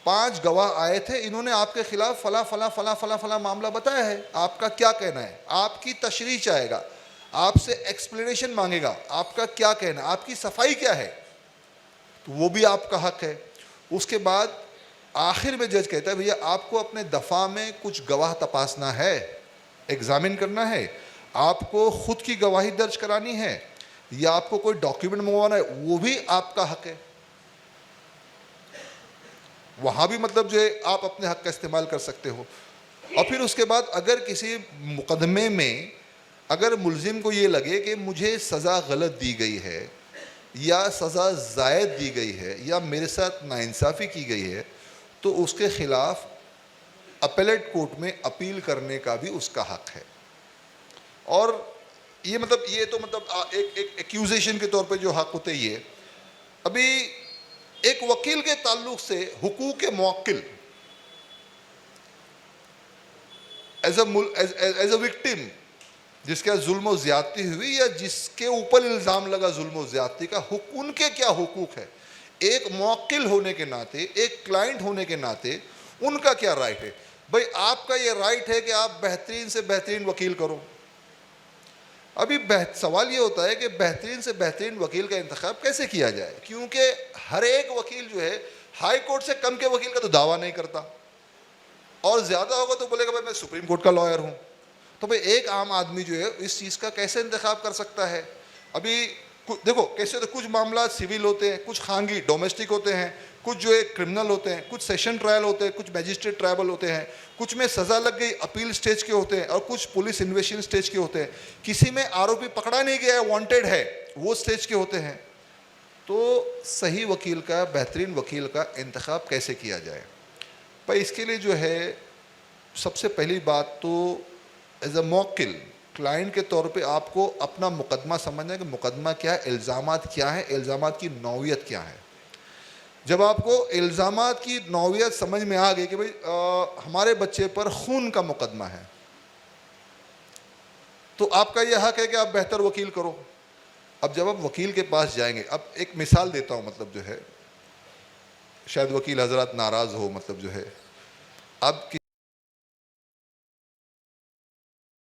5 गवाह आए थे, इन्होंने आपके खिलाफ फला फला फला फला फला मामला बताया है, आपका क्या कहना है, आपकी तशरीह चाहेगा, आपसे एक्सप्लेनेशन मांगेगा, आपका क्या कहना, आपकी सफाई क्या है, तो वो भी आपका हक है। उसके बाद आखिर में जज कहता है भैया आपको अपने दफ़ा में कुछ गवाह तपासना है, एग्जामिन करना है, आपको खुद की गवाही दर्ज करानी है या आपको कोई डॉक्यूमेंट मंगवाना है, वो भी आपका हक है। वहाँ भी मतलब जो है आप अपने हक का इस्तेमाल कर सकते हो। और फिर उसके बाद अगर किसी मुकदमे में अगर मुलजिम को ये लगे कि मुझे सज़ा गलत दी गई है या सज़ा ज़ायद दी गई है या मेरे साथ नाइंसाफ़ी की गई है, तो उसके ख़िलाफ़ अपेलेट कोर्ट में अपील करने का भी उसका हक है। और ये मतलब ये तो मतलब एक एक्यूजेशन के तौर पे जो हक होते ही है। अभी एक वकील के ताल्लुक से हुकूक मुवक्किल एज अ विक्टिम जिसके जुल्म और ज़्यादती हुई या जिसके ऊपर इल्ज़ाम लगा जुल्म और ज़्यादती का, उनके क्या हुकूक है, एक मुवक्किल होने के नाते, एक क्लाइंट होने के नाते उनका क्या राइट है। भाई आपका ये राइट है कि आप बेहतरीन से बेहतरीन वकील करो। अभी सवाल ये होता है कि बेहतरीन से बेहतरीन वकील का इंतखाब कैसे किया जाए, क्योंकि हर एक वकील जो है हाई कोर्ट से कम के वकील का तो दावा नहीं करता और ज़्यादा होगा तो बोलेगा भाई मैं सुप्रीम कोर्ट का लॉयर हूँ। तो भाई एक आम आदमी जो है इस चीज़ का कैसे इंतखाब कर सकता है। अभी देखो कैसे, तो कुछ मामला सिविल होते हैं, कुछ खानगी डोमेस्टिक होते हैं, कुछ जो है क्रिमिनल होते हैं, कुछ सेशन ट्रायल होते हैं, कुछ मैजिस्ट्रेट ट्रायल होते हैं, कुछ में सज़ा लग गई अपील स्टेज के होते हैं और कुछ पुलिस इन्वेस्टिगेशन स्टेज के होते हैं, किसी में आरोपी पकड़ा नहीं गया है, वांटेड है, वो स्टेज के होते हैं। तो सही वकील का, बेहतरीन वकील का इंतखाब कैसे किया जाए भाई, इसके लिए जो है सबसे पहली बात तो एज अ मुवक्किल क्लाइंट के तौर पे आपको अपना मुकदमा समझना है कि मुकदमा क्या है, इल्ज़ामात क्या है, इल्ज़ामात की नौइयत क्या है। जब आपको इल्ज़ामात की नौइयत समझ में आ गई कि भाई हमारे बच्चे पर खून का मुकदमा है, तो आपका यह हक है कि आप बेहतर वकील करो। अब जब आप वकील के पास जाएंगे, अब एक मिसाल देता हूँ, मतलब जो है शायद वकील हजरत नाराज़ हो, मतलब जो है अब